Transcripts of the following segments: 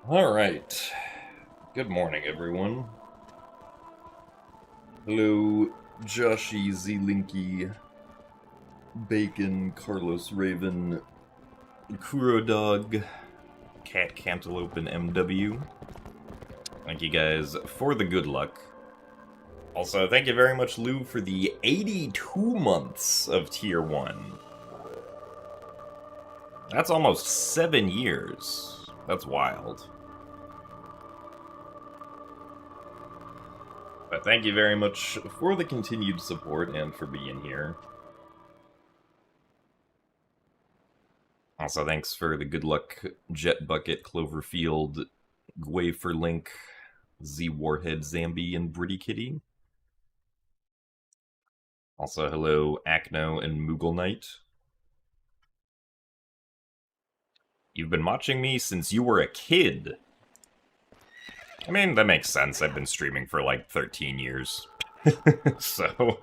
Alright. Good morning, everyone. Hello, Joshy, Zelinky, Bacon, Carlos Raven, Kuro Dog, Cat Cantaloupe, and MW. Thank you guys for the good luck. Also, thank you very much, Lou, for the 82 months of Tier 1. That's almost 7 years. That's wild. But thank you very much for the continued support and for being here. Also, thanks for the good luck, Jet Bucket, Cloverfield, Wafer Link, Z Warhead, Zambi, and Britty Kitty. Also, hello, Acno and Moogle Knight. You've been watching me since you were a kid. I mean, that makes sense. I've been streaming for like 13 years. So...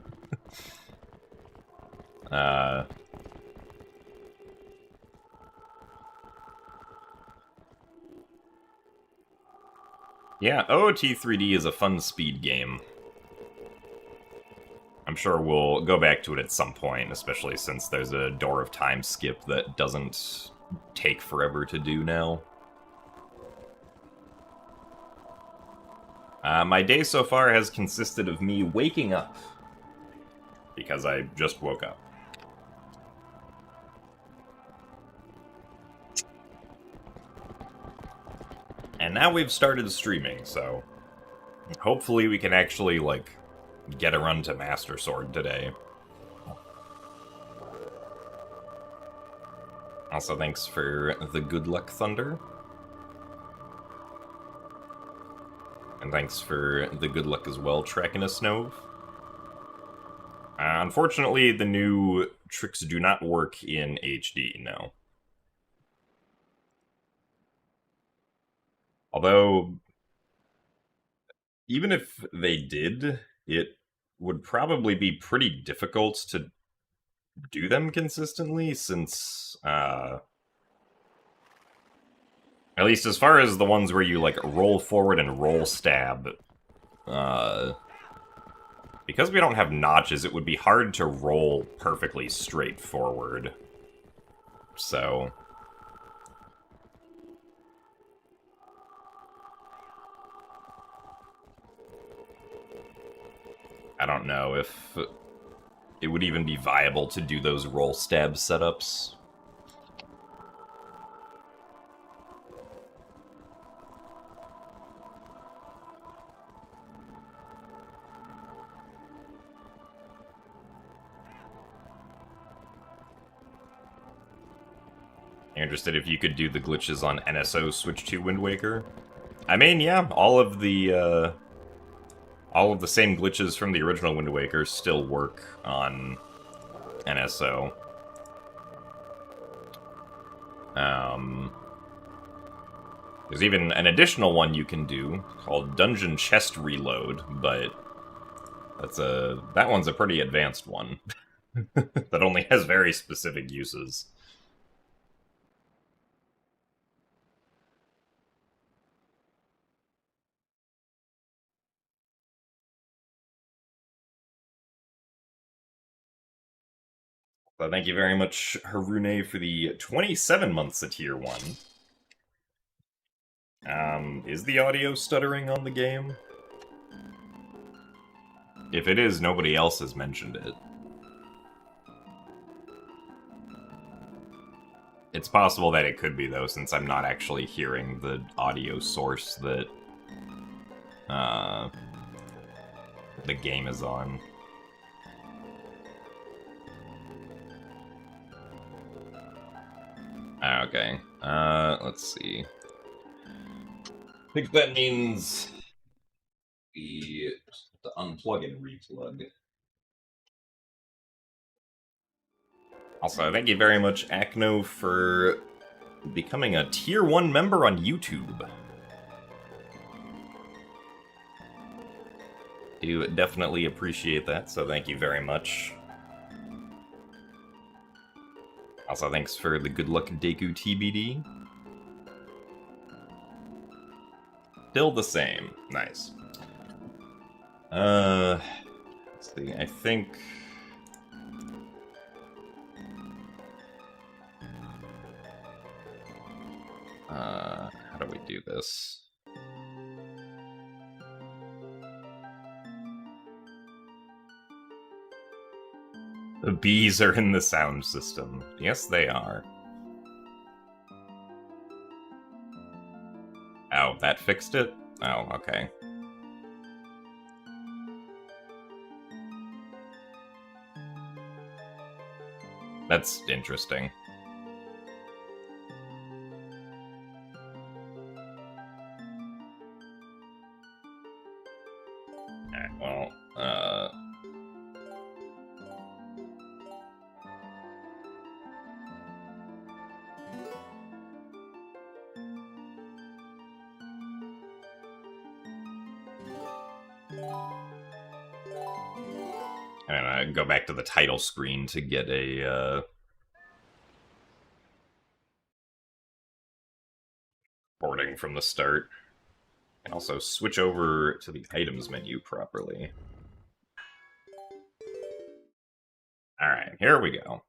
yeah, OOT3D is a fun speed game. I'm sure we'll go back to it at some point, especially since there's a Door of Time skip that doesn't take forever to do now. My day so far has consisted of me waking up, because I just woke up. And now we've started streaming, so hopefully we can actually, like, get a run to Master Sword today. Also, thanks for the good luck, Thunder. And thanks for the good luck as well, Tracking a Snove. Unfortunately, the new tricks do not work in HD, no. Although, even if they did, it would probably be pretty difficult to do them consistently, since, at least as far as the ones where you, like, roll forward and roll stab, because we don't have notches, it would be hard to roll perfectly straight forward. So... I don't know if it would even be viable to do those roll stab setups. You're interested if you could do the glitches on NSO Switch to Wind Waker? I mean, yeah, all of the same glitches from the original Wind Waker still work on NSO. There's even an additional one you can do called Dungeon Chest Reload, but that one's a pretty advanced one that only has very specific uses. So thank you very much, Harune, for the 27 months of Tier 1. Is the audio stuttering on the game? If it is, nobody else has mentioned it. It's possible that it could be, though, since I'm not actually hearing the audio source that the game is on. Okay, let's see. I think that means we have to unplug and replug. Also, thank you very much, Acno, for becoming a Tier 1 member on YouTube. Do definitely appreciate that, so thank you very much. Also, thanks for the good luck Deku TBD. Still the same. Nice. Let's see, I think... how do we do this? The bees are in the sound system. Yes, they are. Oh, that fixed it? Oh, okay. That's interesting. Alright, well, I'm gonna go back to the title screen to get a, recording from the start. And also switch over to the items menu properly. Alright, here we go.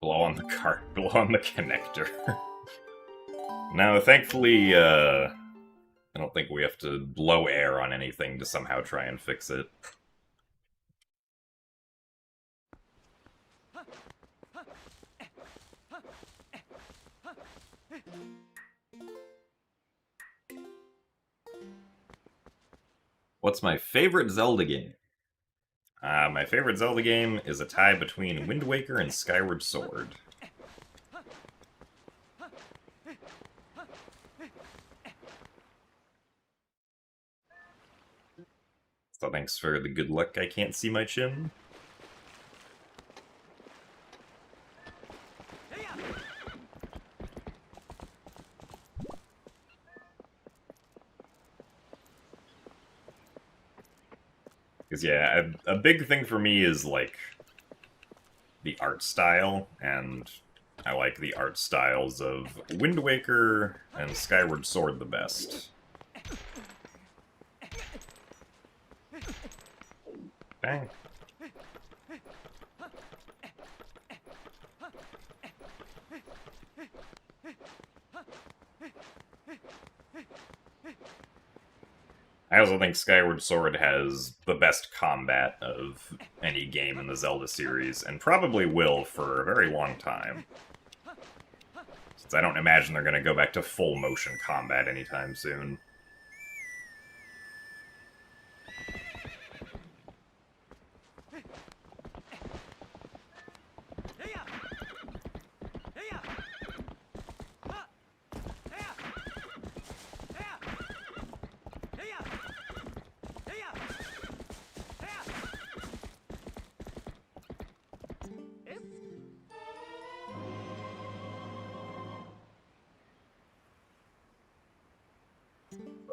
Blow on the cart, blow on the connector. Now, thankfully, I don't think we have to blow air on anything to somehow try and fix it. What's my favorite Zelda game? My favorite Zelda game is a tie between Wind Waker and Skyward Sword. So thanks for the good luck, I can't see my chin. Because, yeah, a big thing for me is, like, the art style, and I like the art styles of Wind Waker and Skyward Sword the best. Bang. I also think Skyward Sword has the best combat of any game in the Zelda series, and probably will for a very long time. Since I don't imagine they're going to go back to full motion combat anytime soon.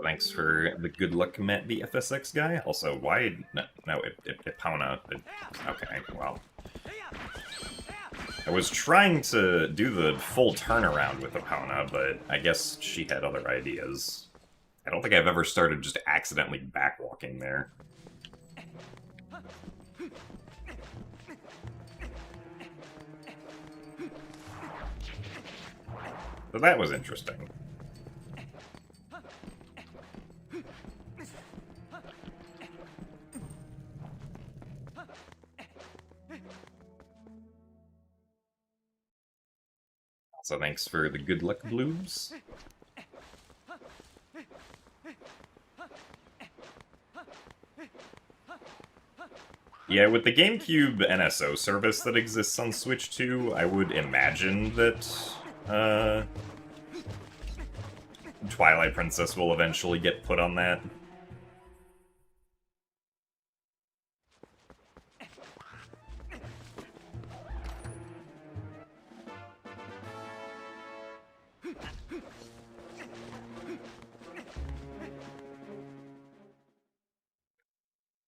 Thanks for the good luck, Matt, the FSX guy. Also, why... No, Epona... Okay, well... I was trying to do the full turnaround with Epona, but I guess she had other ideas. I don't think I've ever started just accidentally backwalking there. So that was interesting. So thanks for the good luck, Blues. Yeah, with the GameCube NSO service that exists on Switch 2, I would imagine that Twilight Princess will eventually get put on that.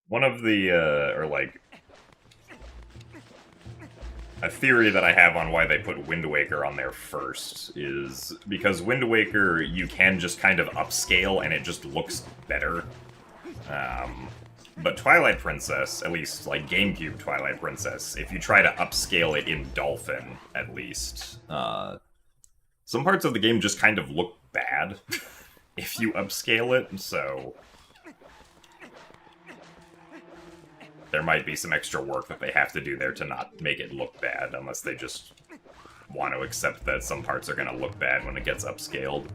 One of the, a theory that I have on why they put Wind Waker on there first is because Wind Waker, you can just kind of upscale and it just looks better. But Twilight Princess, at least like GameCube Twilight Princess, if you try to upscale it in Dolphin, at least, some parts of the game just kind of look bad if you upscale it, so there might be some extra work that they have to do there to not make it look bad, unless they just want to accept that some parts are going to look bad when it gets upscaled.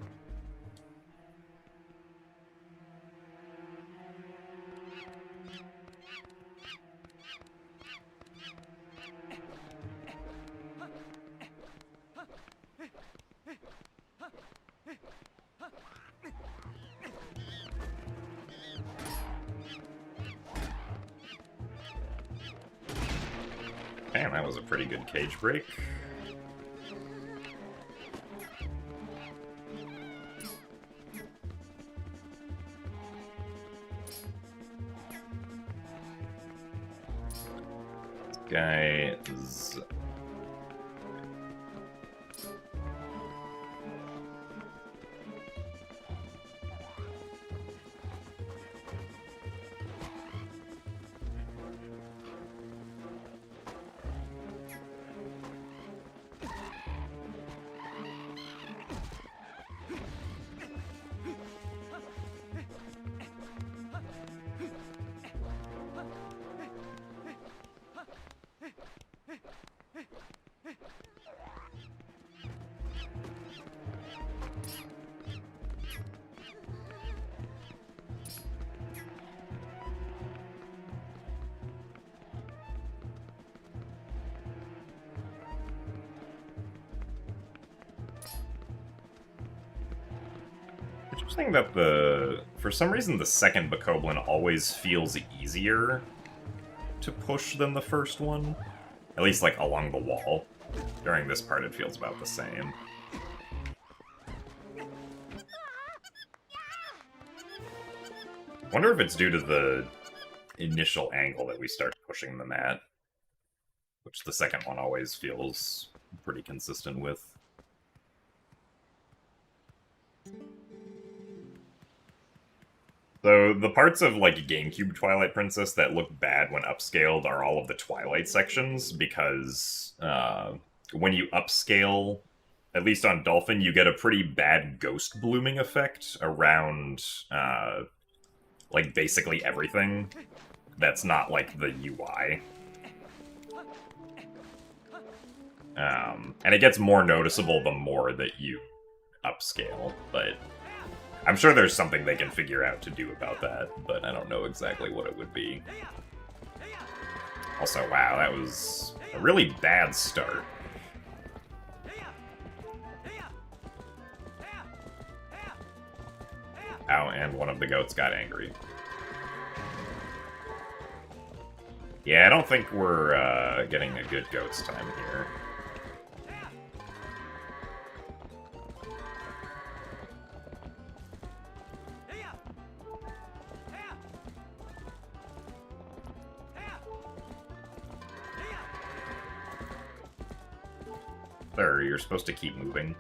Man, that was a pretty good cage break. This guy is... Interesting that for some reason the second Bokoblin always feels easier to push than the first one. At least, like, along the wall. During this part it feels about the same. Wonder if it's due to the initial angle that we start pushing them at. Which the second one always feels pretty consistent with. So, the parts of, like, GameCube Twilight Princess that look bad when upscaled are all of the Twilight sections, because when you upscale, at least on Dolphin, you get a pretty bad ghost blooming effect around, like, basically everything that's not, like, the UI. And it gets more noticeable the more that you upscale, but I'm sure there's something they can figure out to do about that, but I don't know exactly what it would be. Also, wow, that was a really bad start. Ow, and one of the goats got angry. Yeah, I don't think we're getting a good goat's time here. Sir, you're supposed to keep moving.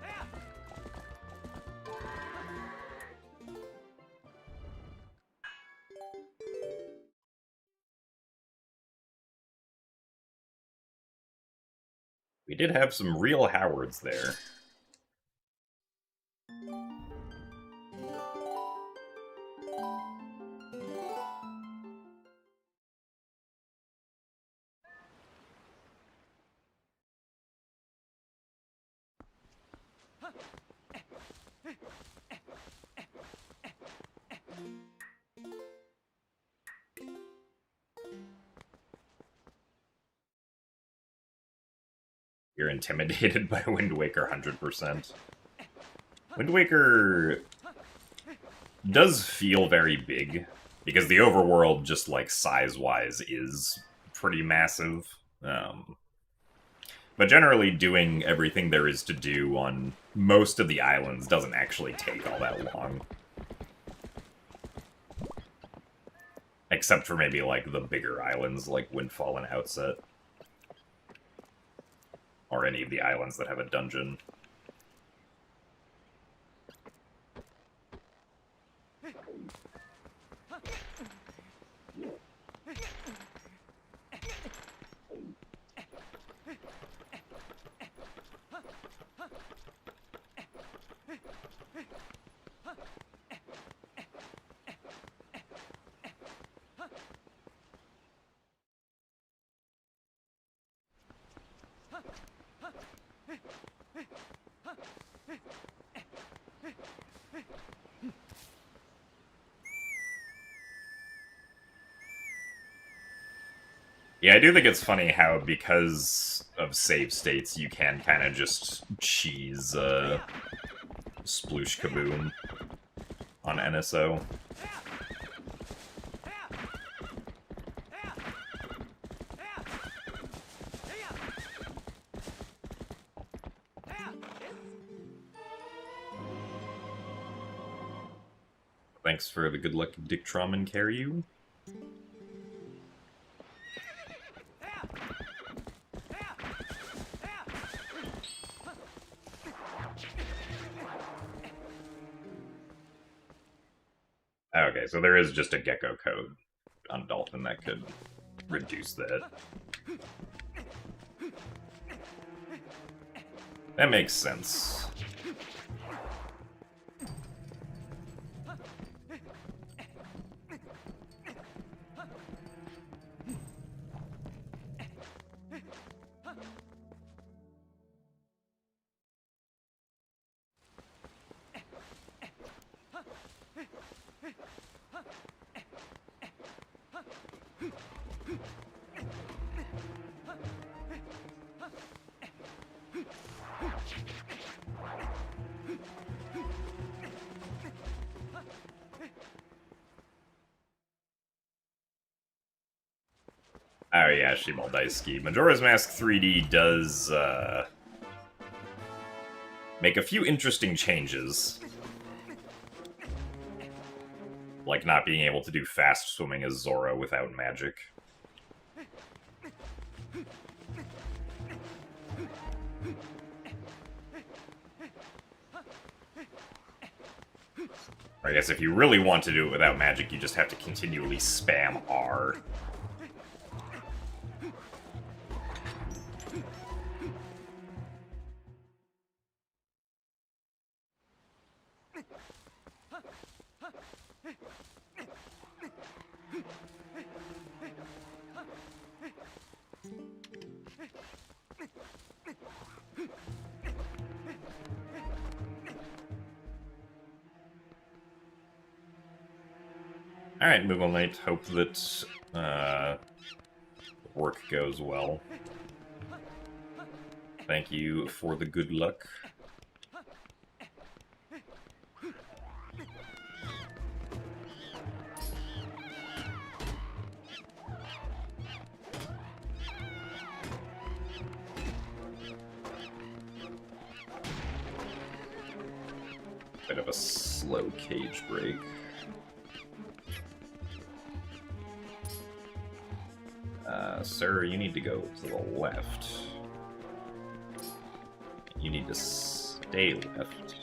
We did have some real Howards there. You're intimidated by Wind Waker 100%. Wind Waker does feel very big, because the overworld, just like size-wise, is pretty massive. But generally doing everything there is to do on most of the islands doesn't actually take all that long. Except for maybe like the bigger islands like Windfall and Outset. or any of the islands that have a dungeon. Yeah, I do think it's funny how, because of save states, you can kind of just cheese Sploosh Kaboom on NSO. Thanks for the good luck, Dick Trauman carry you. Okay, so there is just a gecko code on Dolphin that could reduce that. That makes sense. Oh yeah, Shimaldaisuke. Majora's Mask 3D does make a few interesting changes. Like not being able to do fast swimming as Zora without magic. I guess if you really want to do it without magic, you just have to continually spam R. Alright, Moogle Knight. Hope that work goes well. Thank you for the good luck. Bit of a slow cage break. Sir, you need to go to the left. You need to stay left.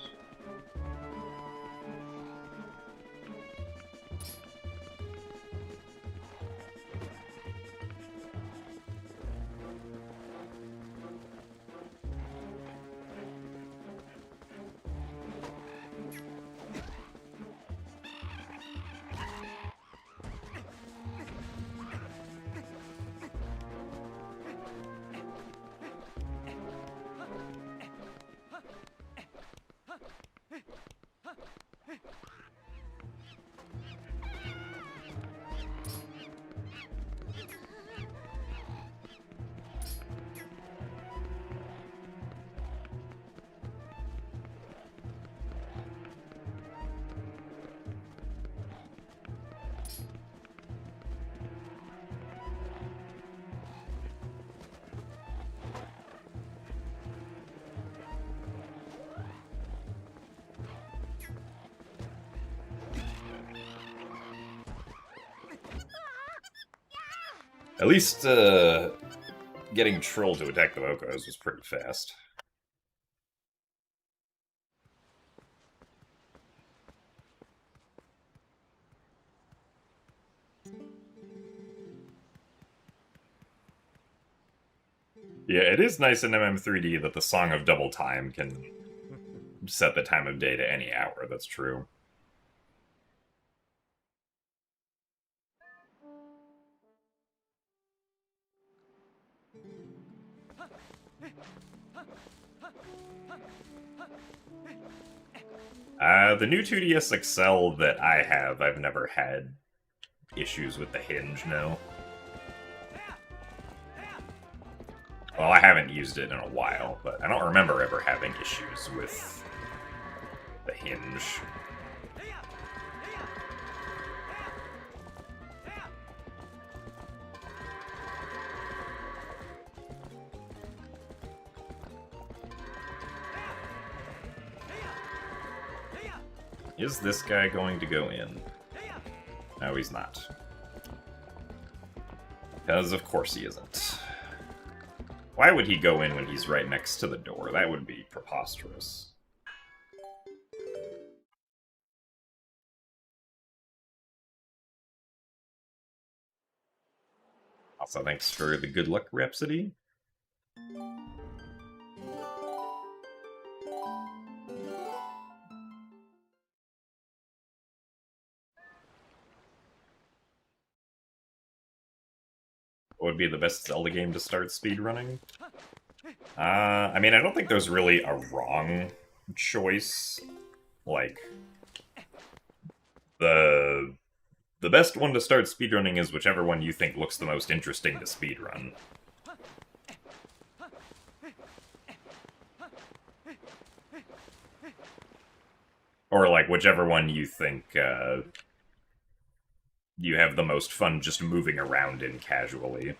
At least, getting Troll to attack the Vocos was pretty fast. Yeah, it is nice in MM3D that the Song of Double Time can set the time of day to any hour, that's true. The new 2DS XL that I have, I've never had issues with the hinge, no. Well, I haven't used it in a while, but I don't remember ever having issues with the hinge. Is this guy going to go in? No, he's not. Because of course he isn't. Why would he go in when he's right next to the door? That would be preposterous. Also, thanks for the good luck, Rhapsody. What would be the best Zelda game to start speedrunning? I mean, I don't think there's really a wrong choice. Like, the best one to start speedrunning is whichever one you think looks the most interesting to speedrun. Or, like, whichever one you think, you have the most fun just moving around in casually.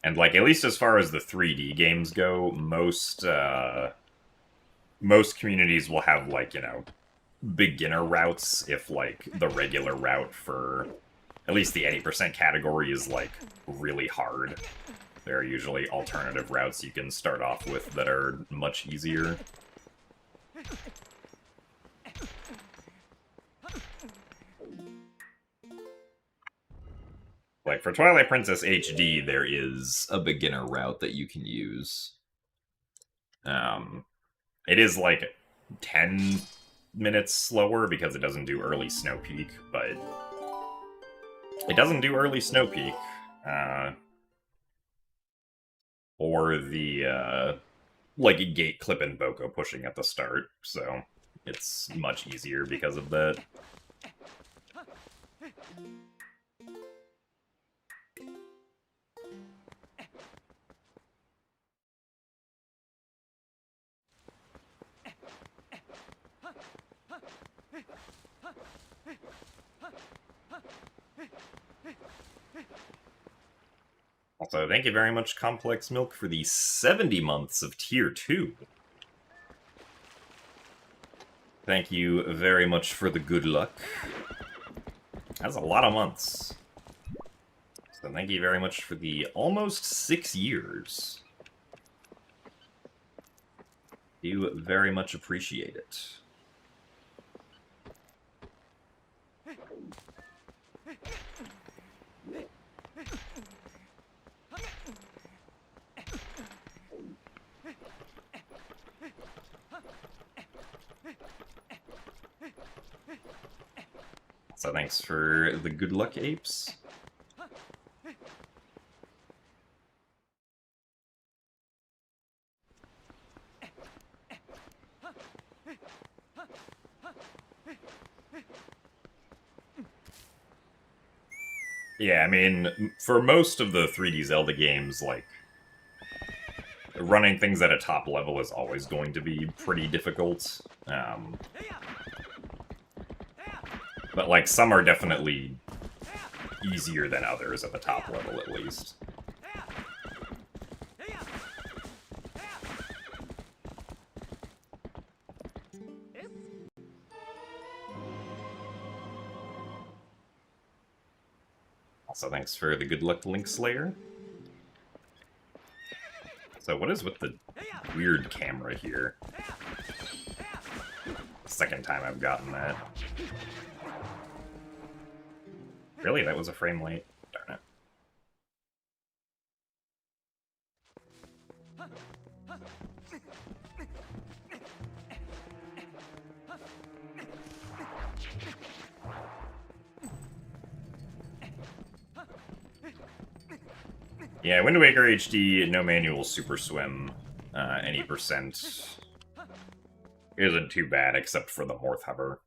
And, like, at least as far as the 3D games go, most communities will have, like, you know, beginner routes if, like, the regular route for at least the 80% category is, like, really hard. There are usually alternative routes you can start off with that are much easier. Like, for Twilight Princess HD, there is a beginner route that you can use. It is, like, 10 minutes slower because it doesn't do early Snow Peak, but it doesn't do early Snow Peak. Or the, like, gate clip and Boko pushing at the start, so it's much easier because of that. Also, thank you very much, Complex Milk, for the 70 months of Tier 2. Thank you very much for the good luck. That's a lot of months. So thank you very much for the almost 6 years. Do very much appreciate it. So thanks for the good luck, apes. Yeah, I mean, for most of the 3D Zelda games, like, running things at a top level is always going to be pretty difficult. But, like, some are definitely easier than others at the top level, at least. Also, thanks for the good luck, Link Slayer. So, what is with the weird camera here? Second time I've gotten that. Really? That was a frame late? Darn it. Yeah, Wind Waker HD, no manual Super Swim, any percent isn't too bad, except for the Morth Hover.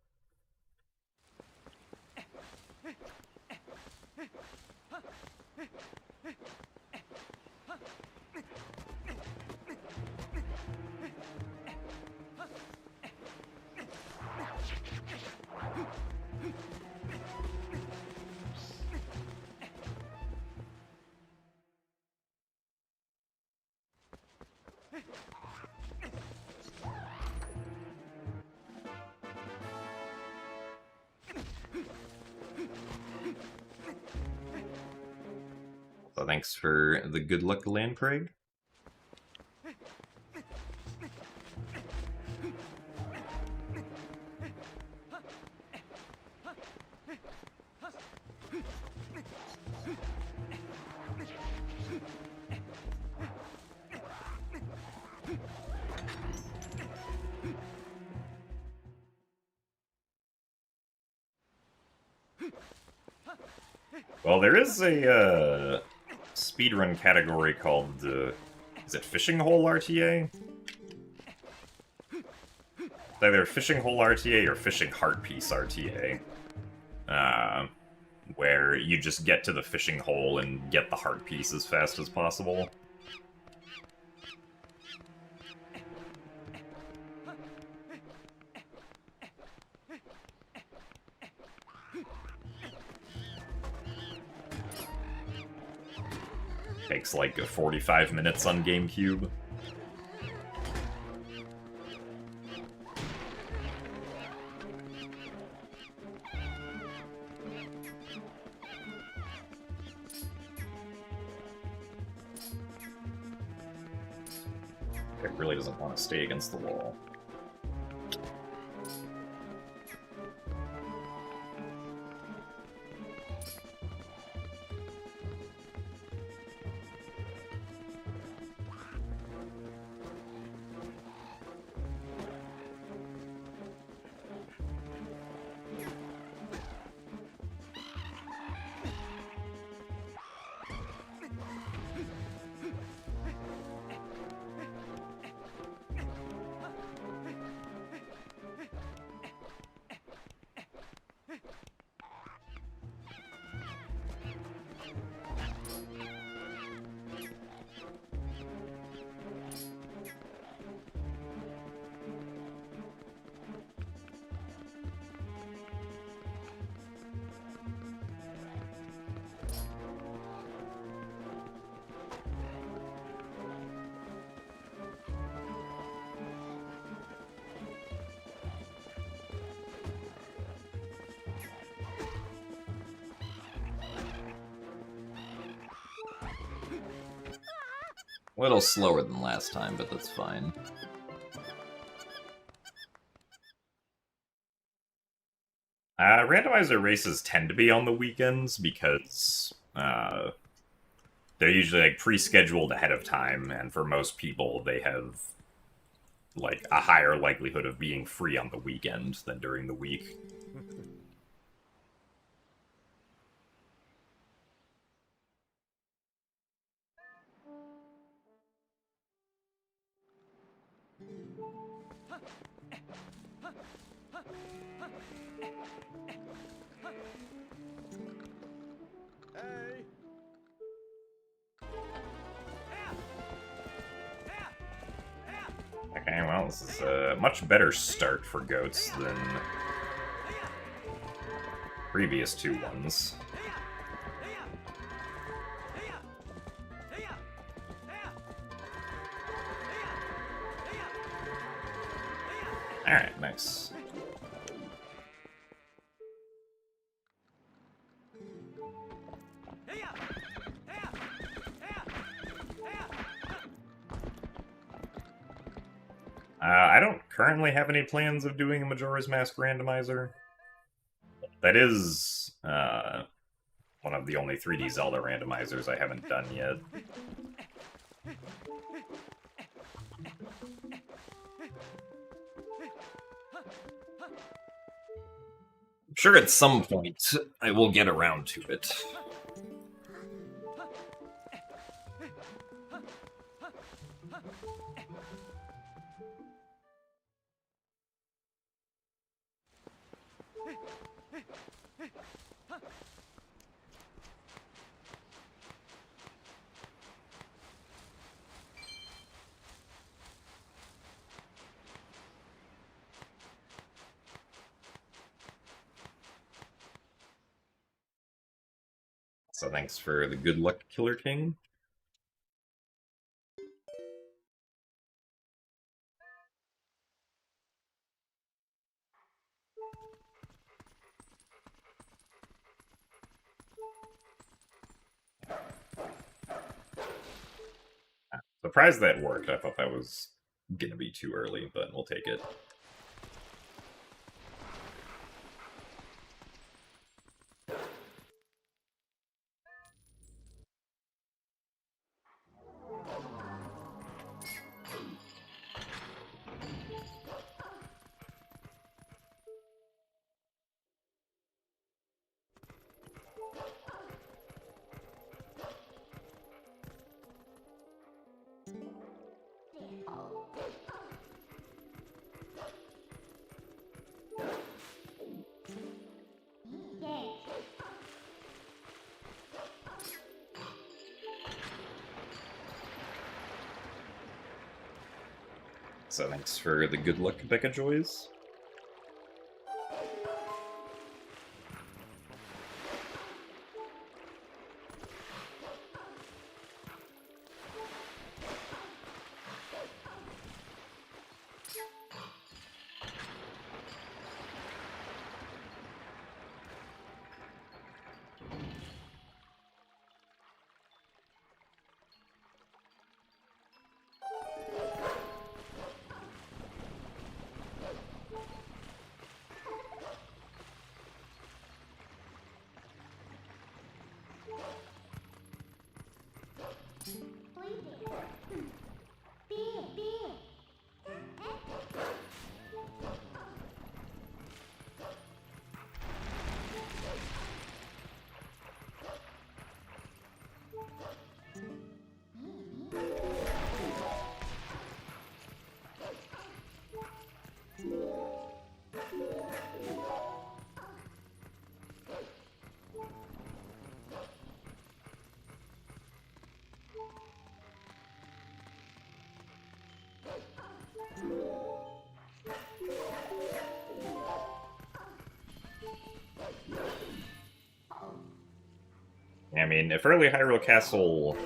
So thanks for the good luck, Landcraig. Well, there is a speedrun category called, is it Fishing Hole RTA? It's either Fishing Hole RTA or Fishing Heart Piece RTA. Where you just get to the fishing hole and get the heart piece as fast as possible. Takes like 45 minutes on GameCube. It really doesn't want to stay against the wall. A little slower than last time, but that's fine. Randomizer races tend to be on the weekends because they're usually like pre-scheduled ahead of time, and for most people, they have like a higher likelihood of being free on the weekend than during the week. Okay, well, this is a much better start for goats than previous two ones. Alright, nice. I don't currently have any plans of doing a Majora's Mask randomizer. That is one of the only 3D Zelda randomizers I haven't done yet. I'm sure at some point I will get around to it. So thanks for the good luck, Killer King. Surprised that worked. I thought that was gonna be too early, but we'll take it. So thanks for the good luck, Becca Joys. I mean, if early Hyrule Castle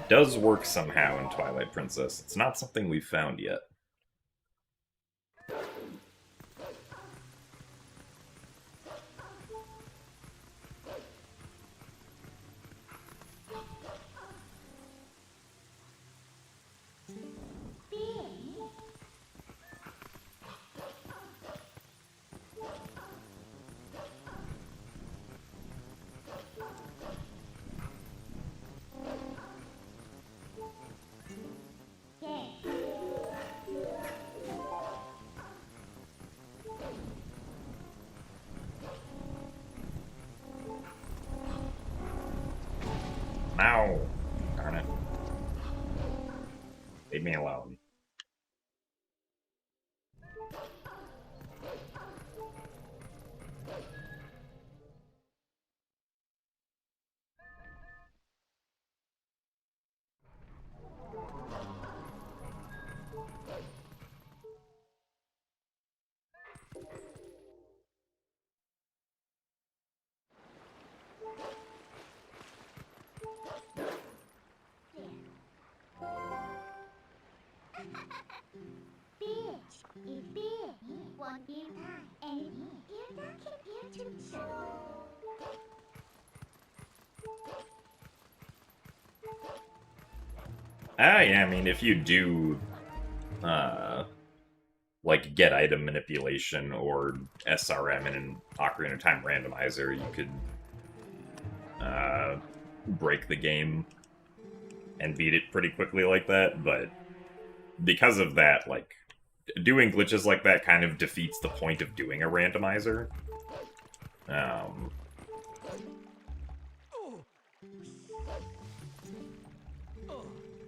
does work somehow in Twilight Princess, it's not something we've found yet. Ow! Darn it. Leave me alone. Yeah, I mean, if you do, like get item manipulation or SRM in an Ocarina of Time randomizer, you could break the game and beat it pretty quickly like that, but because of that, like, doing glitches like that kind of defeats the point of doing a randomizer.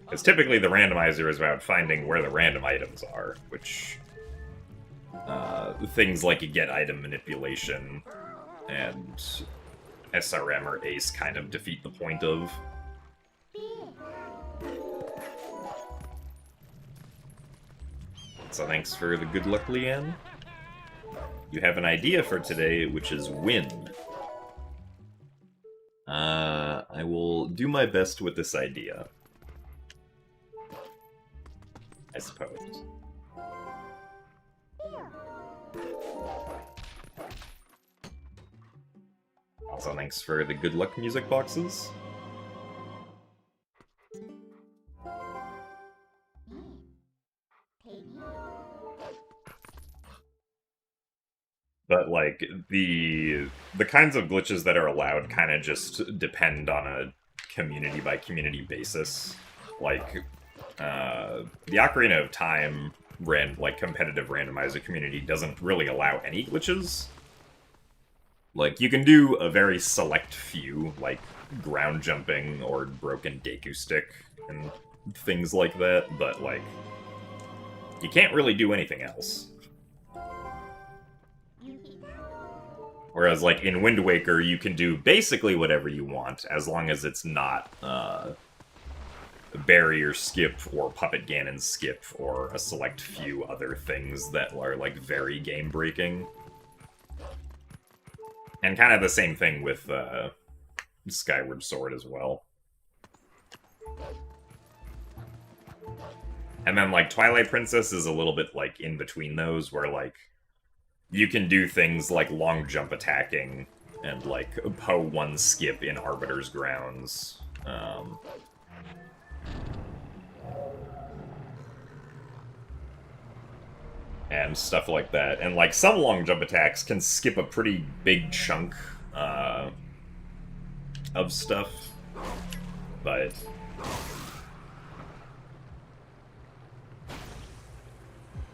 Because typically the randomizer is about finding where the random items are, which things like get item manipulation and SRM or ACE kind of defeat the point of. So thanks for the good luck, Leanne. You have an idea for today, which is win. I will do my best with this idea, I suppose. Also, thanks for the good luck music boxes. But, like, the kinds of glitches that are allowed kind of just depend on a community-by-community basis. Like, the Ocarina of Time competitive randomizer community doesn't really allow any glitches. Like, you can do a very select few, like ground jumping or broken Deku Stick and things like that, but, like, you can't really do anything else. Whereas, like, in Wind Waker, you can do basically whatever you want, as long as it's not, barrier skip or Puppet Ganon skip or a select few other things that are, like, very game-breaking. And kind of the same thing with, Skyward Sword as well. And then, like, Twilight Princess is a little bit, like, in between those, where, like, you can do things like long jump attacking and, like, Po-1 skip in Arbiter's Grounds. And stuff like that. And, like, some long jump attacks can skip a pretty big chunk of stuff. But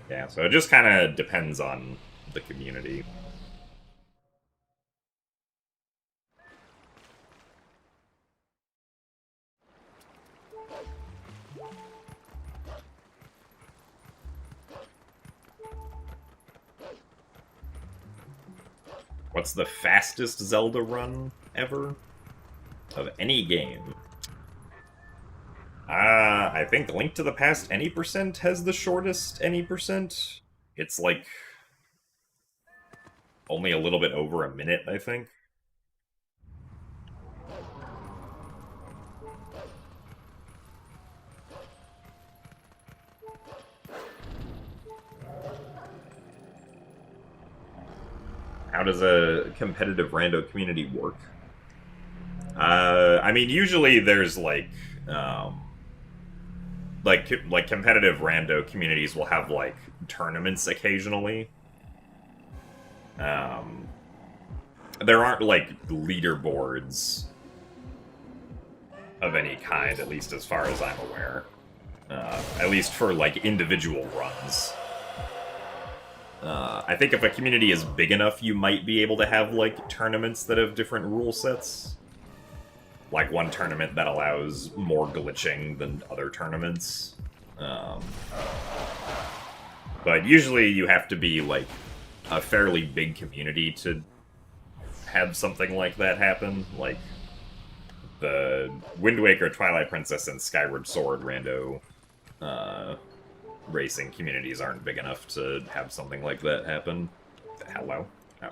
yeah, so it just kind of depends on the community. What's the fastest Zelda run ever? Of any game? I think Link to the Past Any Percent has the shortest Any Percent. It's like only a little bit over a minute, I think. How does a competitive rando community work? I mean, usually there's like competitive rando communities will have like tournaments occasionally. There aren't like leaderboards of any kind, at least as far as I'm aware. At least for like individual runs. I think if a community is big enough, you might be able to have like tournaments that have different rule sets. Like one tournament that allows more glitching than other tournaments. But usually you have to be like a fairly big community to have something like that happen. Like the Wind Waker, Twilight Princess, and Skyward Sword rando racing communities aren't big enough to have something like that happen. Hello? Oh.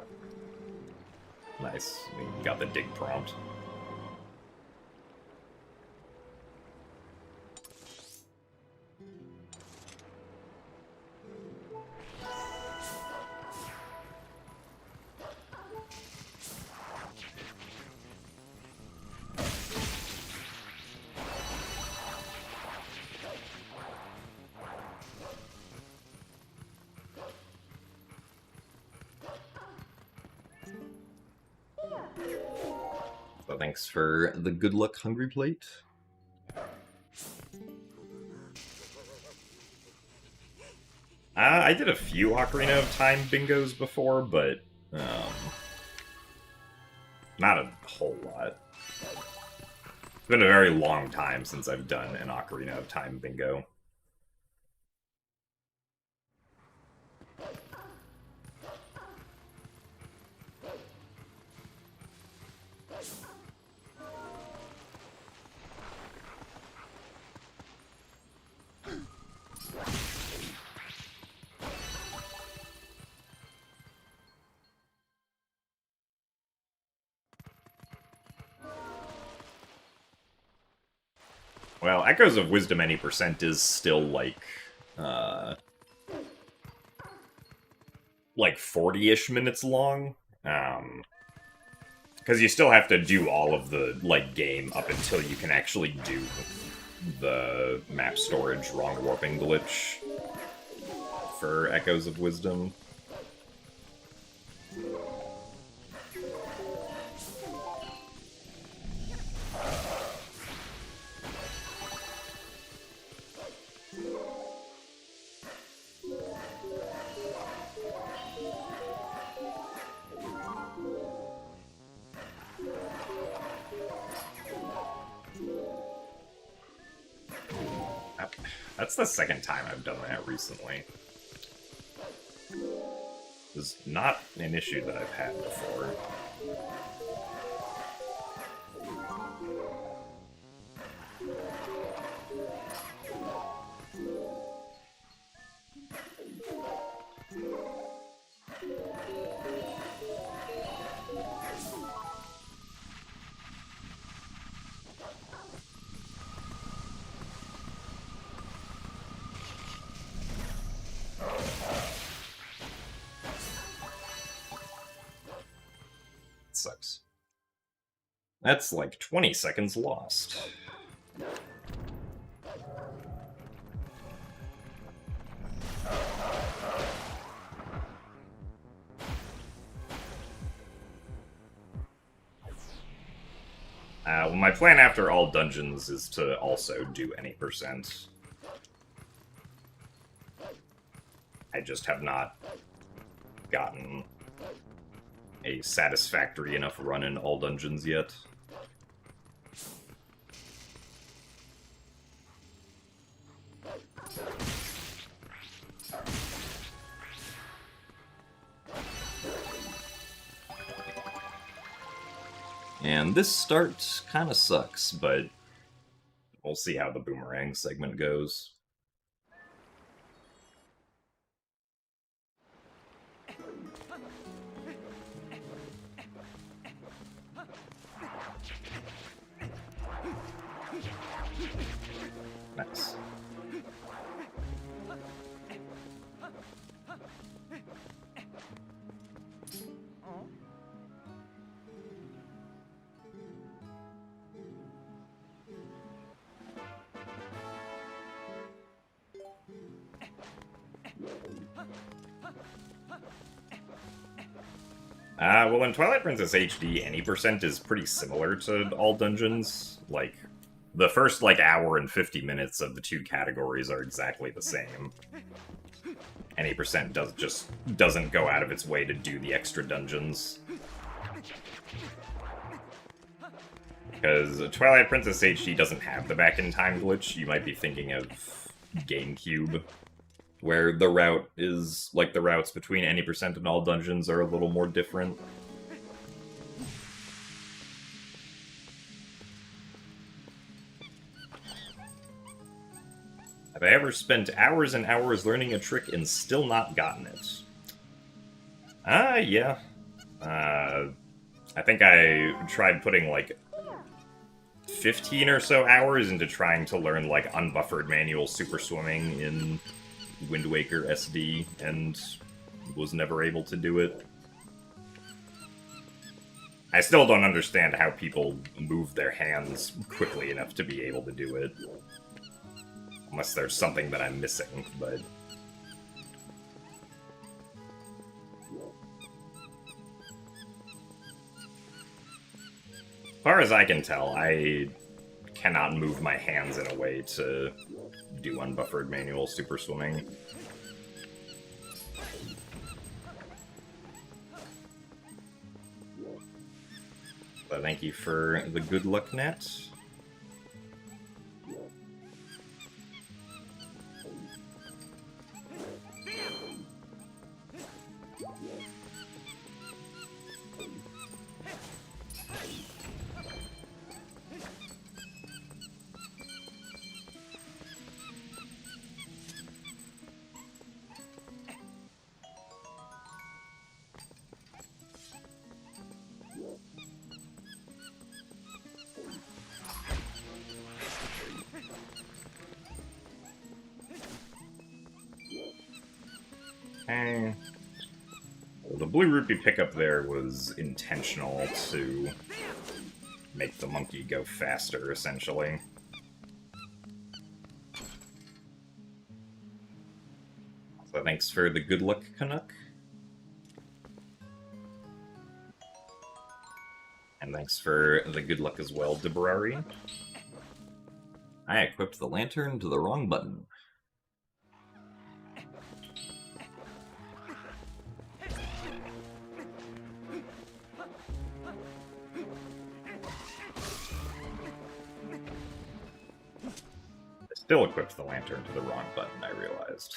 Nice. We got the dig prompt. So thanks for the good luck hungry plate. I did a few Ocarina of Time bingos before, but not a whole lot. It's been a very long time since I've done an Ocarina of Time bingo. Well, Echoes of Wisdom any percent is still like 40-ish minutes long. Because you still have to do all of the game up until you can actually do the map storage wrong warping glitch for Echoes of Wisdom. That's the second time I've done that recently. It's not an issue that I've had before. Sucks. That's like 20 seconds lost. Well, my plan after all dungeons is to also do any percent. I just have not gotten a satisfactory enough run in all dungeons yet. And this start kind of sucks, but we'll see how the boomerang segment goes. Nice. Well, in Twilight Princess HD, any percent is pretty similar to all dungeons. Like, the first, hour and 50 minutes of the two categories are exactly the same. Any percent doesn't go out of its way to do the extra dungeons. Because Twilight Princess HD doesn't have the back-in-time glitch. You might be thinking of GameCube, where the route is, the routes between any percent and all dungeons are a little more different. Have I ever spent hours and hours learning a trick and still not gotten it? Yeah. I think I tried putting, 15 or so hours into trying to learn, unbuffered manual super swimming in Wind Waker SD, and was never able to do it. I still don't understand how people move their hands quickly enough to be able to do it. Unless there's something that I'm missing, but... far as I can tell, I cannot move my hands in a way to do unbuffered manual super swimming. So thank you for the good luck net. Okay. Well, the blue rupee pickup there was intentional to make the monkey go faster, essentially. So thanks for the good luck, Canuck. And thanks for the good luck as well, Debrari. I equipped the lantern to the wrong button. I still equipped the lantern to the wrong button, I realized.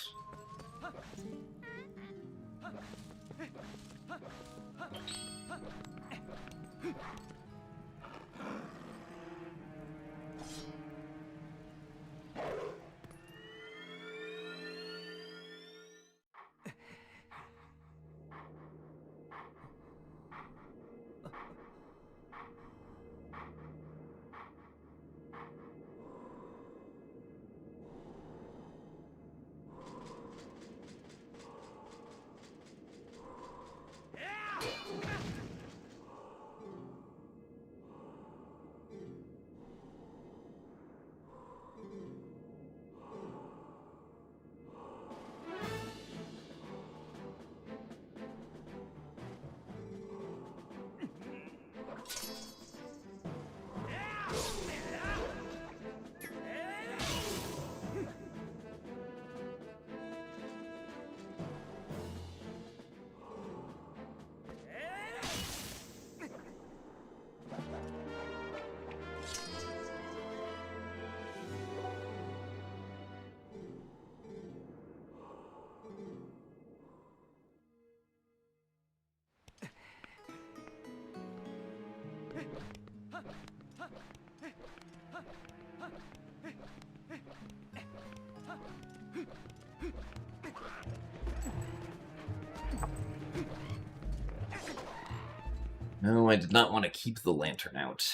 No, I did not want to keep the lantern out.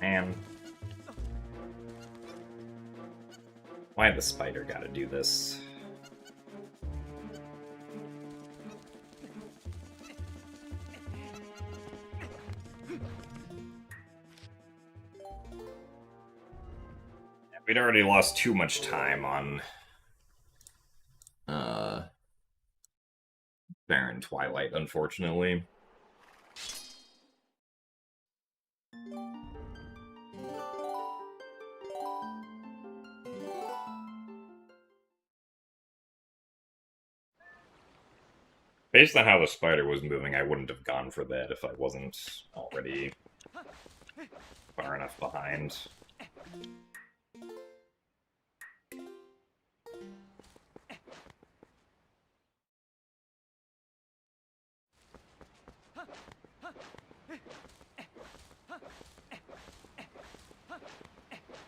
Man. Why the spider gotta do this? We'd already lost too much time on Baron Twilight, unfortunately. Based on how the spider was moving, I wouldn't have gone for that if I wasn't already far enough behind.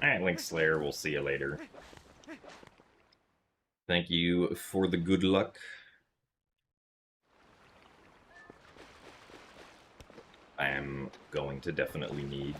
Alright, Link Slayer, we'll see you later. Thank you for the good luck. I am going to definitely need...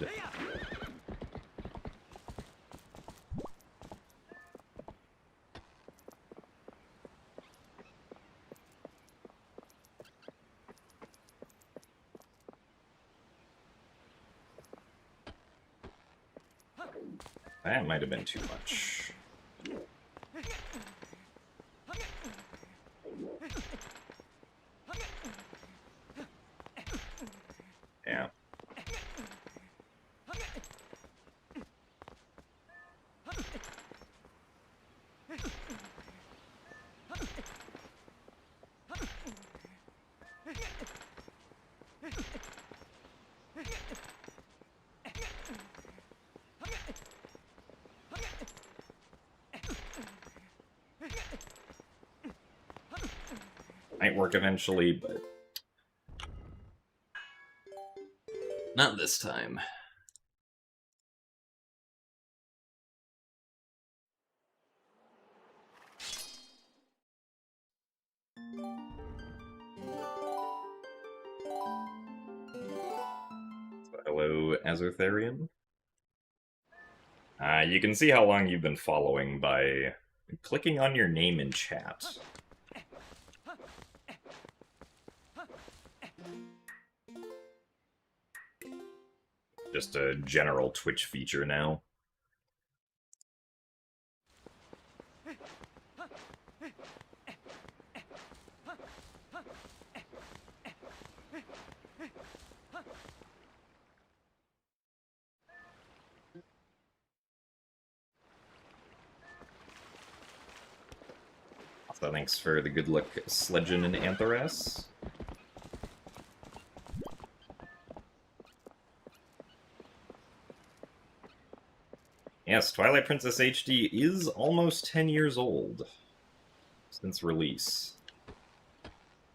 That might have been too much. Yeah. Might work eventually, but... Not this time. So, hello, Azertharian. You can see how long you've been following by clicking on your name in chat. Just a general Twitch feature now. So thanks for the good luck, Sledgen and Anthras. Yes, Twilight Princess HD is almost 10 years old since release. I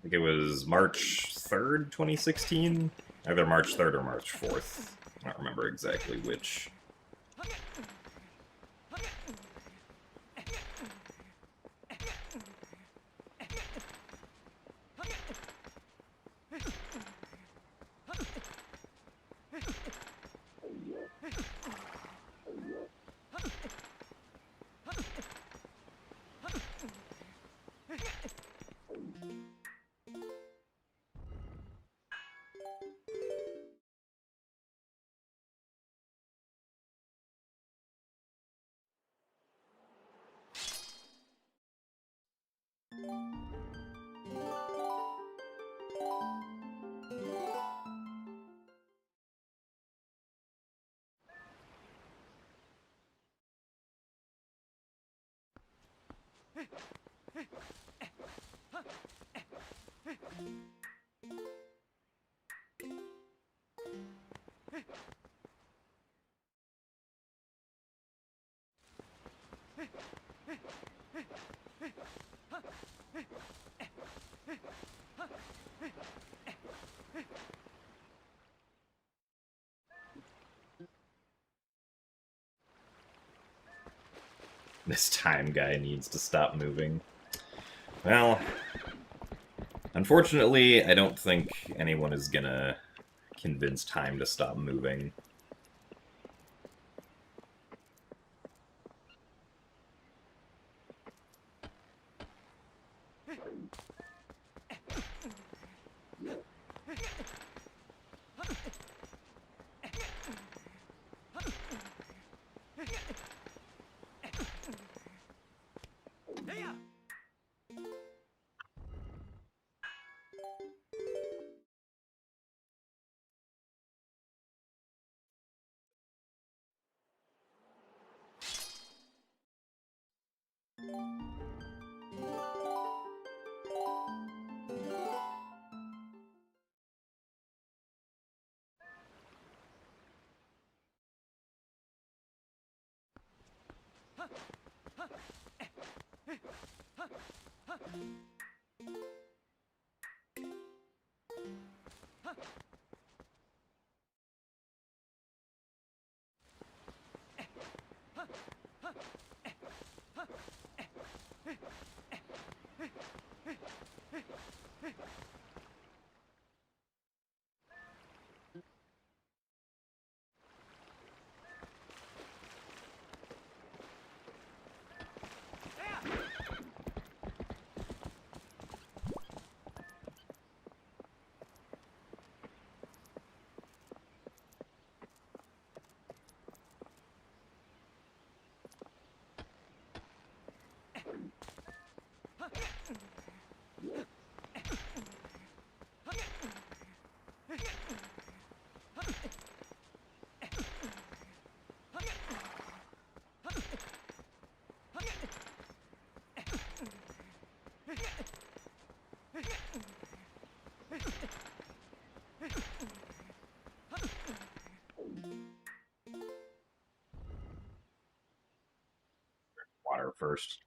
think it was March 3rd, 2016? Either March 3rd or March 4th. I don't remember exactly which. This time guy needs to stop moving. Well, unfortunately, I don't think anyone is gonna convince time to stop moving. Water first.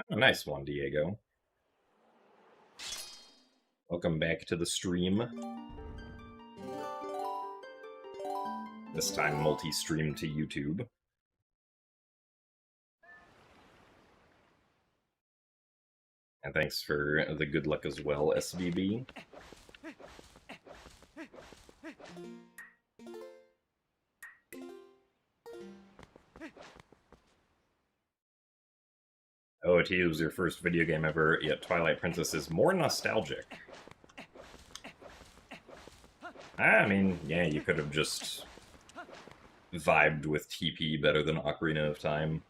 Oh, nice one, Diego. Welcome back to the stream. This time multi-stream to YouTube. And thanks for the good luck as well, SVB. Oh, it was your first video game ever, yet Twilight Princess is more nostalgic. I mean, yeah, you could have just vibed with TP better than Ocarina of Time.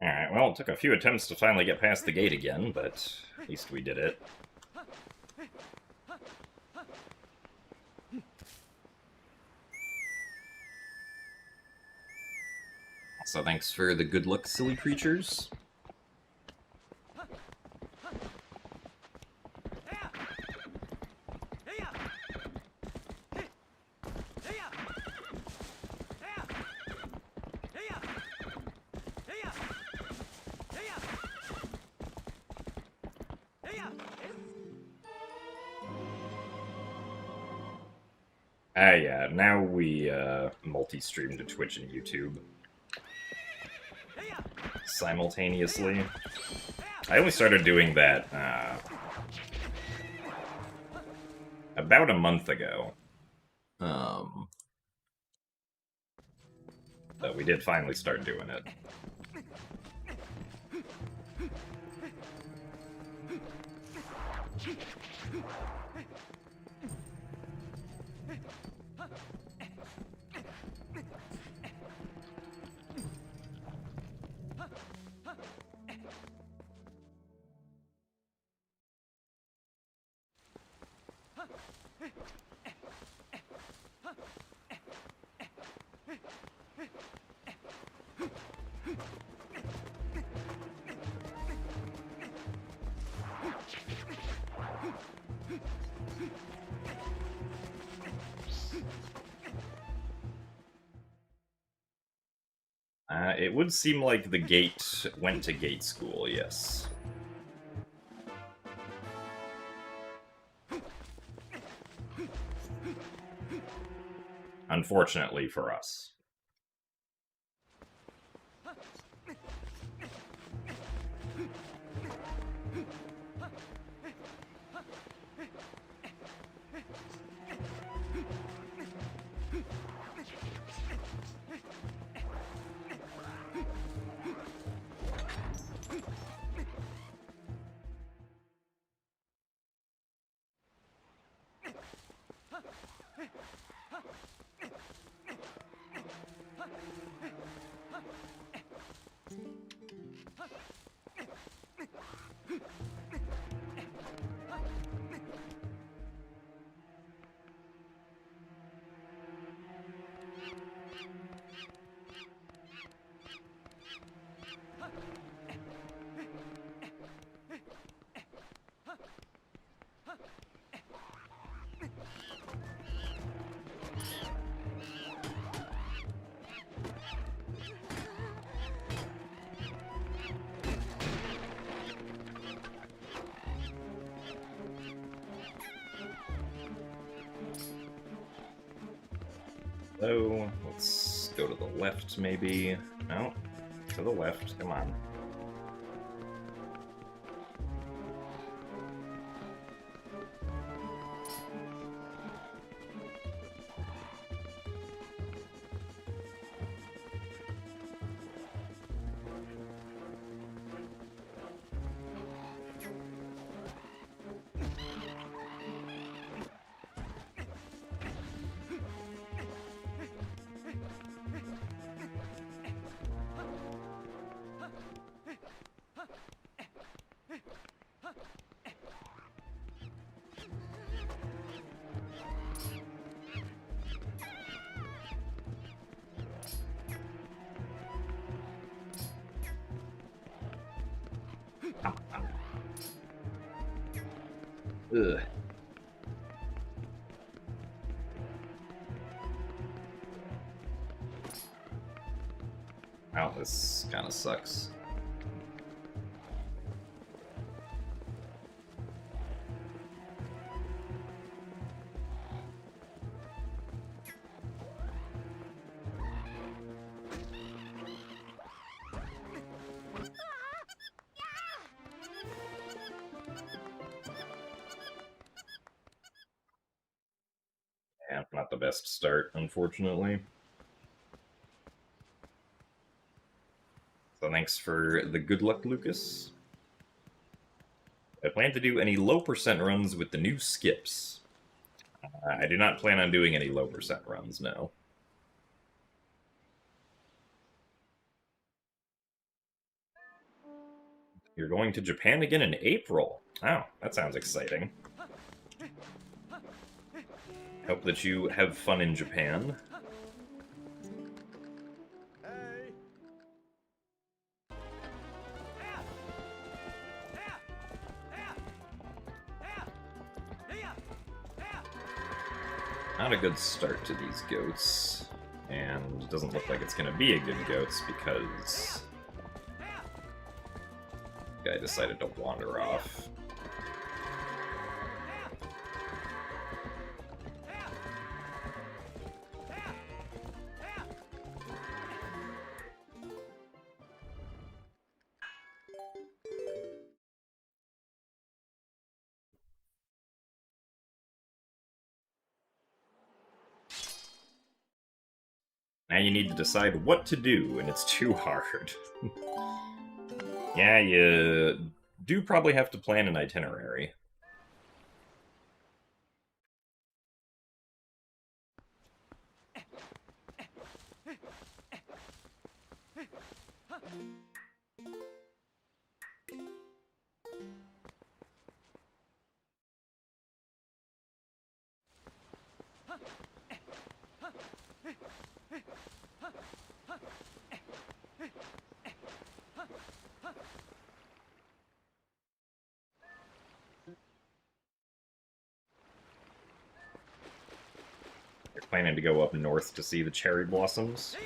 Alright, well, it took a few attempts to finally get past the gate again, but at least we did it. So thanks for the good luck, silly creatures. Yeah, now we multi-stream to Twitch and YouTube simultaneously. I only started doing that about a month ago. But we did finally start doing it. It would seem like the gate went to gate school, yes. Unfortunately for us. So, let's go to the left, maybe. No, to the left, come on. Ugh. Wow, this kind of sucks. Yeah, not the best start, unfortunately. So thanks for the good luck, Lucas. I plan to do any low percent runs with the new skips. I do not plan on doing any low percent runs, no. You're going to Japan again in April. Oh, that sounds exciting. Hope that you have fun in Japan. Not a good start to these goats, and it doesn't look like it's going to be a good goats because the guy decided to wander off. Now you need to decide what to do, and it's too hard. Yeah, you do probably have to plan an itinerary. You're planning to go up north to see the cherry blossoms.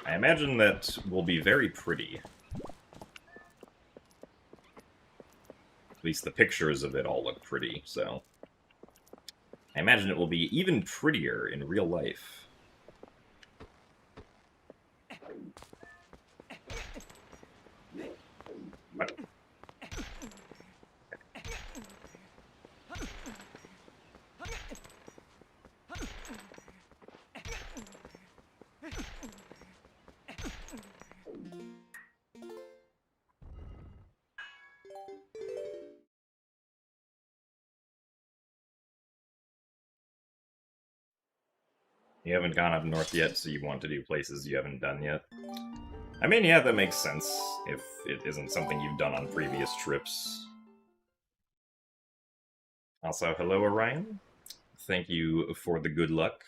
I imagine that will be very pretty. At least the pictures of it all look pretty, so... I imagine it will be even prettier in real life. What? You haven't gone up north yet, so you want to do places you haven't done yet. I mean, yeah, that makes sense, if it isn't something you've done on previous trips. Also, hello, Orion. Thank you for the good luck.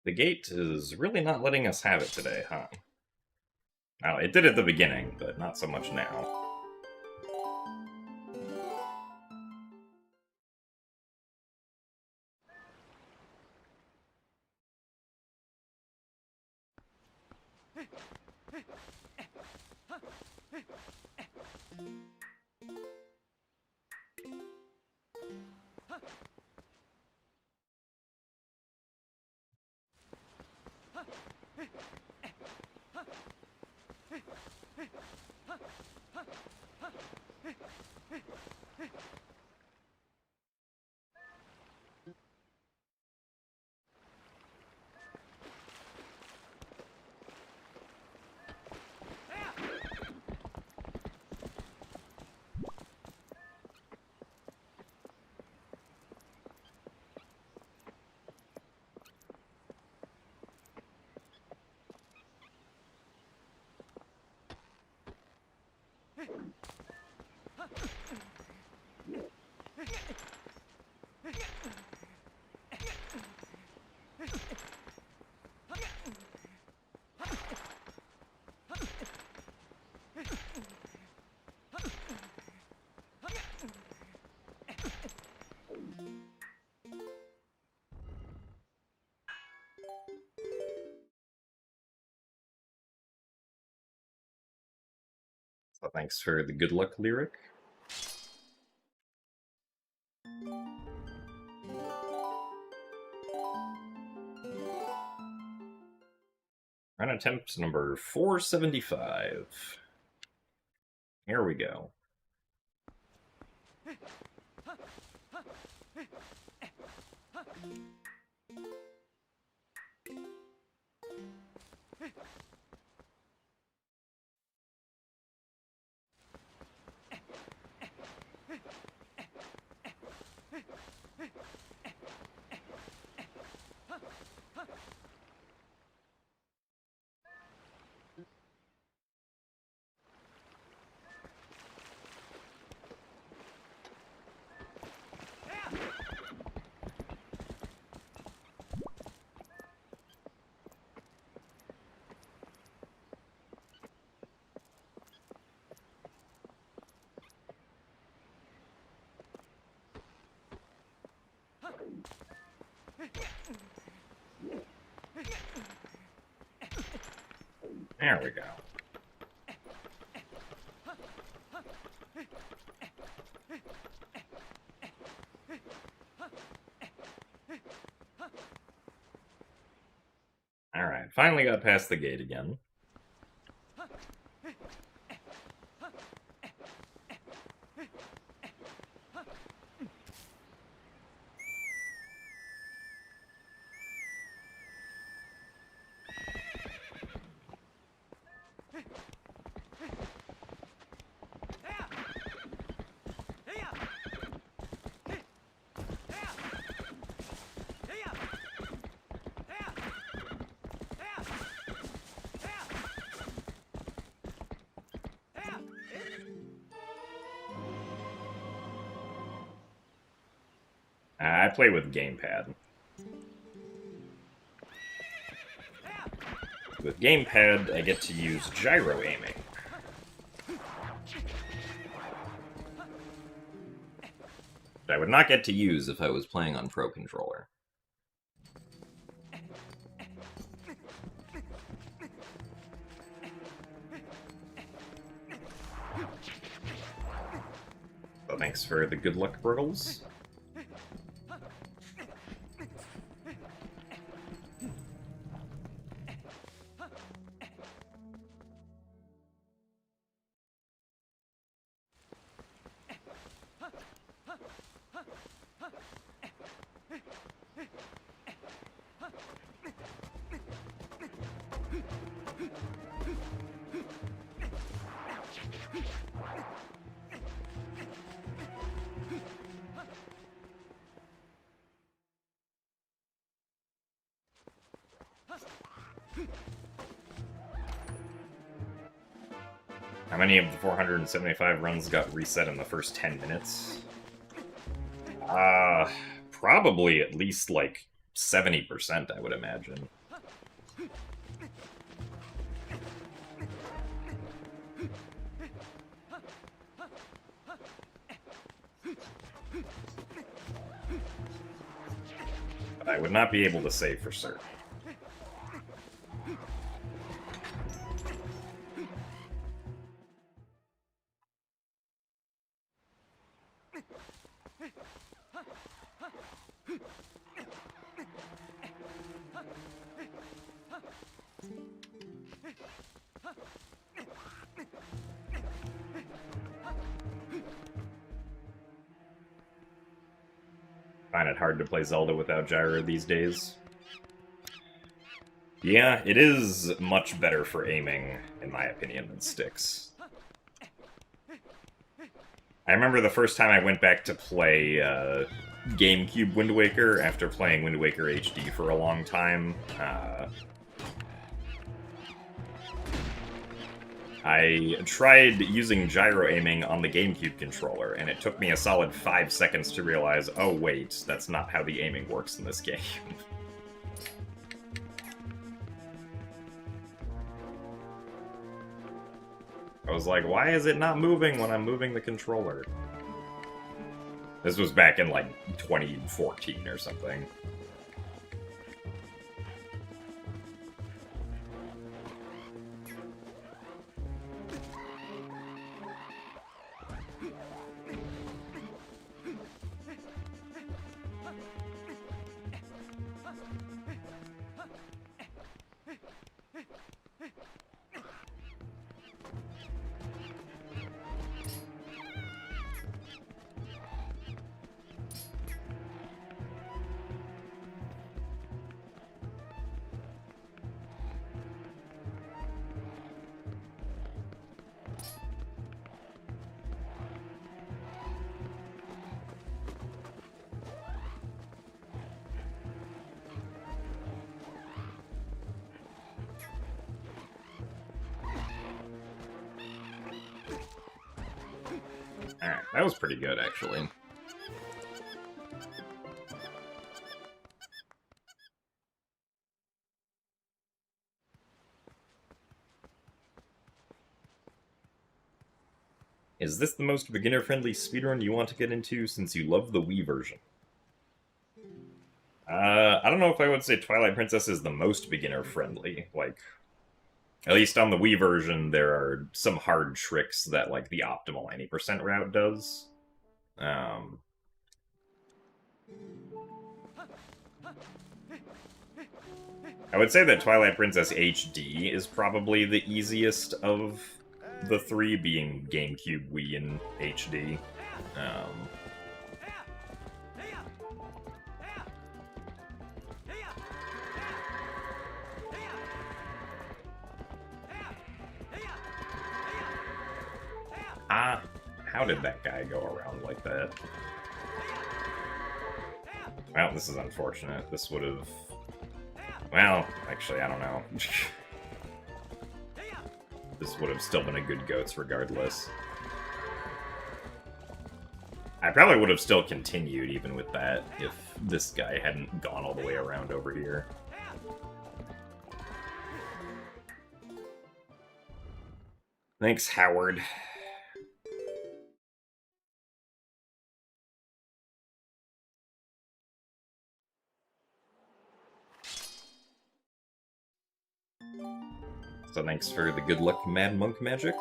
The gate is really not letting us have it today, huh? Oh, it did at the beginning, but not so much now. So thanks for the good luck lyric. Run attempt number 475. Here we go. There we go. Alright, finally got past the gate again. I play with gamepad. With gamepad, I get to use gyro aiming. That I would not get to use if I was playing on Pro Controller. So thanks for the good luck, Brittles. How many of the 475 runs got reset in the first 10 minutes? Probably at least like 70%, I would imagine. But I would not be able to say for certain. Find it hard to play Zelda without gyro these days. Yeah, it is much better for aiming, in my opinion, than sticks. I remember the first time I went back to play GameCube Wind Waker after playing Wind Waker HD for a long time. I tried using gyro aiming on the GameCube controller, and it took me a solid 5 seconds to realize, oh wait, that's not how the aiming works in this game. I was like, why is it not moving when I'm moving the controller? This was back in, like, 2014 or something. Alright, that was pretty good, actually. Is this the most beginner-friendly speedrun you want to get into since you love the Wii version? I don't know if I would say Twilight Princess is the most beginner-friendly. Like, at least on the Wii version, there are some hard tricks that, like, the optimal 90% route does. I would say that Twilight Princess HD is probably the easiest of the three, being GameCube, Wii, and HD. How did that guy go around like that? Well, this is unfortunate. This would have... Well, actually, I don't know. This would have still been a good goats regardless. I probably would have still continued even with that if this guy hadn't gone all the way around over here. Thanks, Howard. So thanks for the good luck, Mad Monk magic.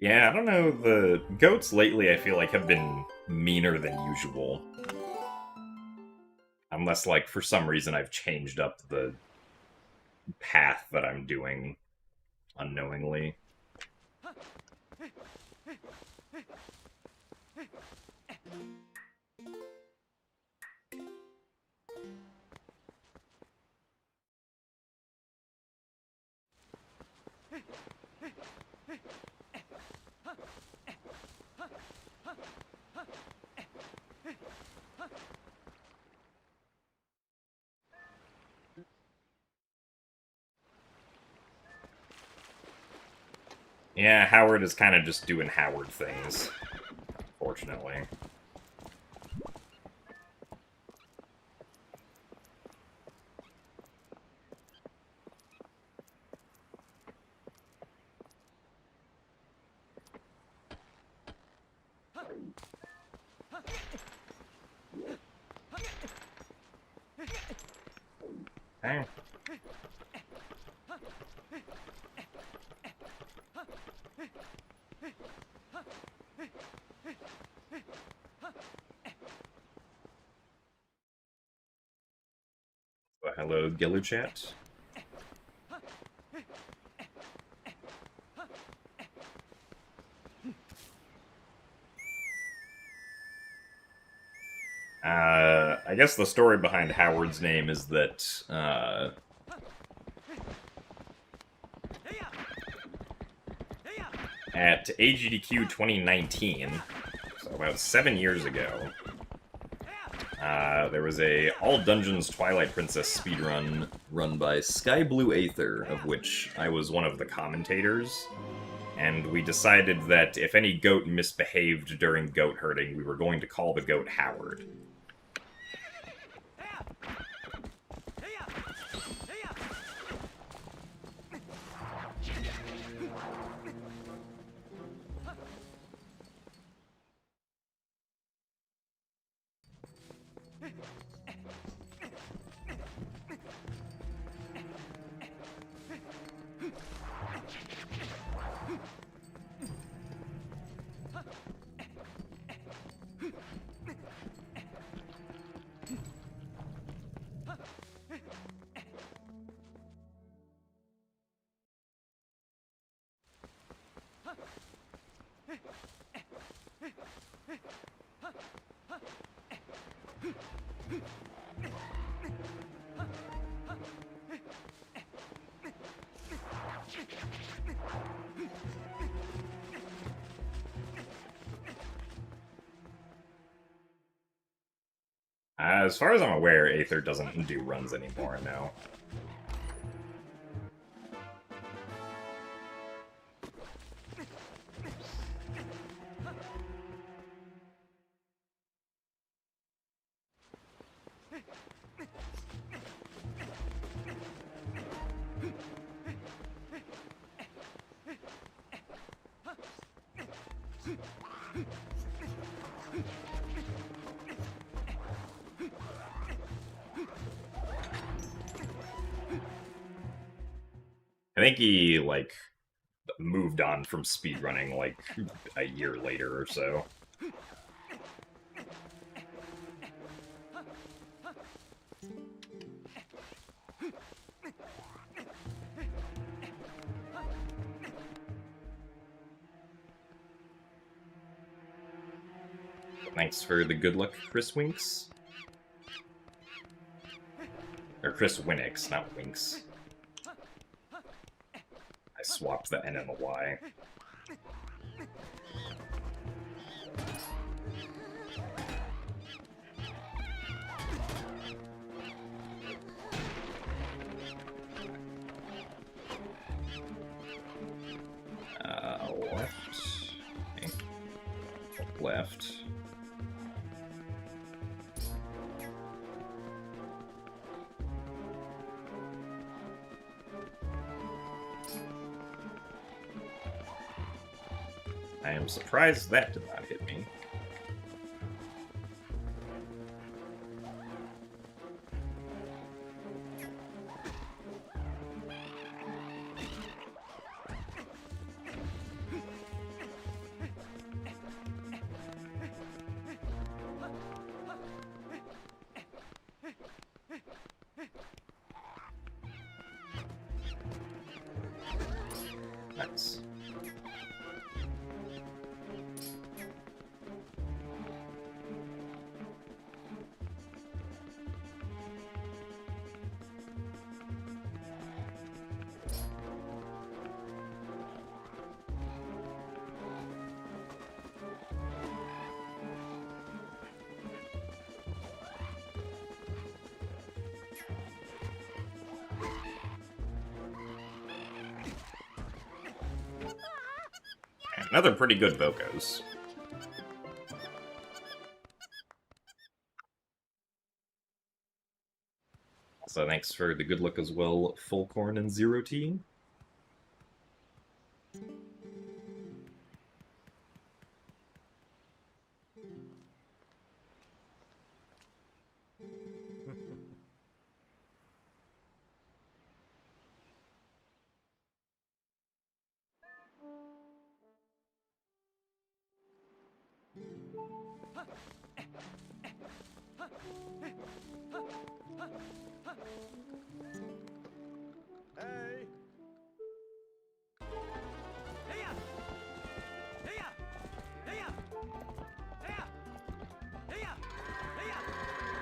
Yeah, I don't know, the goats lately I feel like have been meaner than usual. Unless, like, for some reason I've changed up the path that I'm doing unknowingly. Yeah, Howard is kind of just doing Howard things, fortunately. Okay. Well, hello, Giller Chat. I guess the story behind Howard's name is that, at AGDQ 2019, so about 7 years ago, there was a All Dungeons Twilight Princess speedrun run by Sky Blue Aether, of which I was one of the commentators, and we decided that if any goat misbehaved during goat herding, we were going to call the goat Howard. As far as I'm aware, Aether doesn't do runs anymore, no. I think he, like, moved on from speedrunning, like, a year later or so. Thanks for the good luck, Chris Winks. Or Chris Winnix, not Winks. I swapped the N and the Y. Left. I am surprised that did not hit me. Nice. Another pretty good Vocos. So thanks for the good look as well, Fullcorn and Zero T.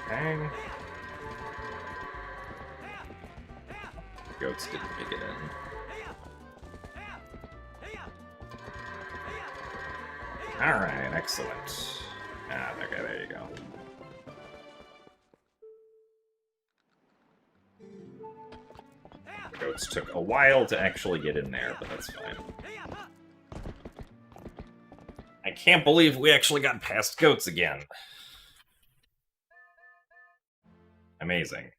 Dang. Goats didn't make it in. Alright, excellent. Ah, okay, there you go. Goats took a while to actually get in there, but that's fine. I can't believe we actually got past goats again. Amazing.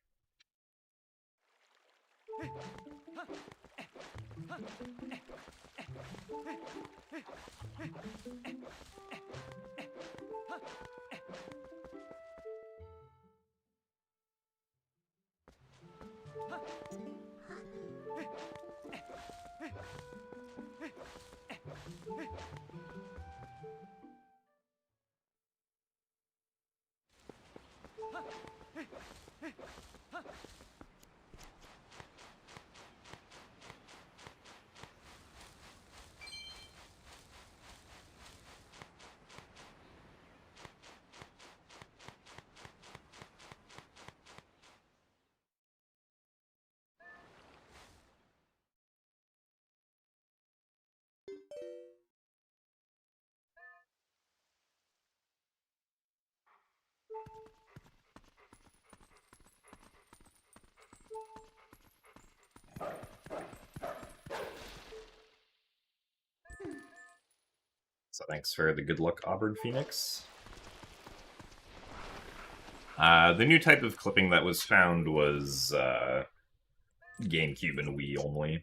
So thanks for the good luck, Auburn Phoenix. The new type of clipping that was found was GameCube and Wii only.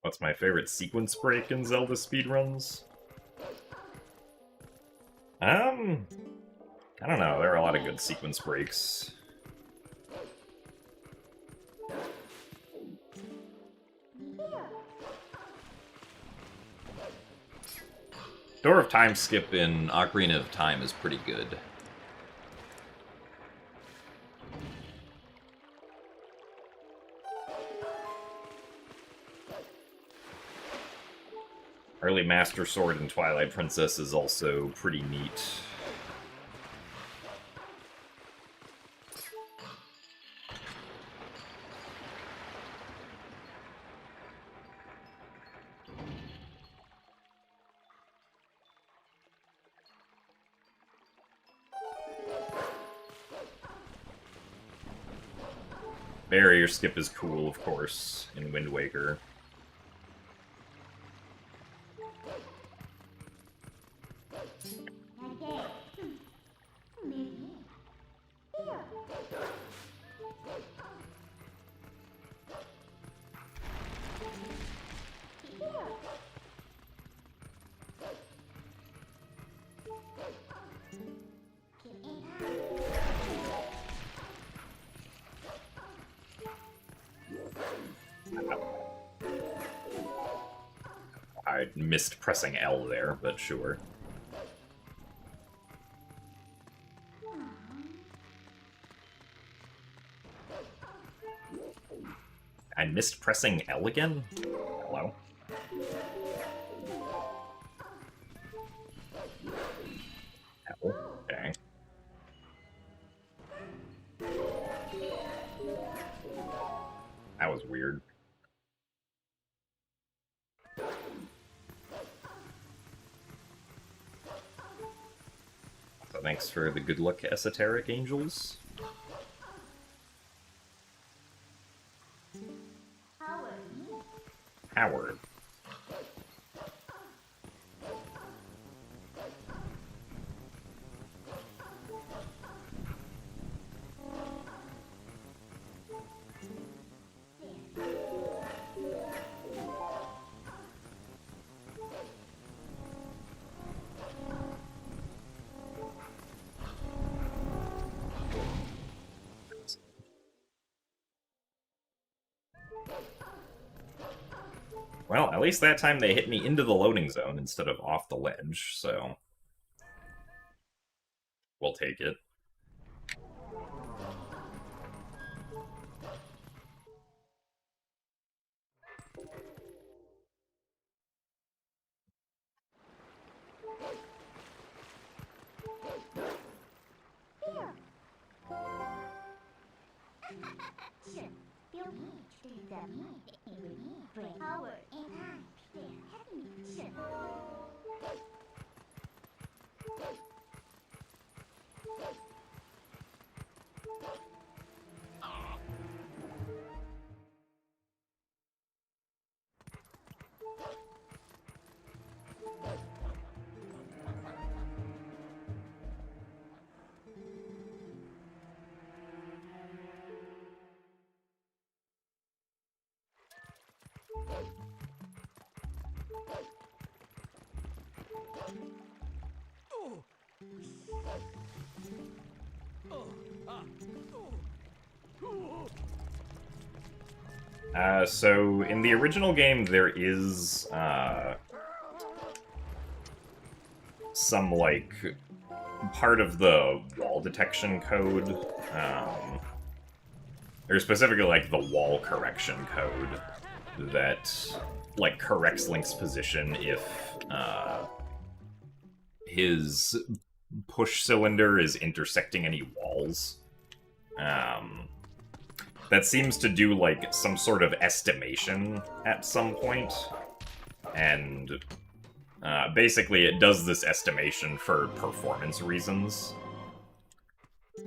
What's my favorite sequence break in Zelda speedruns? I don't know, there are a lot of good sequence breaks. Door of Time skip in Ocarina of Time is pretty good. Early Master Sword in Twilight Princess is also pretty neat. Barrier skip is cool, of course, in Wind Waker. I missed pressing L there, but sure. I missed pressing L again? Hello? L? Okay. That was weird. So thanks for the good luck, esoteric angels. Howard. Well, at least that time they hit me into the loading zone instead of off the ledge, so we'll take it. So in the original game, there is some, like, part of the wall detection code, or specifically, like, the wall correction code that, like, corrects Link's position if his push cylinder is intersecting any walls. That seems to do, like, some sort of estimation at some point, and basically it does this estimation for performance reasons.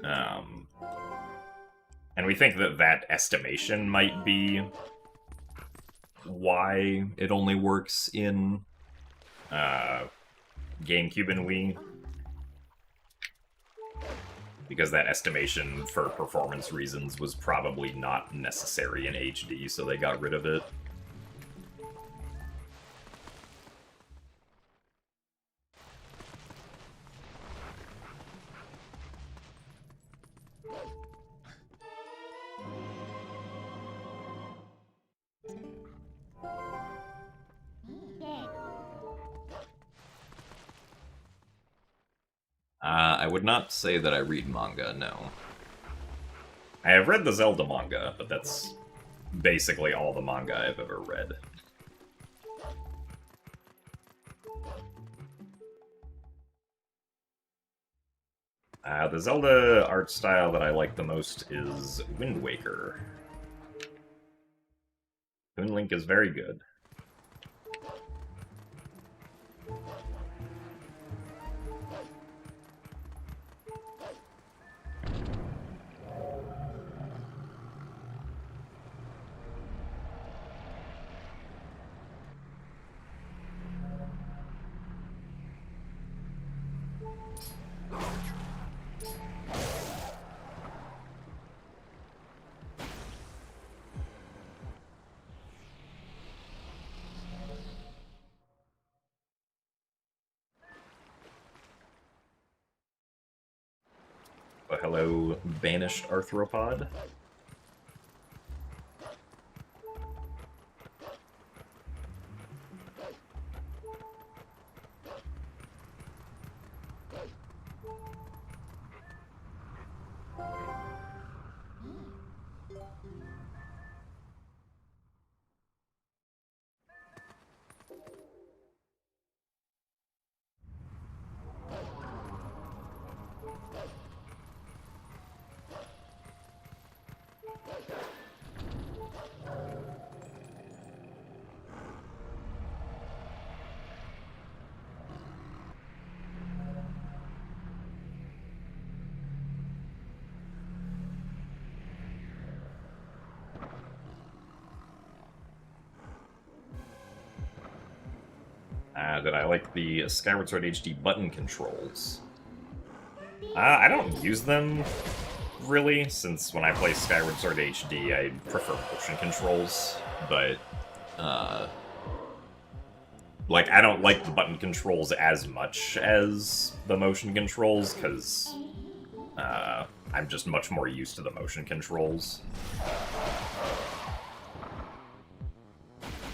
And we think that that estimation might be why it only works in GameCube and Wii. Because that estimation for performance reasons was probably not necessary in HD, so they got rid of it. I would not say that I read manga, no. I have read the Zelda manga, but that's basically all the manga I've ever read. The Zelda art style that I like the most is Wind Waker. Toon Link is very good. But hello, banished arthropod. Did I like the Skyward Sword HD button controls? I don't use them, really, since when I play Skyward Sword HD, I prefer motion controls, but, like, I don't like the button controls as much as the motion controls, because, I'm just much more used to the motion controls.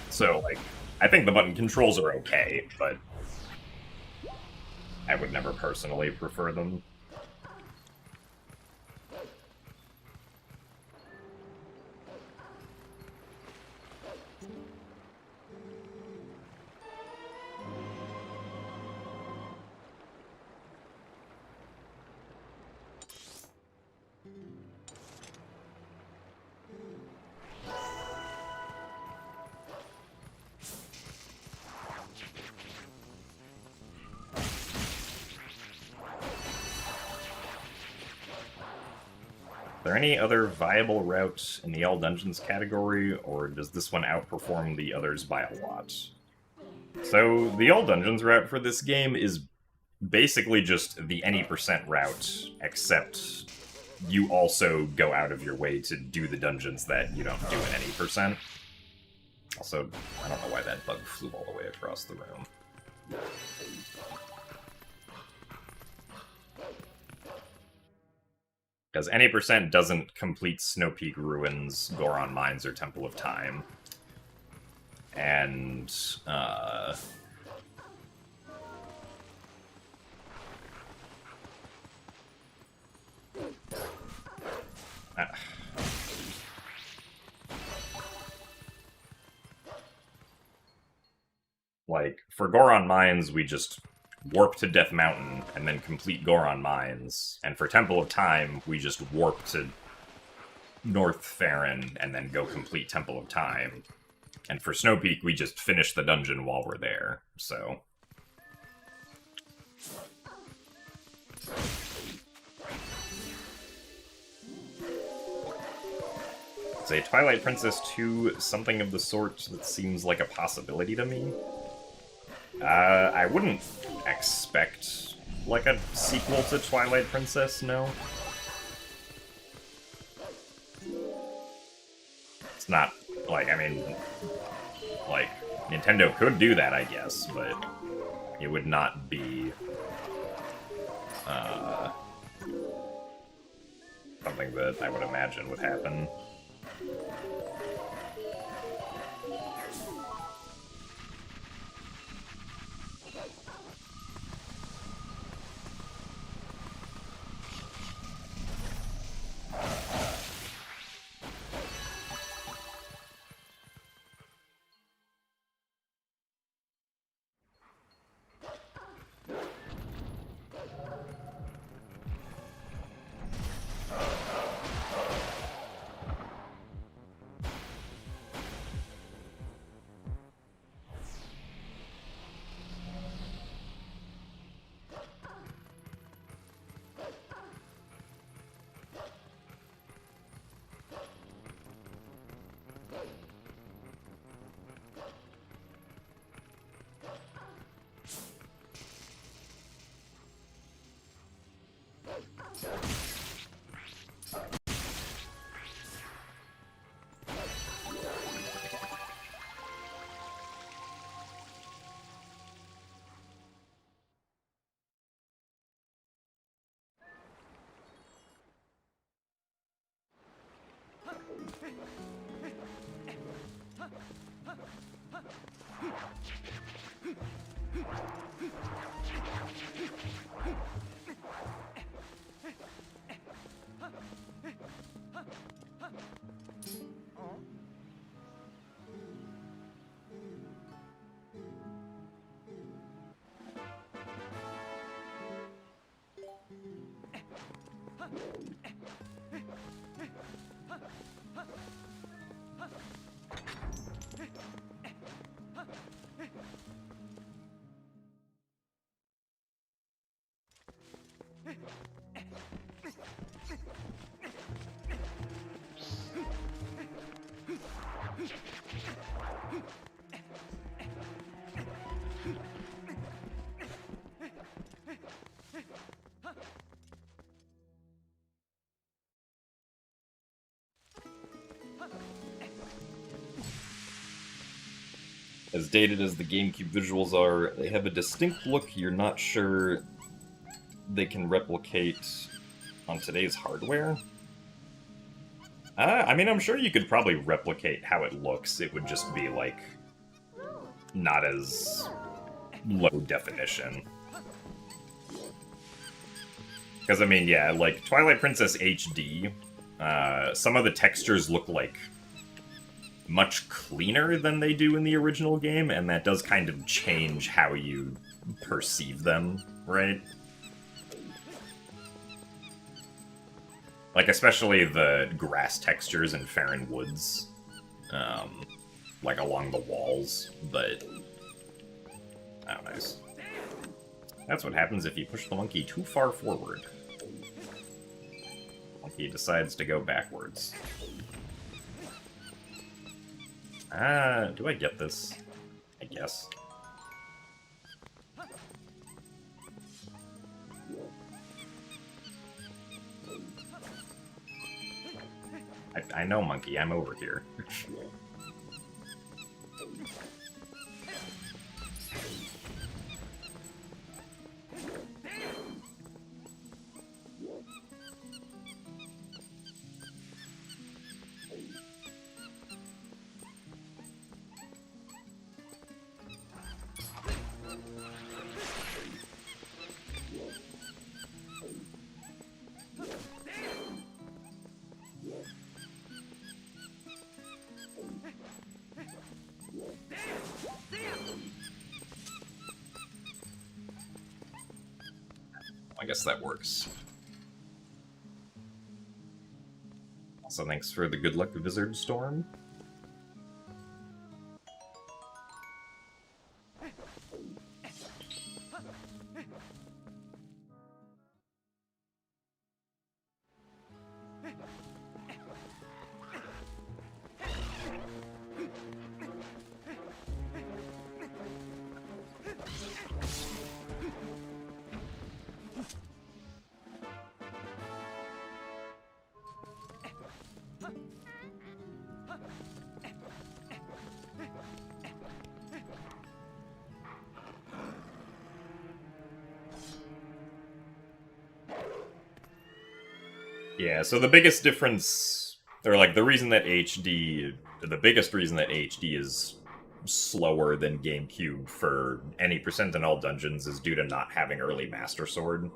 So, like, I think the button controls are okay, but I would never personally prefer them. Are there any other viable routes in the All Dungeons category, or does this one outperform the others by a lot? So, the All Dungeons route for this game is basically just the any % route, except you also go out of your way to do the dungeons that you don't do in any %. Also, I don't know why that bug flew all the way across the room. Because any % doesn't complete Snow Peak Ruins, Goron Mines, or Temple of Time. And, like, for Goron Mines, we just warp to Death Mountain and then complete Goron Mines. And for Temple of Time, we just warp to North Farron and then go complete Temple of Time. And for Snow Peak, we just finish the dungeon while we're there, so... Is a Twilight Princess 2 something of the sort that seems like a possibility to me? I wouldn't expect, like, a sequel to Twilight Princess, no. It's not, like, I mean, like, Nintendo could do that, I guess, but it would not be, something that I would imagine would happen. As dated as the GameCube visuals are, they have a distinct look you're not sure they can replicate on today's hardware. I mean, I'm sure you could probably replicate how it looks. It would just be, like, not as low definition. Because, I mean, yeah, like, Twilight Princess HD, some of the textures look, like, much cleaner than they do in the original game, and that does kind of change how you perceive them, right? Like, especially the grass textures in Farron Woods, like, along the walls, but... Oh, nice. That's what happens if you push the monkey too far forward. Monkey decides to go backwards. Do I get this? I guess. I know, monkey, I'm over here. I guess that works. Also, thanks for the good luck, Wizard Storm. Yeah, so the biggest difference, or like the reason that HD, the biggest reason that HD is slower than GameCube for any percent in all dungeons is due to not having early Master Sword.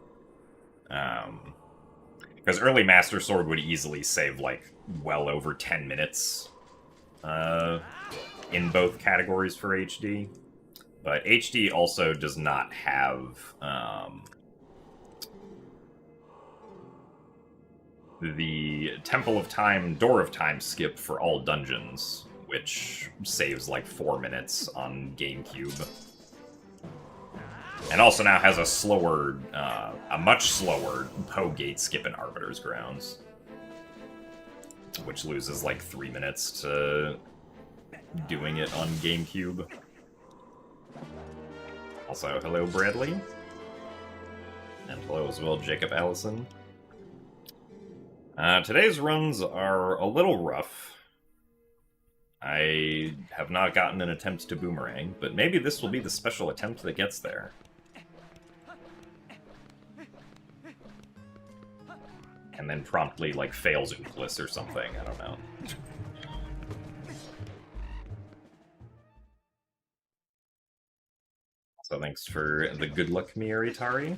Because early Master Sword would easily save like well over 10 minutes in both categories for HD. But HD also does not have the Temple of Time, Door of Time skip for all dungeons, which saves like 4 minutes on GameCube. And also now has a slower, a much slower Poe Gate skip in Arbiter's Grounds, which loses like 3 minutes to doing it on GameCube. Also, hello Bradley. And hello as well, Jacob Allison. Today's runs are a little rough. I have not gotten an attempt to boomerang, but maybe this will be the special attempt that gets there. And then promptly, like, fails Ooplis or something, I don't know. So thanks for the good luck, Miyaritari.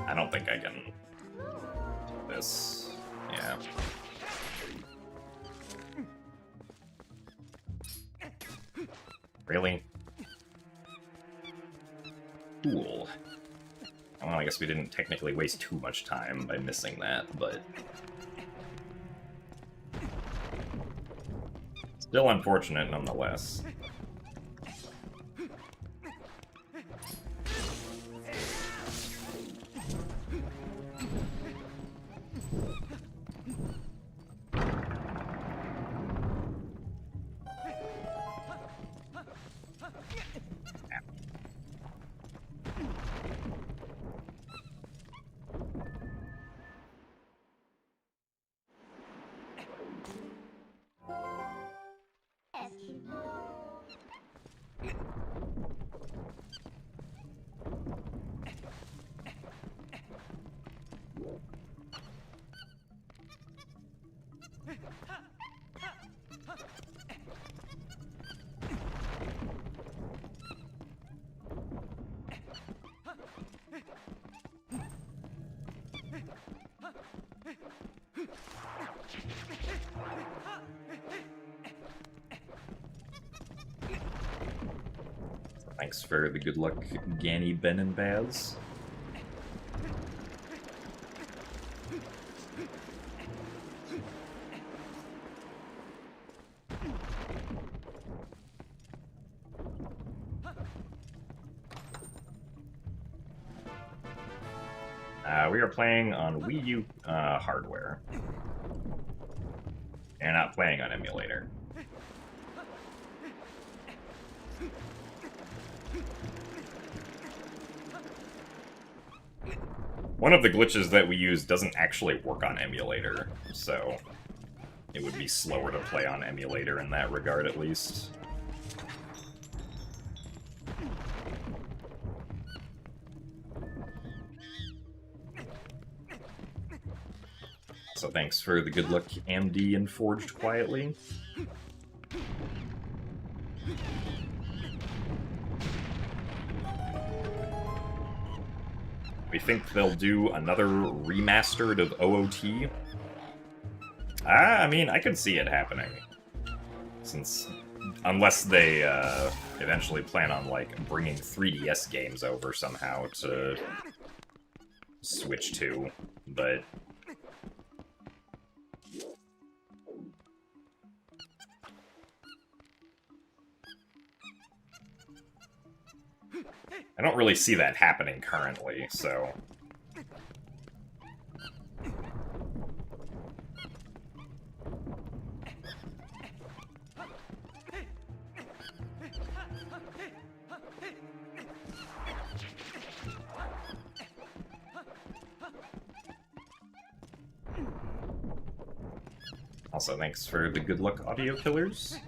I don't think I can do this. Yeah. Really? Cool. Well, I guess we didn't technically waste too much time by missing that, but... still unfortunate nonetheless. Thanks for the good luck, Ganny, Ben, and Baz. We are playing on Wii U hardware. You're not playing on emulator. One of the glitches that we use doesn't actually work on emulator, so it would be slower to play on emulator in that regard, at least. So thanks for the good luck, AMD and Forged Quietly. We think they'll do another remastered of OOT. I mean, I could see it happening. Since, unless they eventually plan on, like, bringing 3DS games over somehow to Switch 2, but... I don't really see that happening currently, so... Also, thanks for the good luck, audio killers.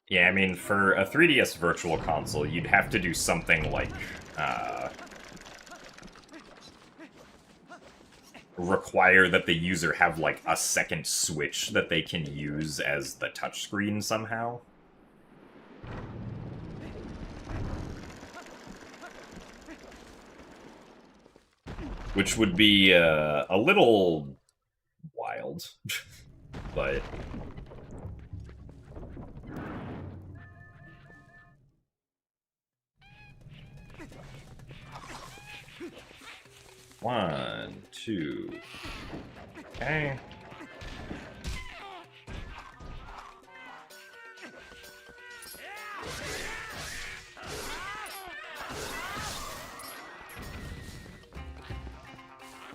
Yeah, I mean, for a 3DS Virtual Console, you'd have to do something like, require that the user have, like, a second Switch that they can use as the touchscreen somehow. Which would be, a little wild, but... One, two. Okay.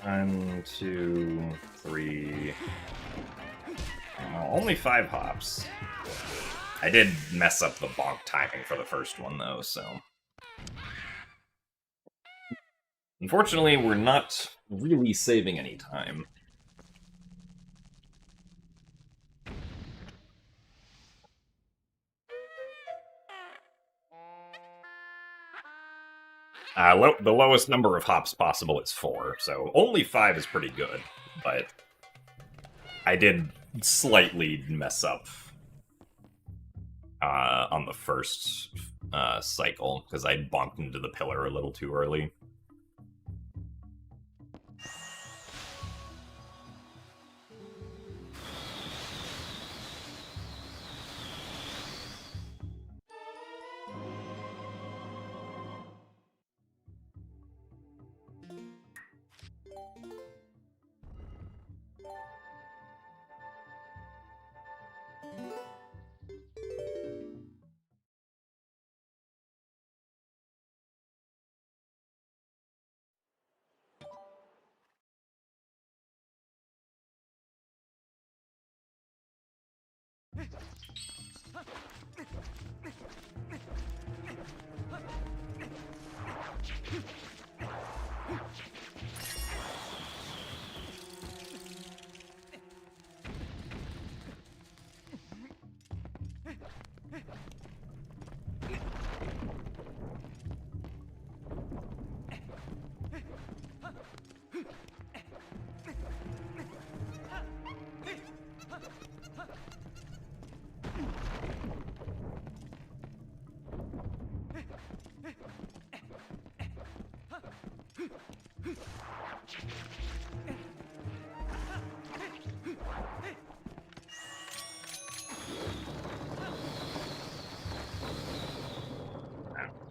One, two, three. Only 5 hops. I did mess up the bonk timing for the first one, though, so... Unfortunately, we're not really saving any time. The lowest number of hops possible is 4, so only 5 is pretty good, but I did slightly mess up on the first cycle, because I bonked into the pillar a little too early.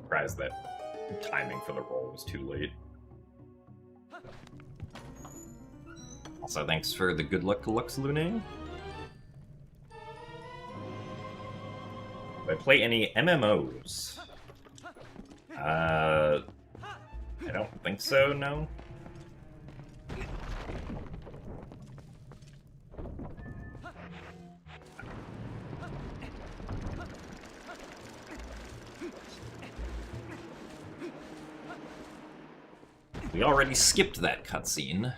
Surprised that timing for the roll was too late. Also, thanks for the good luck to Lux Lune. Do I play any MMOs? I don't think so, no. We already skipped that cutscene.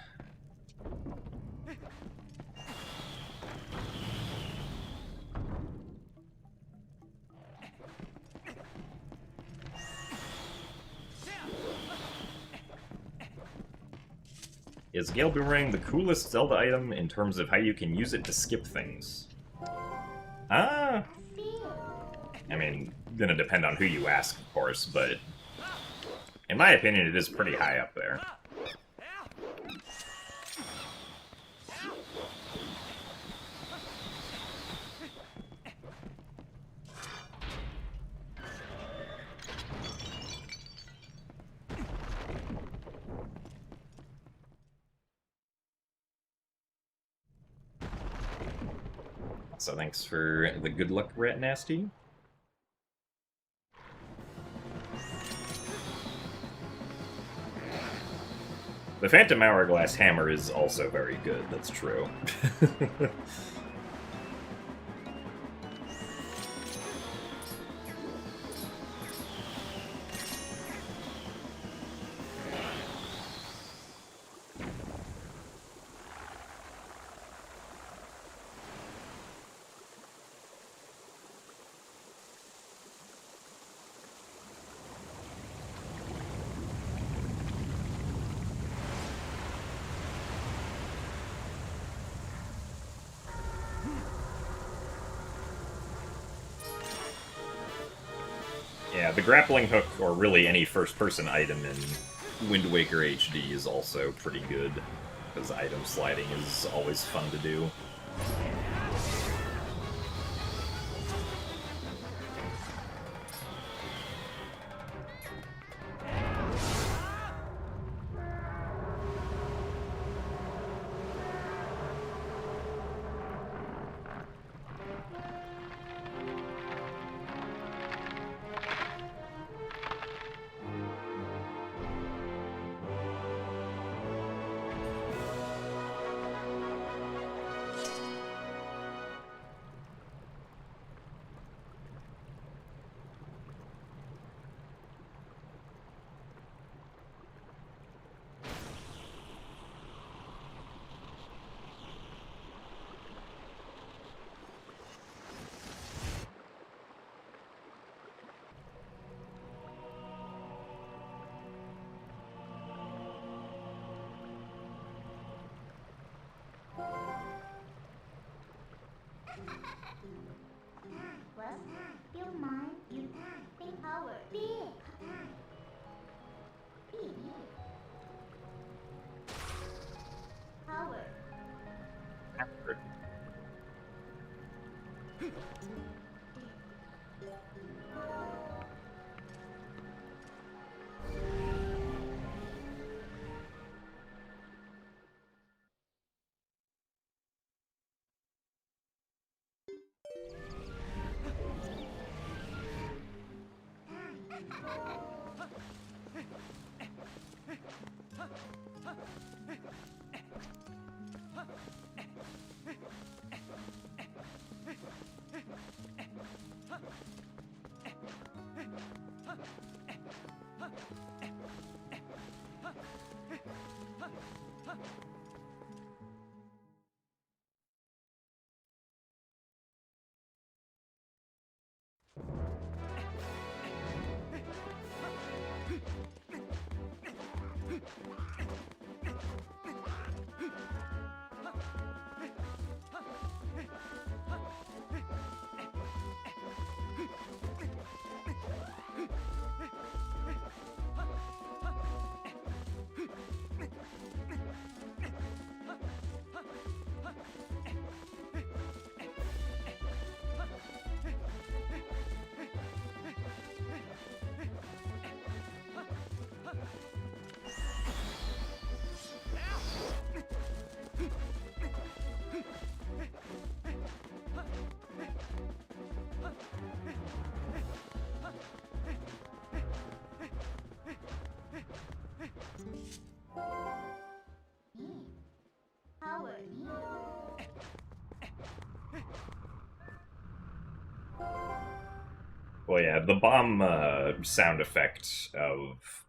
Is Gale Boomerang the coolest Zelda item in terms of how you can use it to skip things? I mean, gonna depend on who you ask, of course, but in my opinion, it is pretty high up there. So thanks for the good luck, Rat Nasty. The Phantom Hourglass Hammer is also very good, that's true. Yeah, the grappling hook, or really any first-person item in Wind Waker HD is also pretty good, because item sliding is always fun to do. Well, yeah, the bomb sound effect of,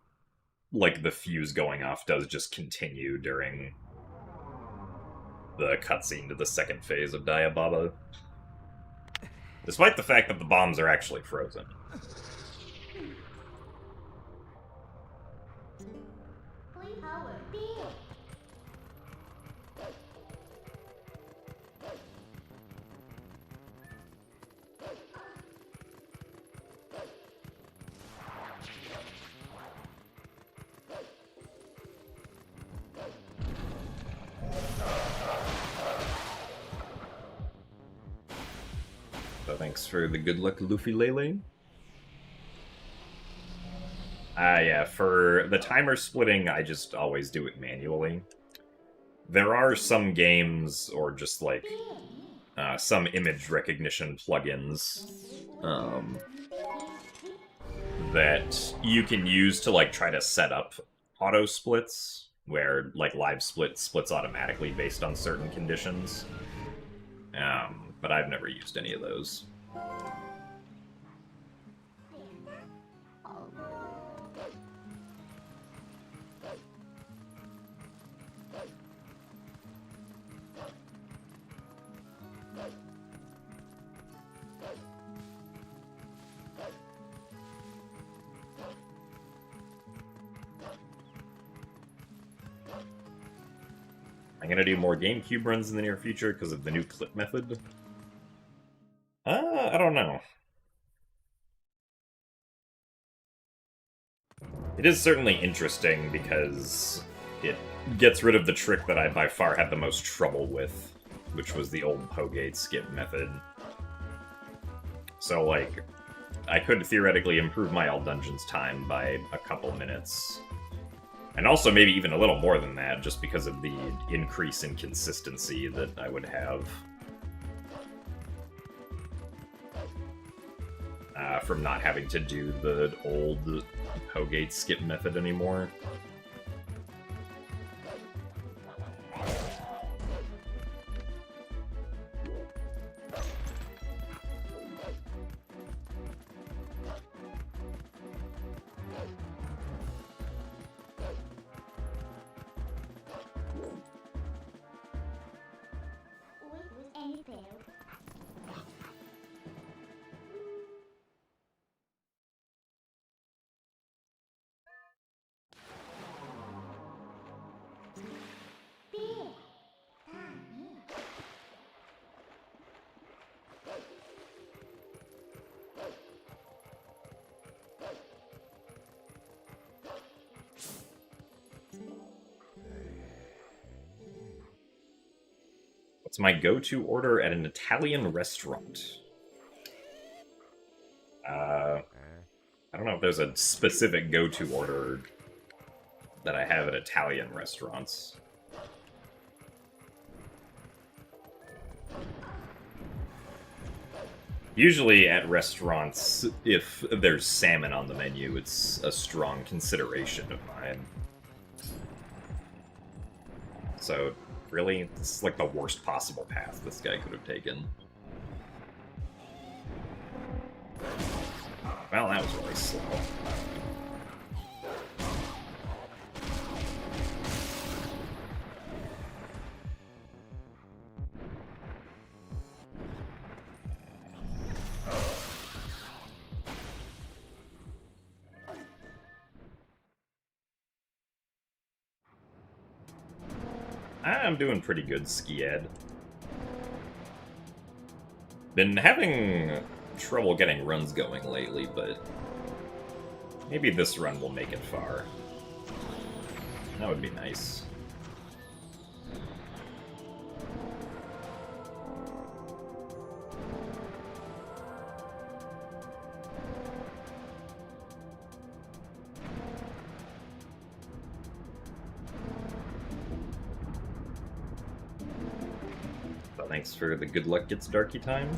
like, the fuse going off does just continue during the cutscene to the second phase of Diababa. Despite the fact that the bombs are actually frozen. So thanks for the good luck, Luffy Lele. Yeah, for the timer splitting, I just always do it manually. There are some games, or just like some image recognition plugins that you can use to like try to set up auto splits, where like live splits automatically based on certain conditions. But I've never used any of those. I'm gonna do more GameCube runs in the near future because of the new clip method. I don't know. It is certainly interesting because it gets rid of the trick that I by far had the most trouble with, which was the old Pogate skip method. So, like, I could theoretically improve my All Dungeons time by a couple minutes. And also maybe even a little more than that, just because of the increase in consistency that I would have. From not having to do the old Pogate skip method anymore. What's my go-to order at an Italian restaurant? I don't know if there's a specific go-to order that I have at Italian restaurants. Usually at restaurants, if there's salmon on the menu, it's a strong consideration of mine. So, really, this is like the worst possible path this guy could have taken. Well, that was really slow. I'm doing pretty good, Skiad. Been having trouble getting runs going lately, but maybe this run will make it far. That would be nice. So thanks for the good luck gets darky time.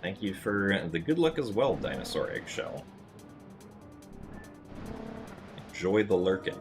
Thank you for the good luck as well, Dinosaur Eggshell. Enjoy the lurking.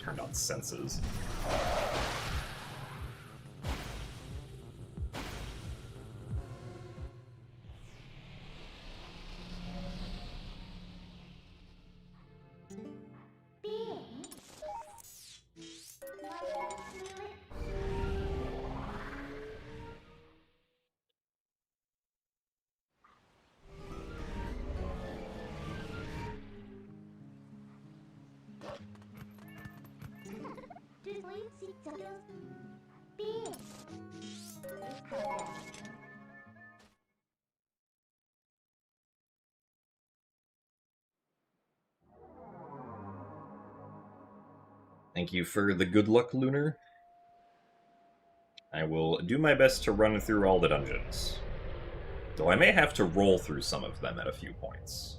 Turned on senses. Thank you for the good luck, Lunar. I will do my best to run through all the dungeons. Though I may have to roll through some of them at a few points.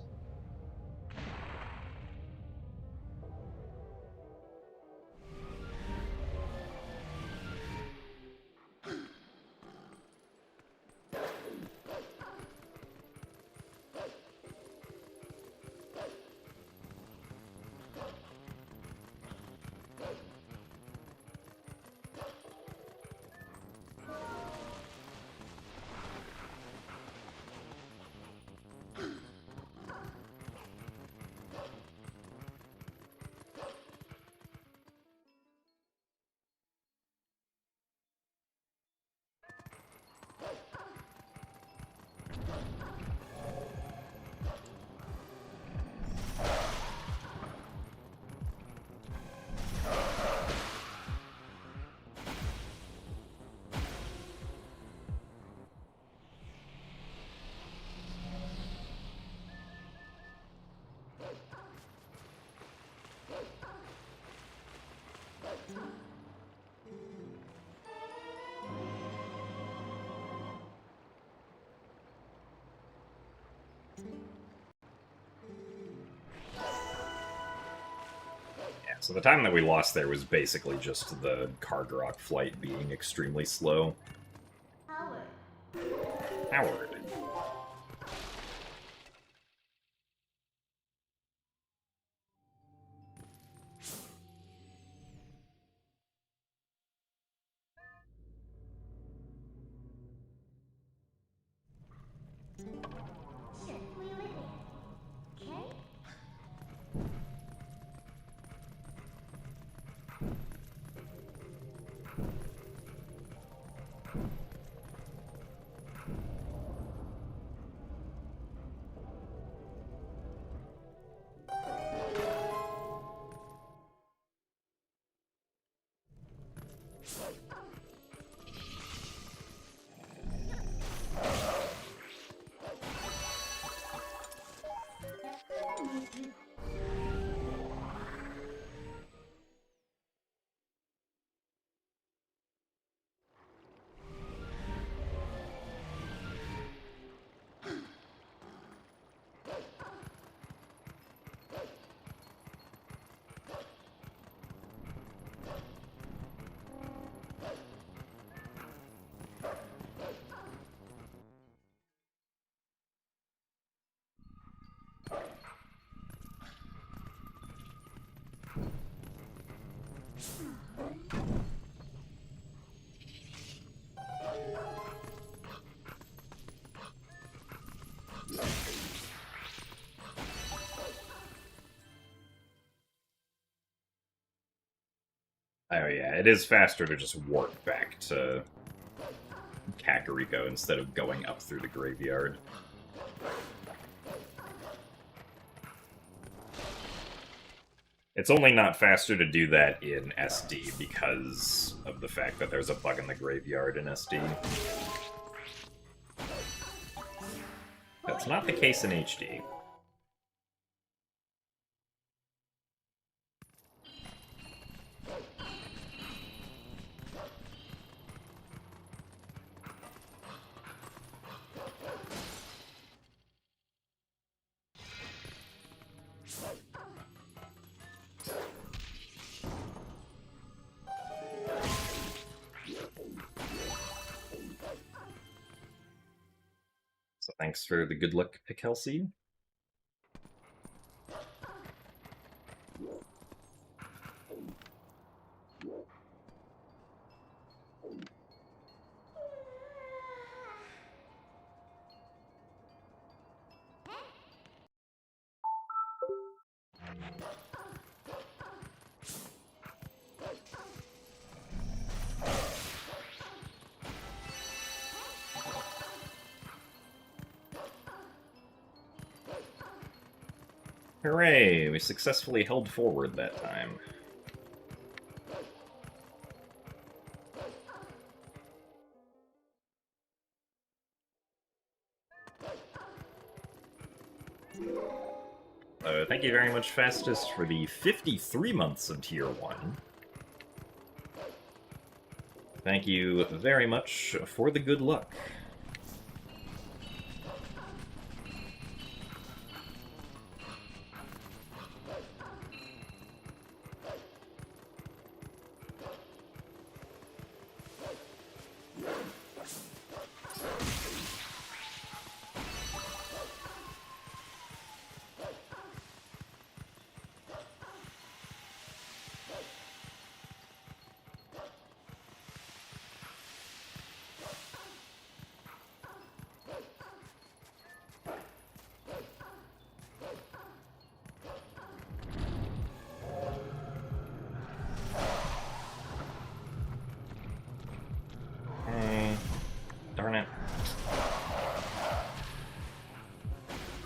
So the time that we lost there was basically just the Kargarok flight being extremely slow. Howard. Oh yeah, it is faster to just warp back to Kakariko instead of going up through the graveyard. It's only not faster to do that in SD because of the fact that there's a bug in the graveyard in SD. That's not the case in HD. So thanks for the good luck, Pickelseed. Hooray! We successfully held forward that time. Thank you very much, Fastest, for the 53 months of Tier 1. Thank you very much for the good luck. Darn it.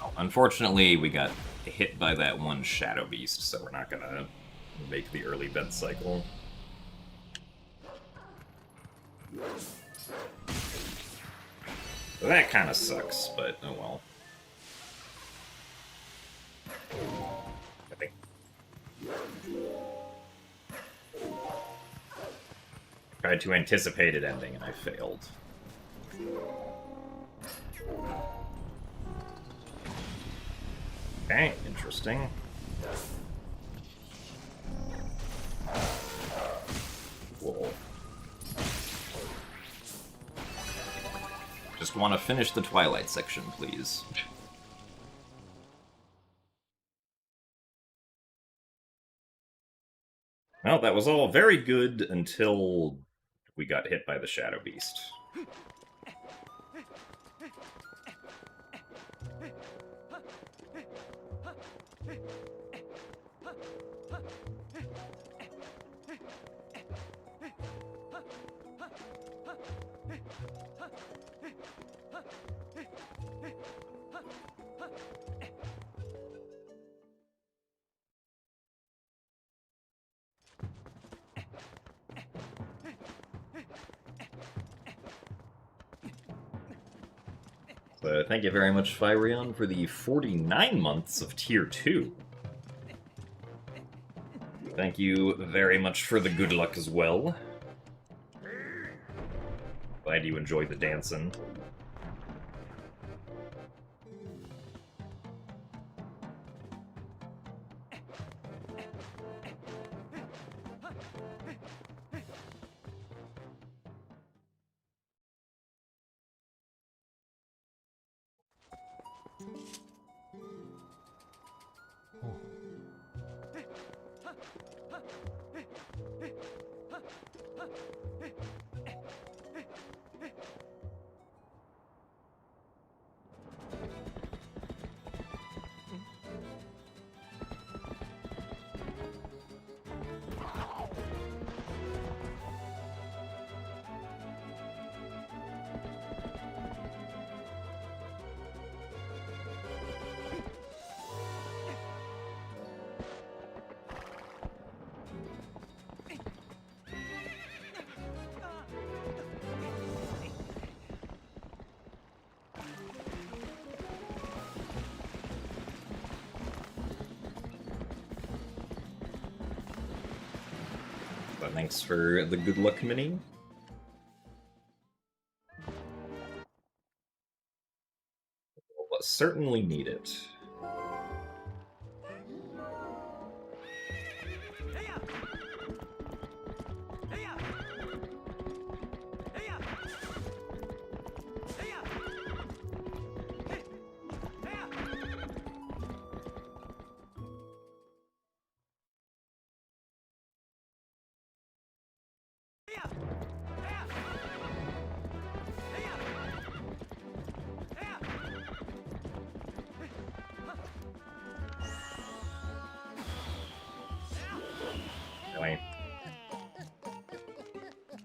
Oh, unfortunately, we got hit by that one Shadow Beast, so we're not gonna make the early bed cycle. That kind of sucks, but oh well. I think. Tried to anticipate it ending, and I failed. Okay, interesting. want to finish the Twilight section, please. Well, that was all very good until we got hit by the Shadow Beast. So thank you very much, Fyrion, for the 49 months of Tier 2. Thank you very much for the good luck as well. Glad you enjoyed the dancing. But thanks for the good luck mini. We'll certainly need it.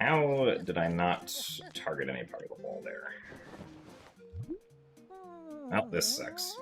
How did I not target any part of the wall there? Oh, this sucks.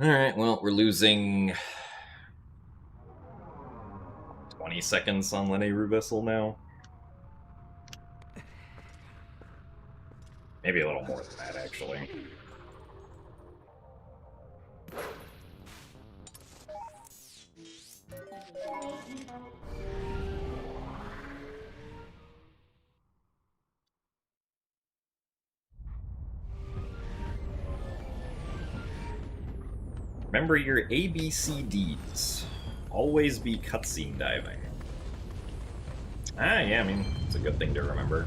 Alright, well, we're losing 20 seconds on Lenny Rubessel now. Maybe a little more than that, actually. Remember your ABCDs. Always be cutscene diving. Ah, yeah, I mean, it's a good thing to remember.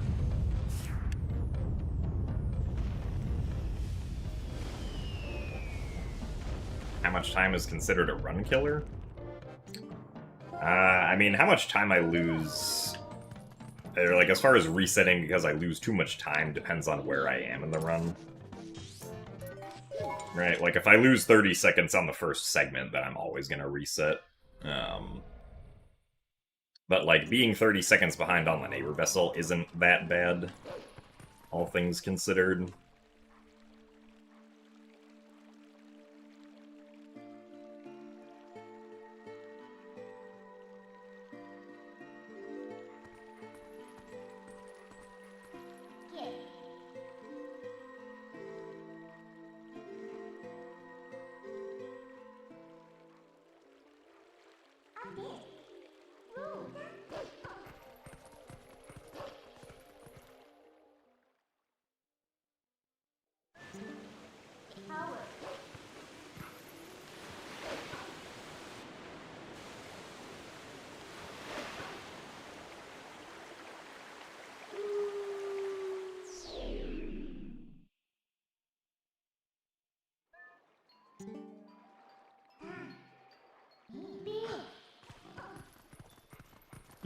How much time is considered a run killer? I mean, how much time I lose... Or, like, as far as resetting because I lose too much time depends on where I am in the run. Right, like, if I lose 30 seconds on the first segment, then I'm always gonna reset. But, like, being 30 seconds behind on the neighbor vessel isn't that bad, all things considered.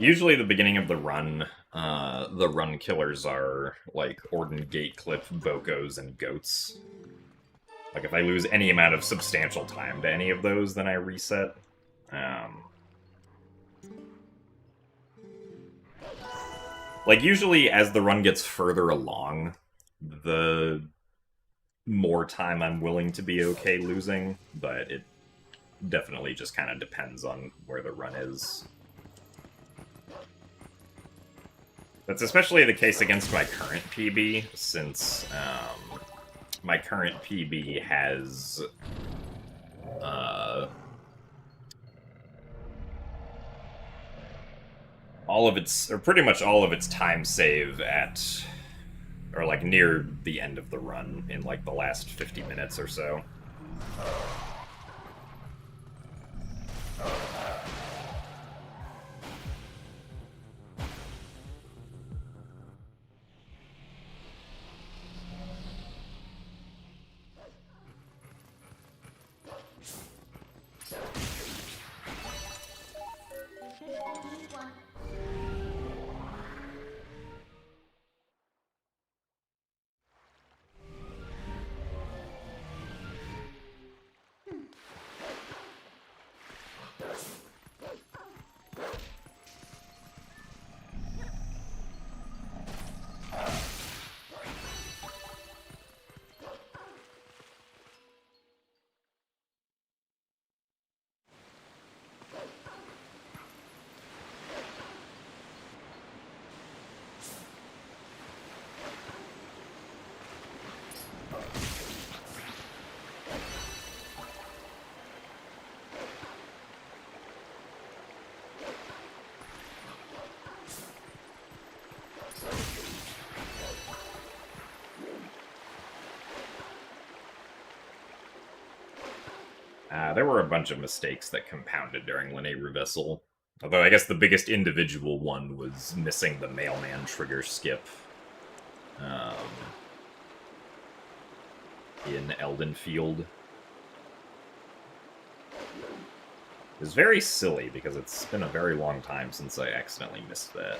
Usually the beginning of the run killers are, like, Orden Gatecliff, Bokos, and Goats. Like, if I lose any amount of substantial time to any of those, then I reset. Like, usually as the run gets further along, the more time I'm willing to be okay losing, but it definitely just kind of depends on where the run is. That's especially the case against my current PB, since my current PB has all of its, or pretty much all of its time save at, or like near the end of the run in like the last 50 minutes or so. There were a bunch of mistakes that compounded during Lene Revessel. Although I guess the biggest individual one was missing the mailman trigger skip in Eldenfield. It was very silly because it's been a very long time since I accidentally missed that.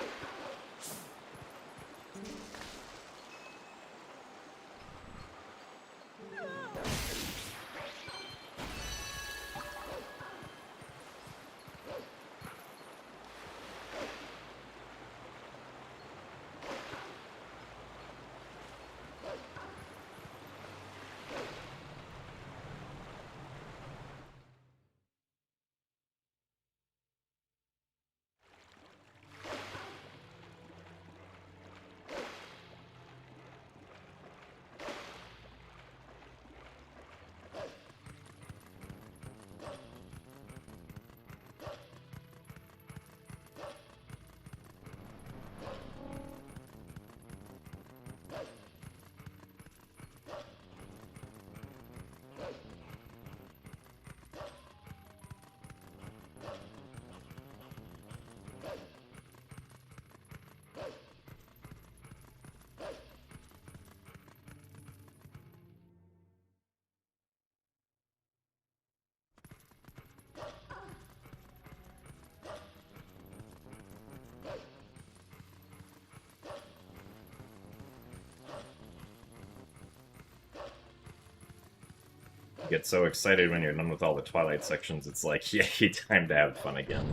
Get so excited when you're done with all the Twilight sections, it's like, yay, time to have fun again.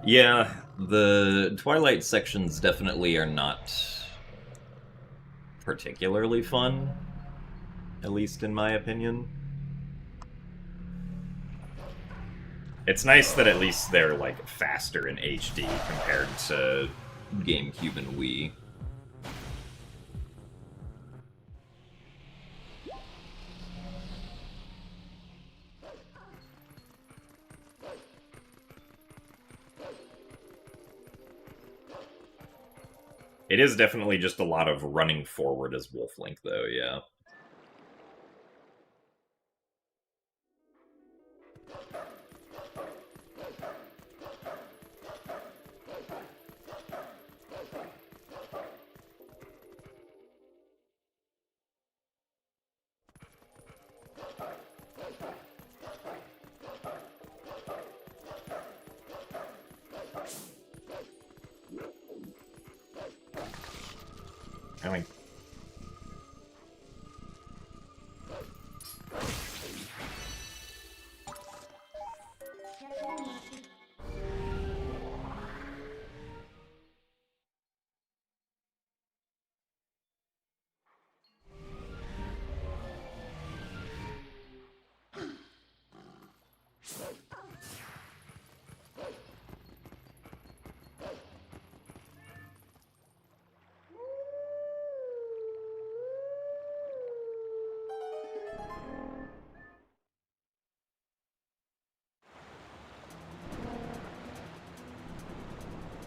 Yeah, the Twilight sections definitely are not particularly fun, at least in my opinion. It's nice that at least they're, like, faster in HD compared to GameCube and Wii. It is definitely just a lot of running forward as Wolf Link, though, yeah. I mean,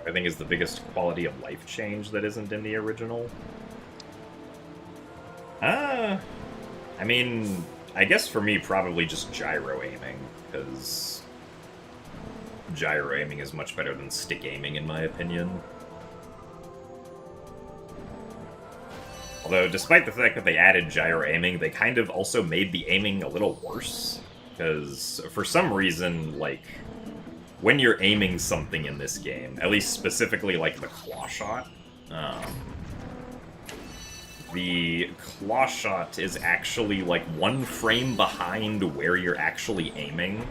I think is the biggest quality of life change that isn't in the original. I mean, I guess for me, probably just gyro aiming, because gyro aiming is much better than stick aiming, in my opinion. Although, despite the fact that they added gyro aiming, they kind of also made the aiming a little worse, because for some reason, like, when you're aiming something in this game, at least specifically like the claw shot, the claw shot is actually like one frame behind where you're actually aiming.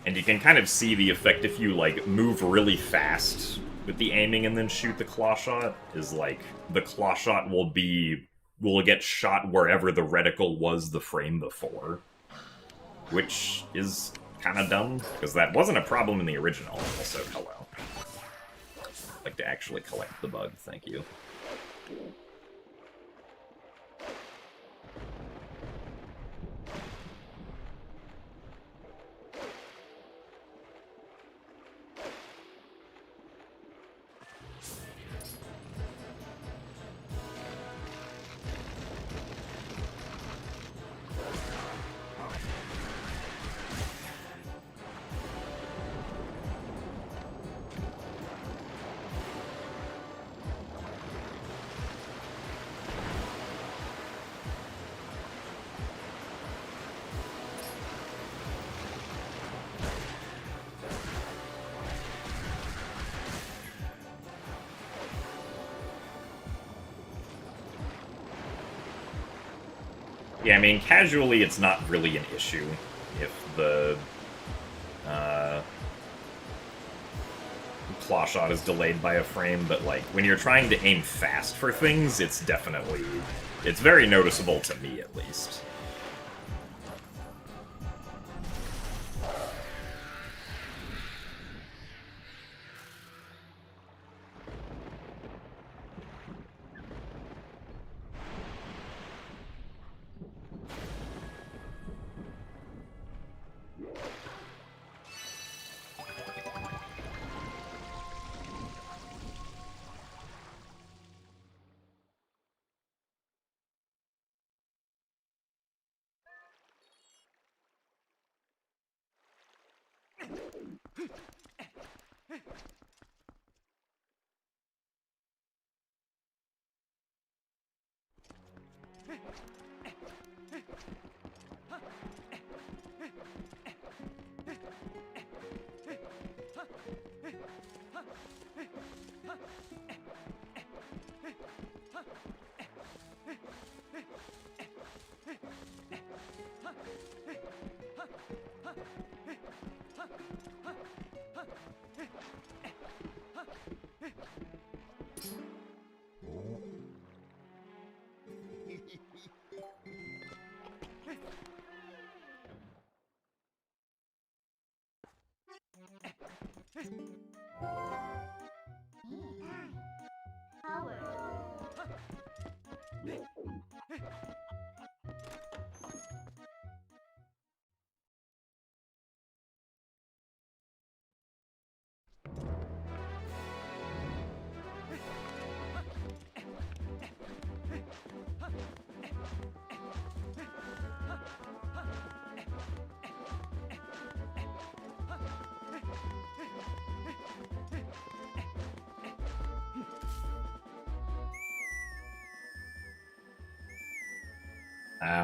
And you can kind of see the effect if you like move really fast with the aiming and then shoot the claw shot, is like the claw shot will get shot wherever the reticle was the frame before. Which is kind of dumb, because that wasn't a problem in the original. Also, hello. I'd like to actually collect the bug, thank you. Yeah, I mean, casually it's not really an issue if the claw shot is delayed by a frame, but like, when you're trying to aim fast for things, it's very noticeable to me, at least.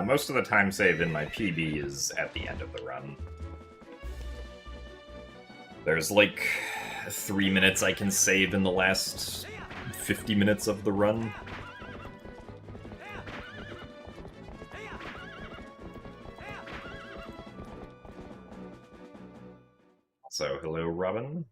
Most of the time save in my PB is at the end of the run. There's like 3 minutes I can save in the last 50 minutes of the run. So, hello, Robin.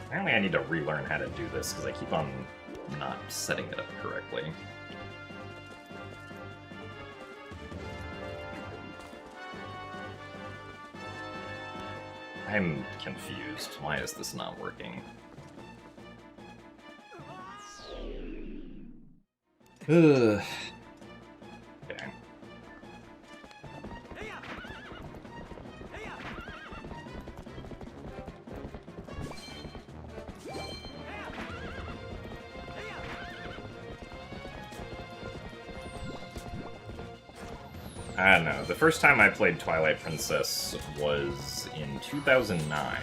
Apparently I need to relearn how to do this, because I keep on not setting it up correctly. I'm confused. Why is this not working? Ugh. Okay. I don't know. The first time I played Twilight Princess was in 2009.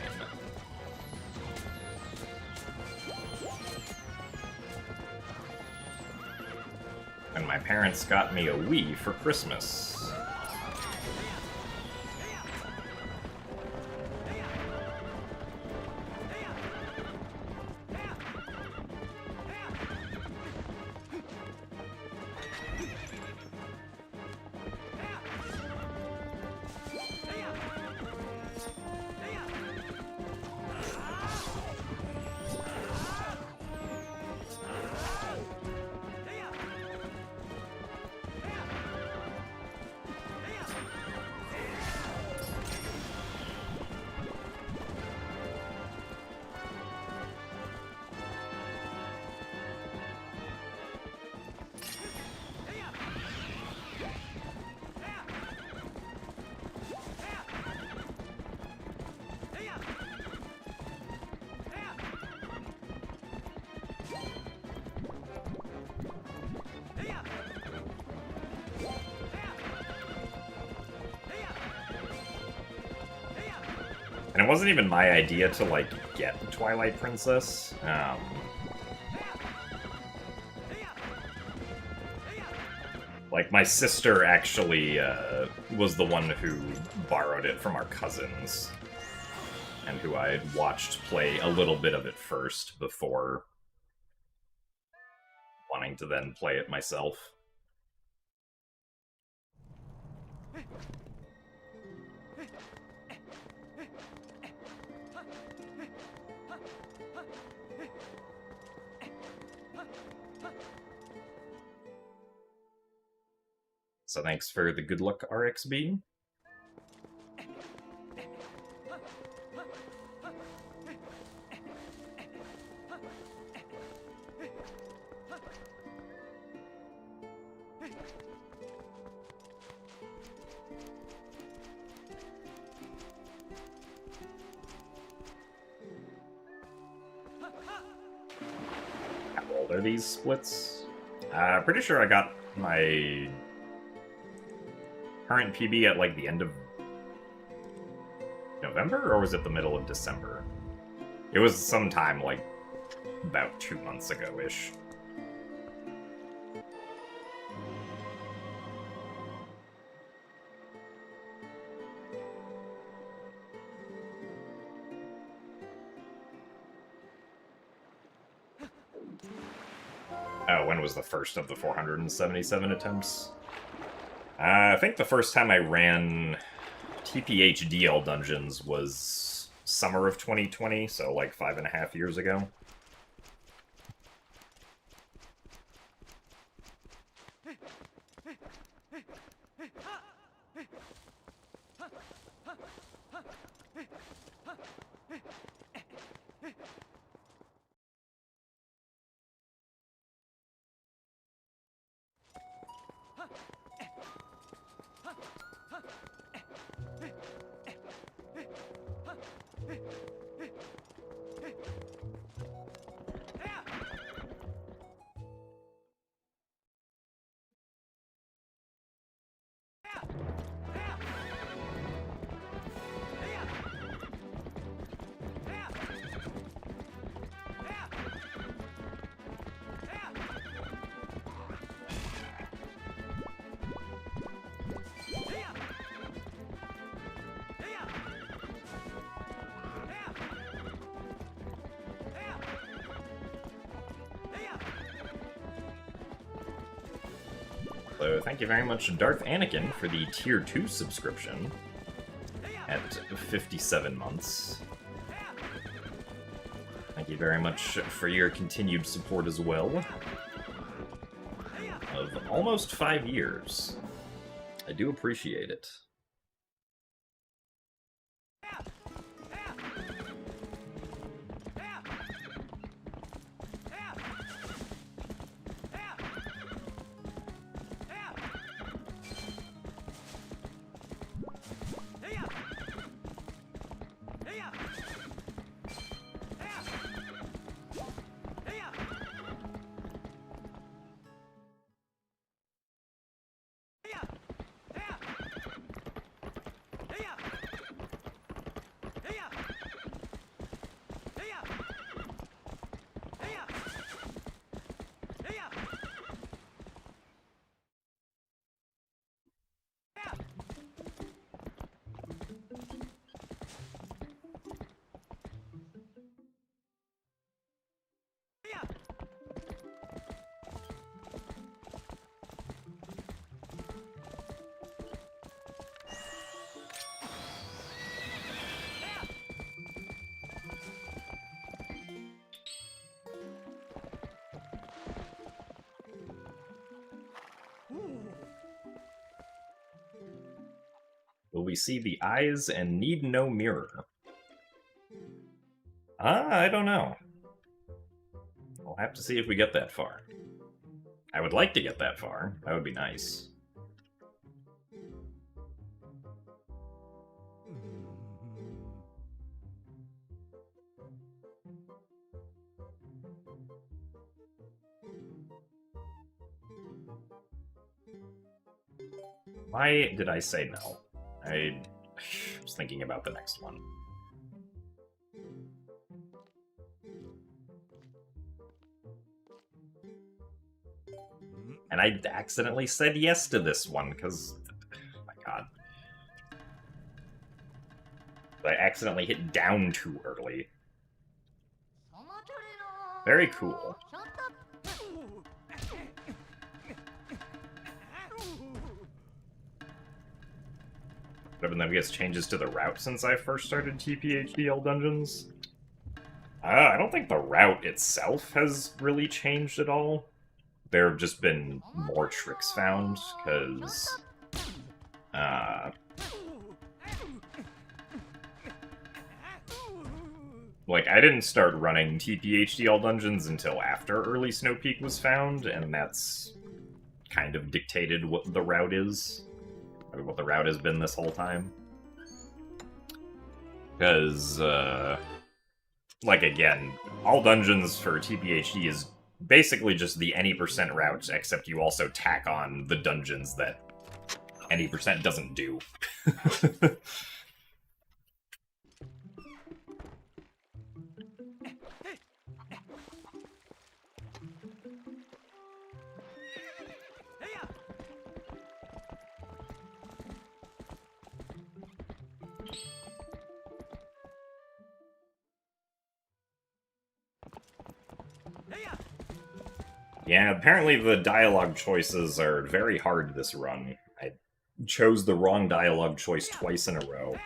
And my parents got me a Wii for Christmas. And it wasn't even my idea to, like, get Twilight Princess. Like, my sister actually was the one who borrowed it from our cousins, and who I had watched play a little bit of it first before wanting to then play it myself. So thanks for the good luck, RXB. How old are these splits? Pretty sure I got my current PB at like the end of November, or was it the middle of December? It was sometime like about 2 months ago-ish. Oh, when was the first of the 477 attempts? I think the first time I ran TPH-DL dungeons was summer of 2020, so like 5.5 years ago. So thank you very much, Darth Anakin, for the Tier 2 subscription at 57 months. Thank you very much for your continued support as well. Of almost 5 years. I do appreciate it. Will we see the eyes and need no mirror? I don't know. We'll have to see if we get that far. I would like to get that far. That would be nice. Why did I say no? I was thinking about the next one. And I accidentally said yes to this one, because... Oh my god. I accidentally hit down too early. Very cool. But then I guess changes to the route since I first started TPHDL Dungeons. I don't think the route itself has really changed at all. There have just been more tricks found, because... like, I didn't start running TPHDL Dungeons until after Early Snow Peak was found, and that's kind of dictated what the route is. Or what the route has been this whole time. Because, like, again, all dungeons for TPHD is basically just the any % route, except you also tack on the dungeons that any % doesn't do. Yeah, apparently the dialogue choices are very hard this run. I chose the wrong dialogue choice twice in a row.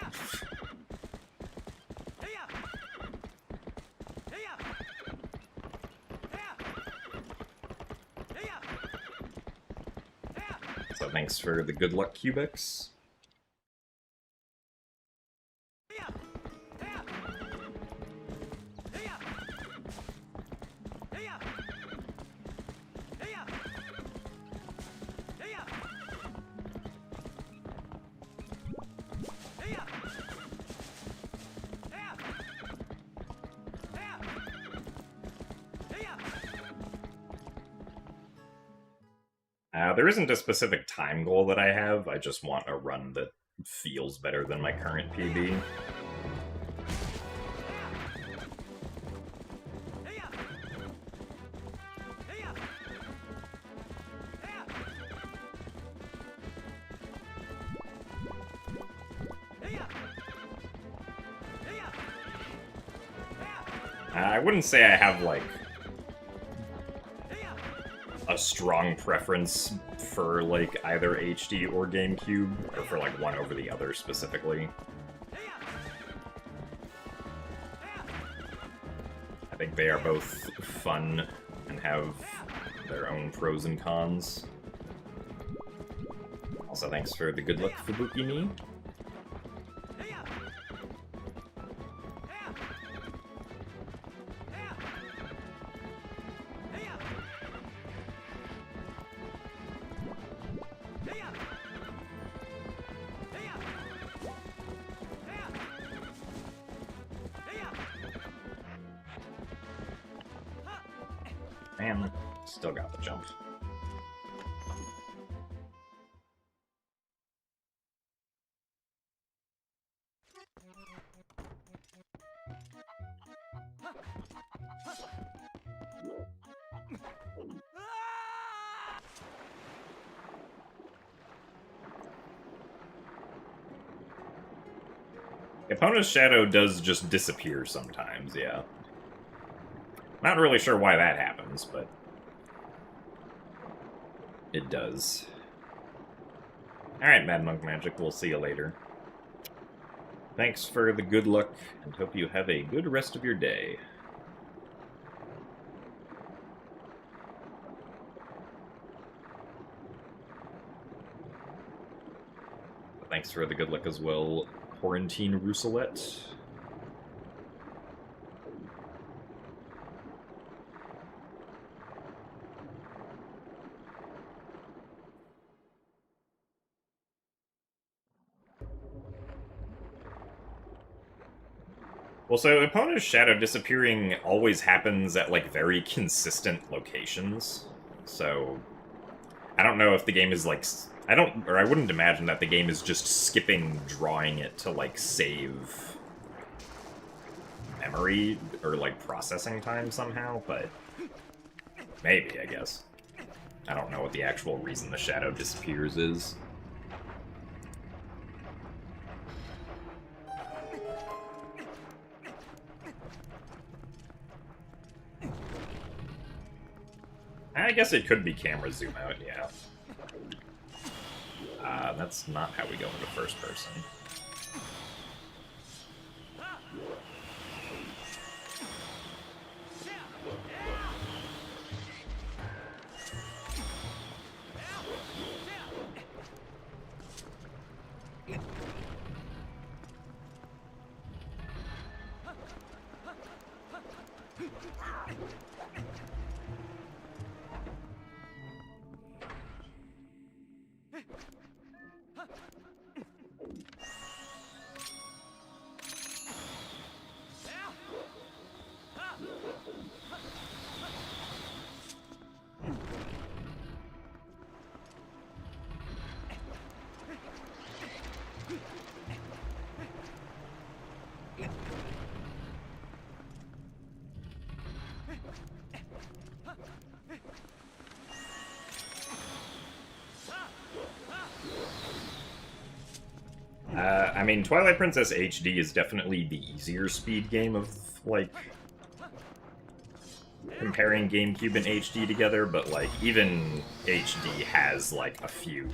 So thanks for the good luck, Cubics. There isn't a specific time goal that I have, I just want a run that feels better than my current PB. I wouldn't say I have, like, a strong preference for, like, either HD or GameCube, or for, like, one over the other specifically. I think they are both fun and have their own pros and cons. Also, thanks for the good luck, Fubuki-ni. Man, still got the jump. Epona's shadow does just disappear sometimes, yeah. Not really sure why that happens, but it does. Alright, Mad Monk Magic, we'll see you later. Thanks for the good luck, and hope you have a good rest of your day. Thanks for the good luck as well, Quarantine Rousselette. Well, so Epona's shadow disappearing always happens at, like, very consistent locations. So, I don't know if the game is, like... I wouldn't imagine that the game is just skipping drawing it to, like, save memory or, like, processing time somehow, but maybe, I guess. I don't know what the actual reason the shadow disappears is. I guess it could be camera zoom out, yeah. That's not how we go into first person. I mean, Twilight Princess HD is definitely the easier speed game of, like, comparing GameCube and HD together, but, like, even HD has, like, a few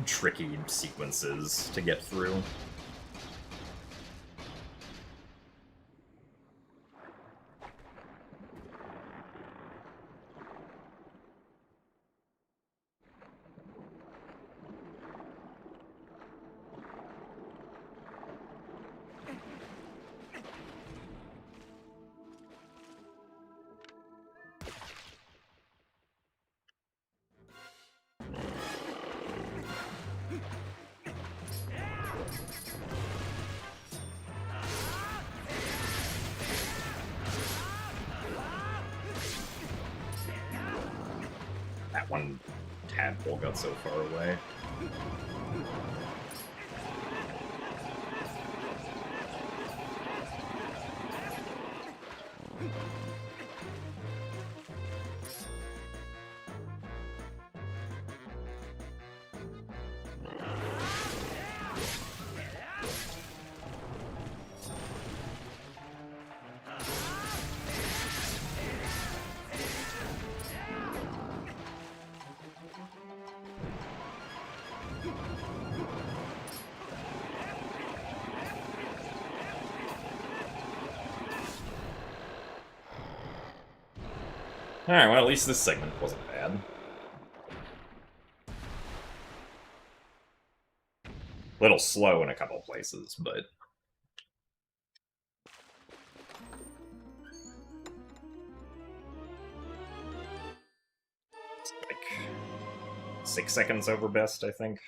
tricky sequences to get through. That one tadpole got so far away. Alright, well, at least this segment wasn't bad. A little slow in a couple places, but... it's like 6 seconds over best, I think.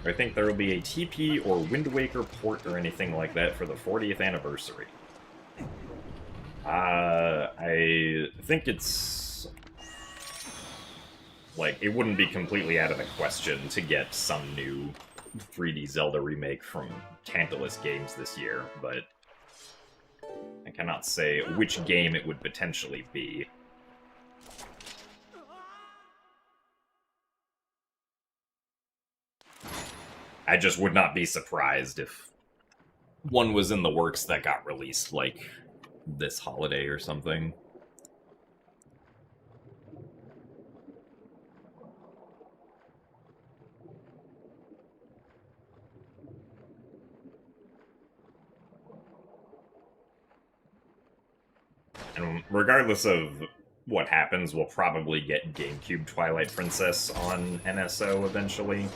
I think there will be a TP or Wind Waker port or anything like that for the 40th anniversary. I think it's... like, it wouldn't be completely out of the question to get some new 3D Zelda remake from Tantalus Games this year, but I cannot say which game it would potentially be. I just would not be surprised if one was in the works that got released, like, this holiday or something. And regardless of what happens. We'll probably get GameCube Twilight Princess on NSO eventually.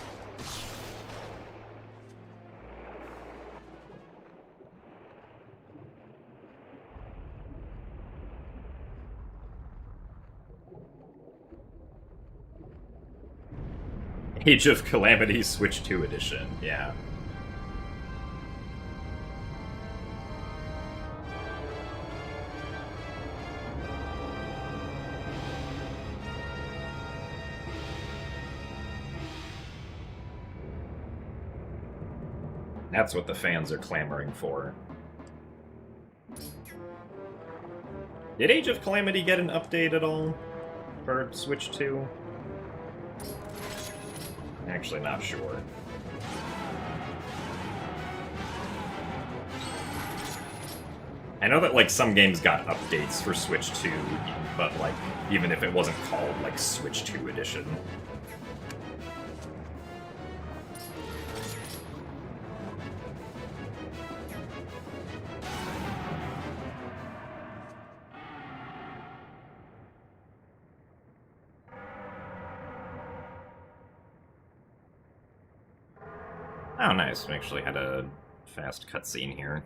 Age of Calamity Switch 2 edition, yeah. That's what the fans are clamoring for. Did Age of Calamity get an update at all for Switch 2? Actually, not sure. I know that, like, some games got updates for Switch 2, but, like, even if it wasn't called, like, Switch 2 Edition. Oh, nice. We actually had a fast cutscene here.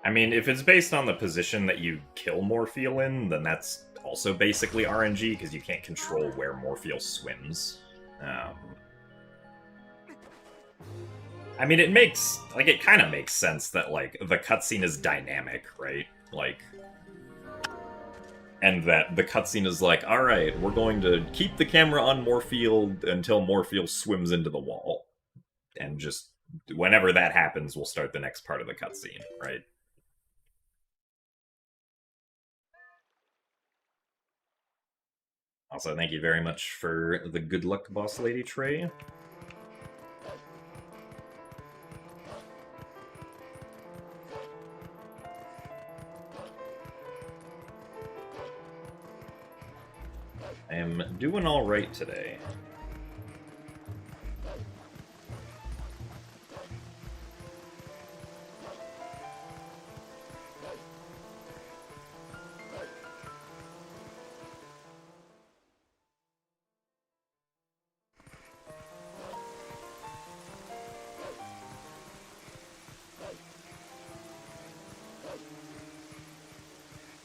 I mean, if it's based on the position that you kill Morpheal in, then that's also basically RNG, because you can't control where Morpheal swims. I mean, it makes, like, it kind of makes sense that, like, the cutscene is dynamic, right? Like, and that the cutscene is like, alright, we're going to keep the camera on Morpheal until Morpheal swims into the wall. And just, whenever that happens, we'll start the next part of the cutscene, right? Also, thank you very much for the good luck, Boss Lady Trey. I am doing alright today.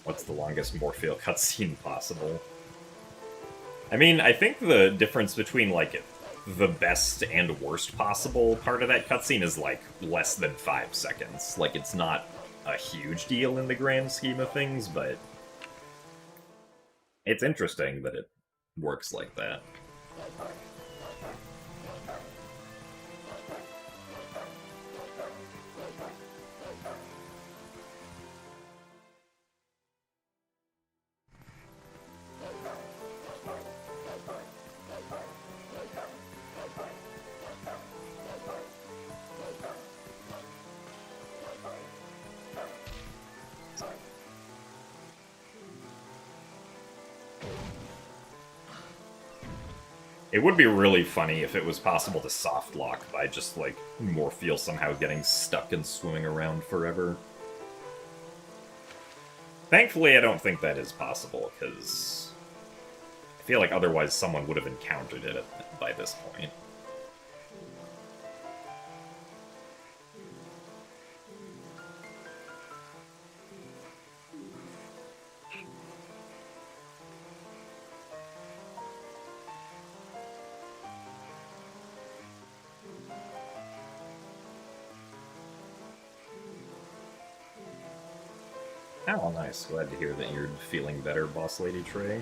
What's the longest Morpheal cutscene possible? I mean, I think the difference between, like, the best and worst possible part of that cutscene is, like, less than 5 seconds. Like, it's not a huge deal in the grand scheme of things, but it's interesting that it works like that. It would be really funny if it was possible to soft lock by just, like, Morpheal somehow getting stuck and swimming around forever. Thankfully, I don't think that is possible, because I feel like otherwise someone would have encountered it by this point. Oh, nice. Glad to hear that you're feeling better, Boss Lady Trey.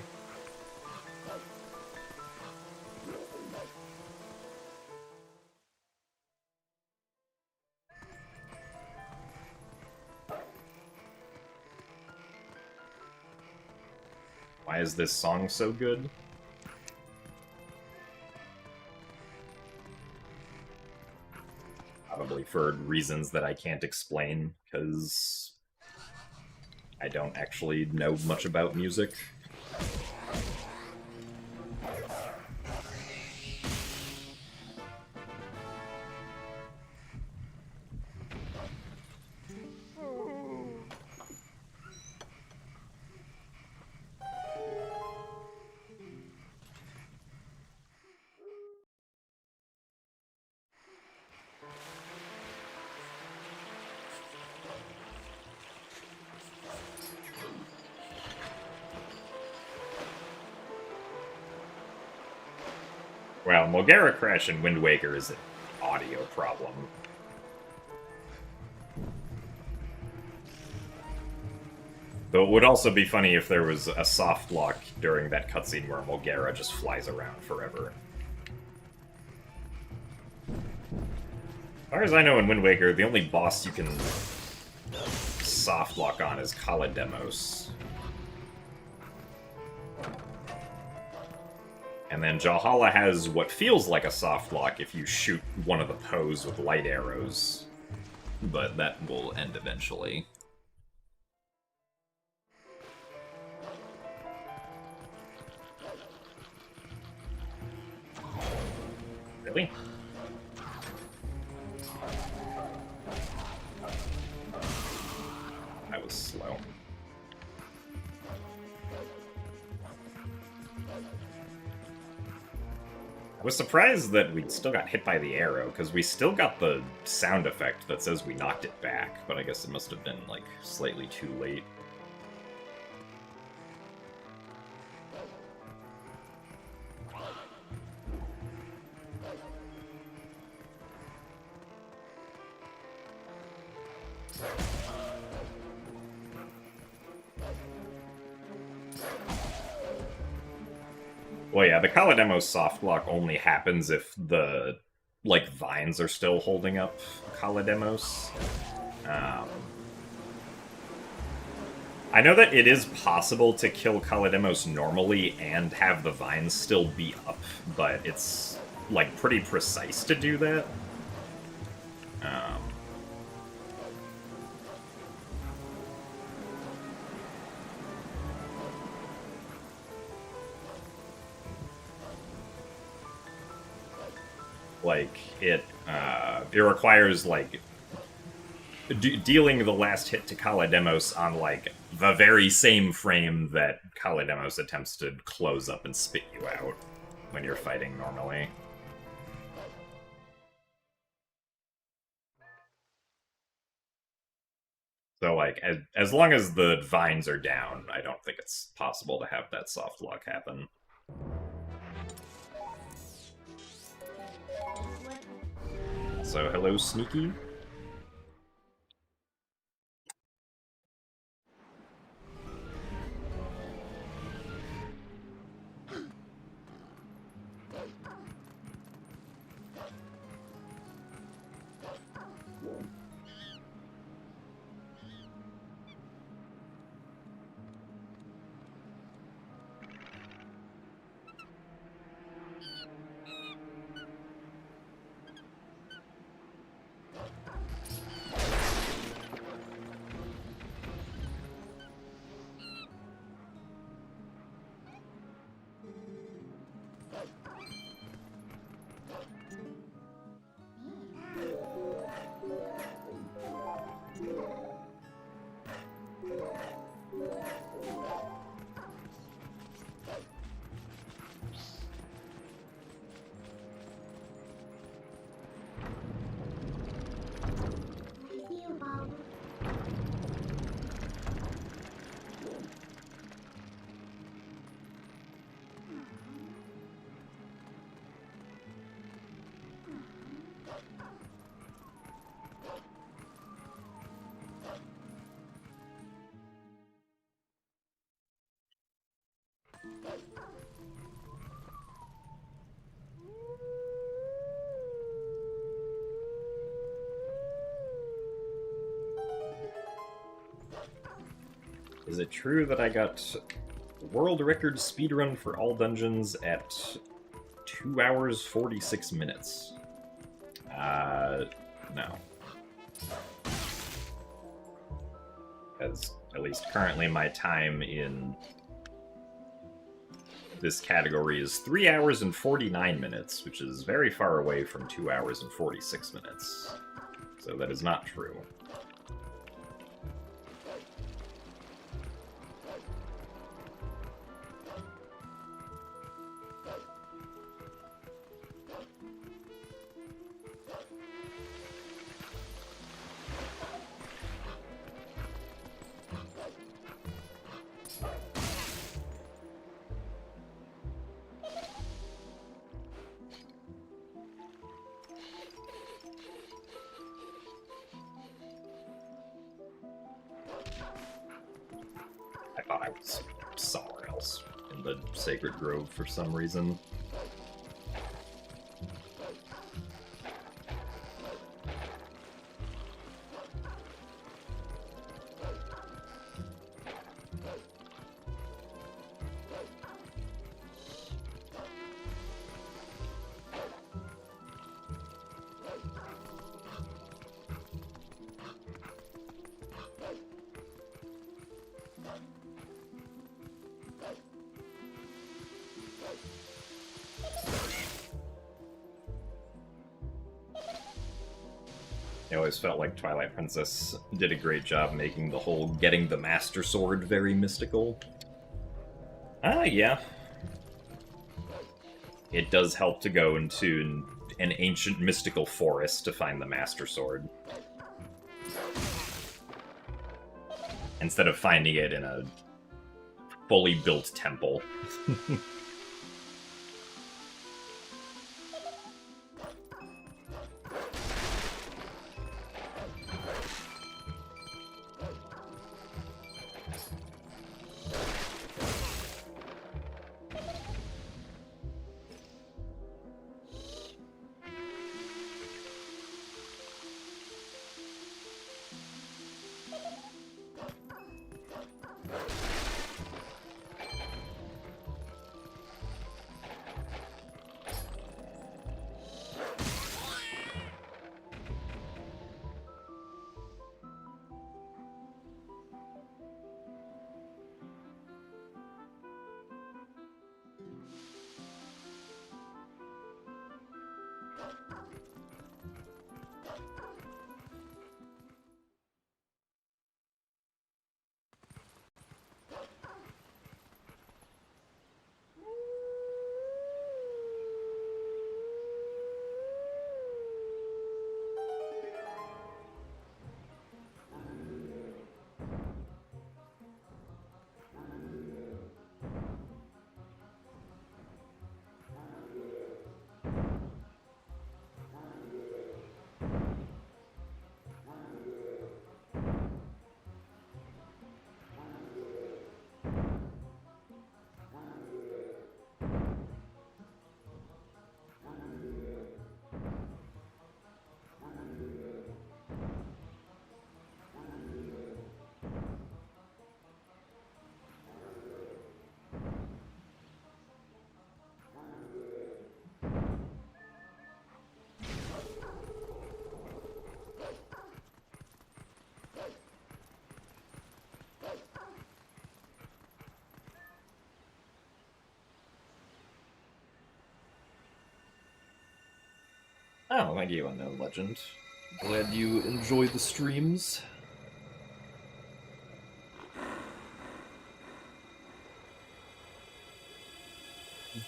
Why is this song so good? Probably for reasons that I can't explain, because I don't actually know much about music. Well, Majora Crash in Wind Waker is an audio problem. Though it would also be funny if there was a soft lock during that cutscene where Mulgera just flies around forever. As far as I know in Wind Waker, the only boss you can soft lock on is Kalademos. And then Jahala has what feels like a soft lock if you shoot one of the Poes with light arrows. But that will end eventually. Really? That was slow. I was surprised that we still got hit by the arrow, because we still got the sound effect that says we knocked it back, but I guess it must have been, like, slightly too late. Well, yeah, the Kalademos softlock only happens if the, like, vines are still holding up Kalademos. I know that it is possible to kill Kalademos normally and have the vines still be up, but it's, like, pretty precise to do that. Like, it requires, like, dealing the last hit to Kalademos on, like, the very same frame that Kalademos attempts to close up and spit you out when you're fighting normally. So, like, as long as the vines are down, I don't think it's possible to have that soft lock happen. So, hello, Sneaky. Is it true that I got world record speedrun for all dungeons at 2 hours 46 minutes? No. As at least currently my time in this category is 3 hours and 49 minutes, which is very far away from 2 hours and 46 minutes. So that is not true. I thought I was somewhere else in the Sacred Grove for some reason. I always felt like Twilight Princess did a great job making the whole getting the Master Sword very mystical. Yeah. It does help to go into an ancient mystical forest to find the Master Sword, instead of finding it in a fully built temple. Oh, thank you, Unknown Legend. Glad you enjoy the streams.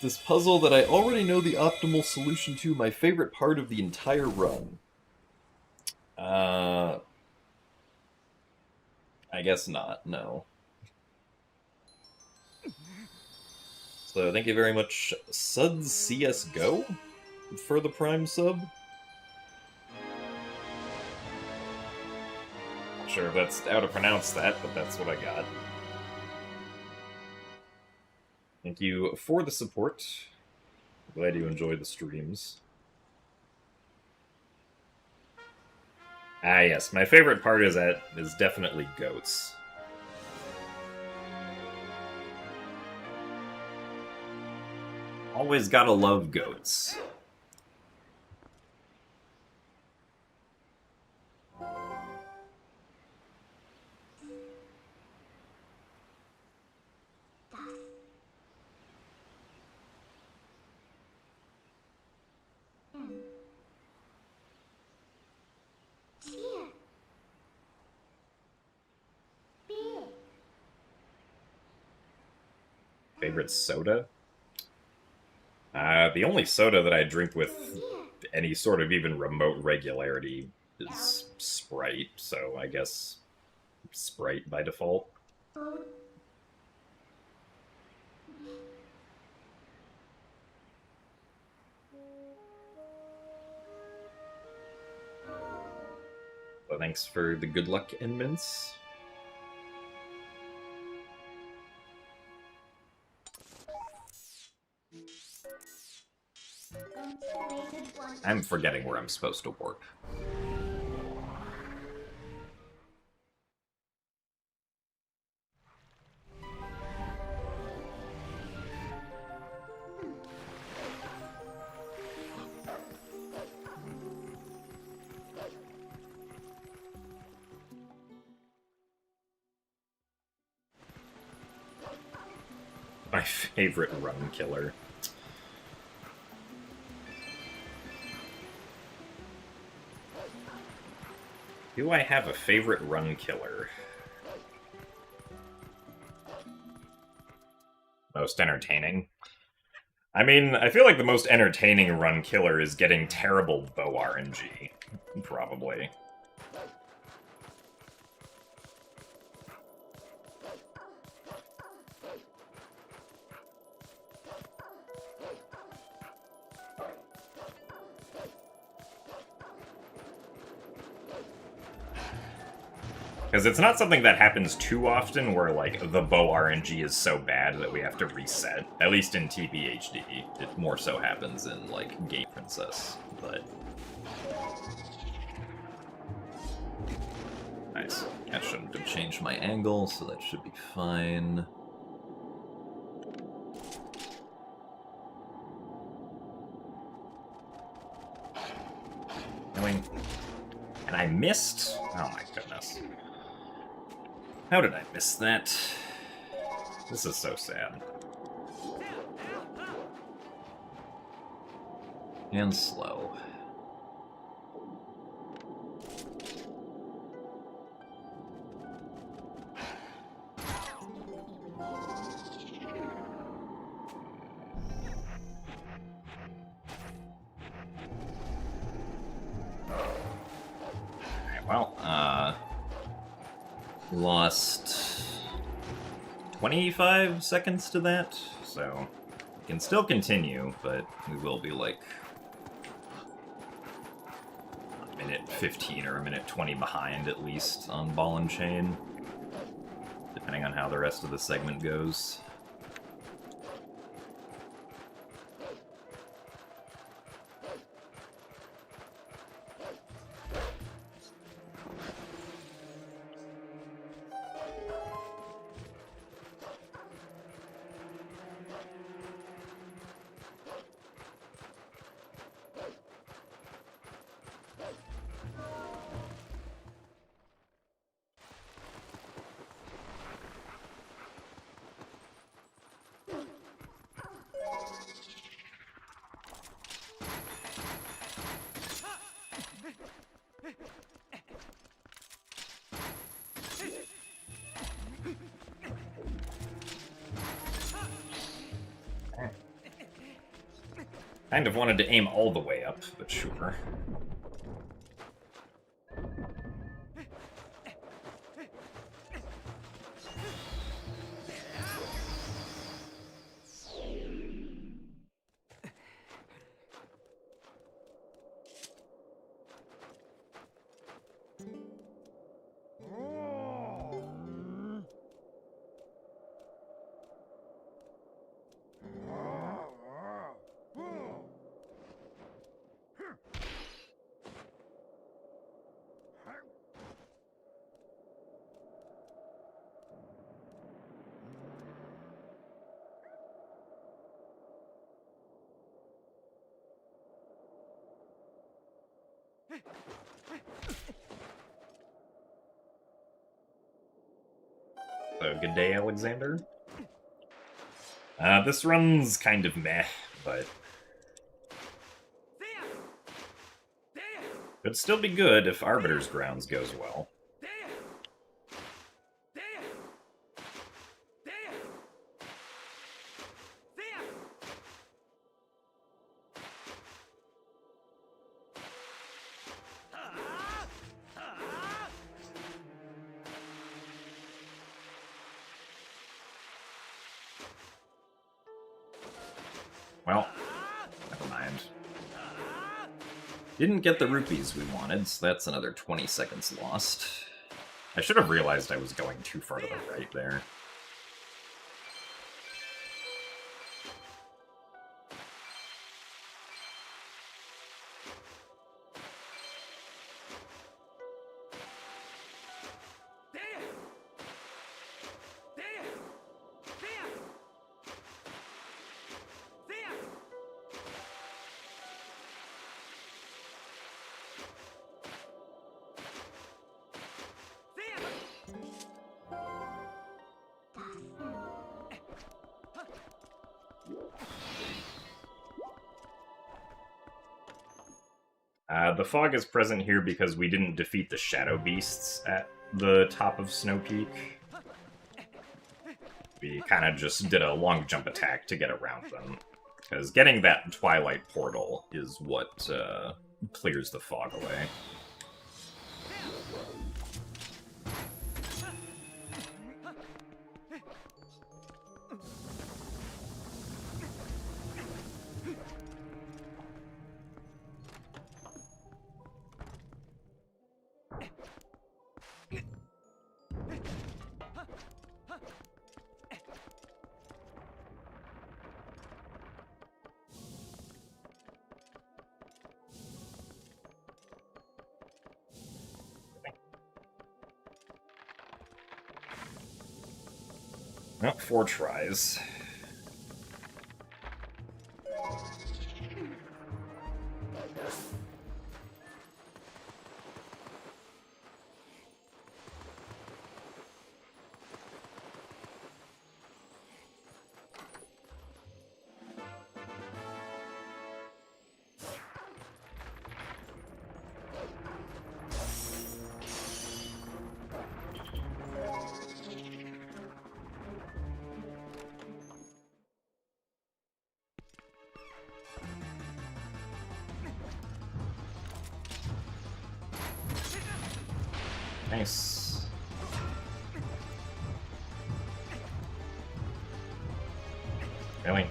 This puzzle that I already know the optimal solution to, my favorite part of the entire run. I guess not, no. So thank you very much, Suds CSGO, for the Prime sub. Not sure if that's how to pronounce that, but that's what I got. Thank you for the support. Glad you enjoy the streams. Ah, yes, my favorite part is definitely goats. Always gotta love goats. Favorite soda? The only soda that I drink with any sort of even remote regularity is Sprite, so I guess Sprite by default. Well, thanks for the good luck and mints. I'm forgetting where I'm supposed to warp. My favorite run killer. Do I have a favorite run killer? Most entertaining? I mean, I feel like the most entertaining run killer is getting terrible bow RNG. Probably. Because it's not something that happens too often where, like, the bow RNG is so bad that we have to reset. At least in TPHD. It more so happens in, like, Game Princess. But... nice. I shouldn't have changed my angle, so that should be fine. And I missed? Oh my goodness. How did I miss that? This is so sad. And slow. Lost 25 seconds to that, so we can still continue, but we will be like a minute 15 or a minute 20 behind at least on Ball and Chain, depending on how the rest of the segment goes. Kind of wanted to aim all the way up, but sure. So, good day, Alexander. This run's kind of meh, but it'd still be good if Arbiter's Grounds goes well. Well, never mind. Didn't get the rupees we wanted, so that's another 20 seconds lost. I should have realized I was going too far to the right there. The fog is present here because we didn't defeat the shadow beasts at the top of Snow Peak. We kind of just did a long jump attack to get around them. Because getting that Twilight portal is what clears the fog away. Well, 4 tries. Nice. Really?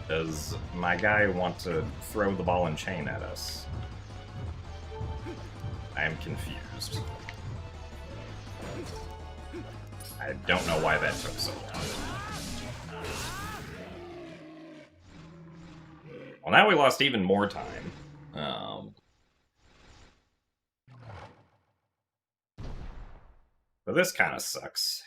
Does my guy want to throw the ball and chain at us? I am confused. I don't know why that took so long. Well, now we lost even more time. But this kind of sucks.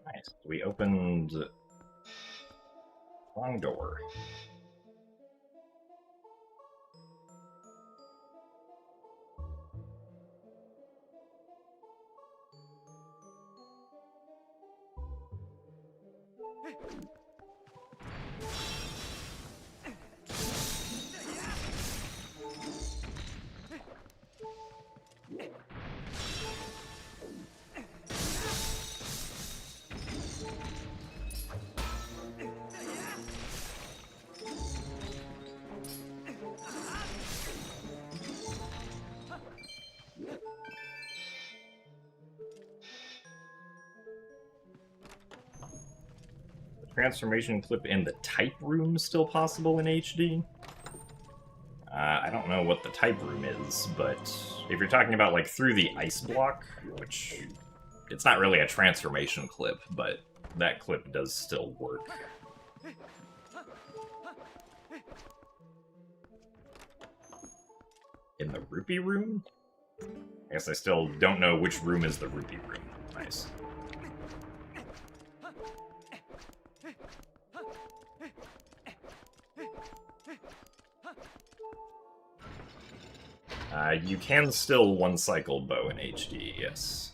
Nice. We opened long door. Transformation clip and the type room still possible in HD? I don't know what the type room is, but if you're talking about like through the ice block, which it's not really a transformation clip, but that clip does still work. In the rupee room? I guess I still don't know which room is the rupee room. Nice. You can still one-cycle bow in HD, yes.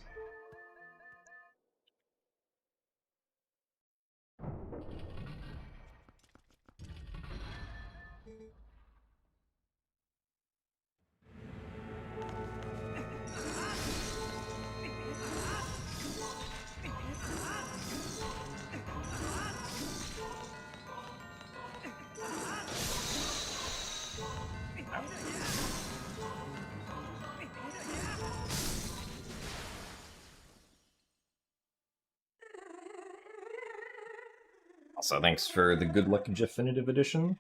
Also, thanks for the Good Luck Definitive Edition.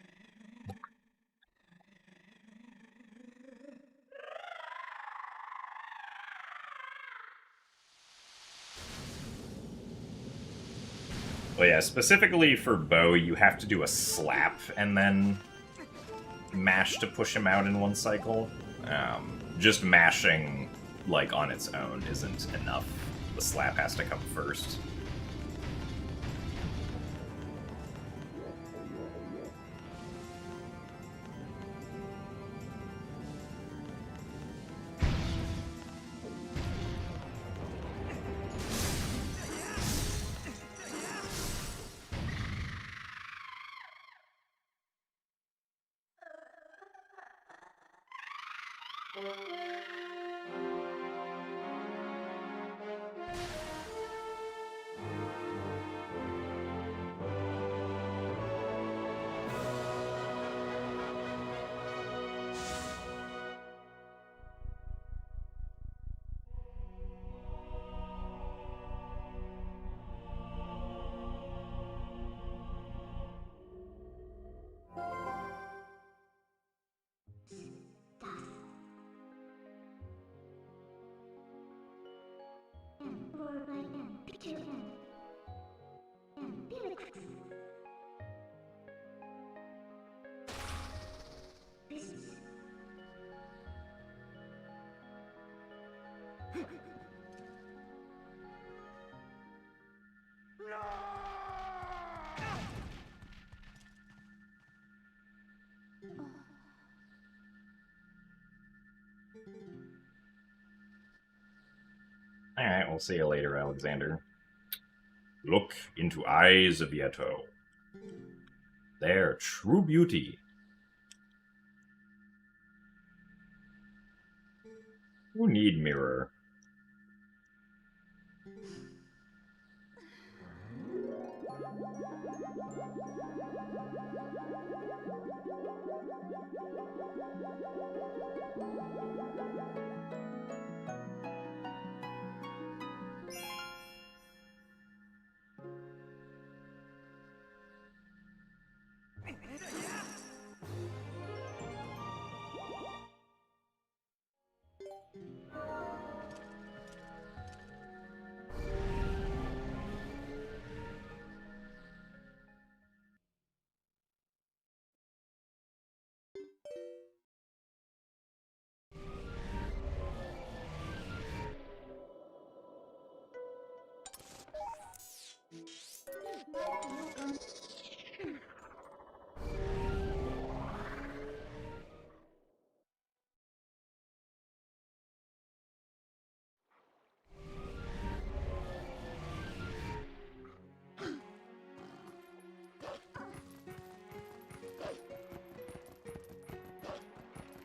Well, yeah, specifically for bow, you have to do a slap and then mash to push him out in one cycle. Just mashing, like, on its own isn't enough. The slap has to come first. Alright, we'll see you later, Alexander. Look into eyes of Yeto. Their true beauty. Who need mirror?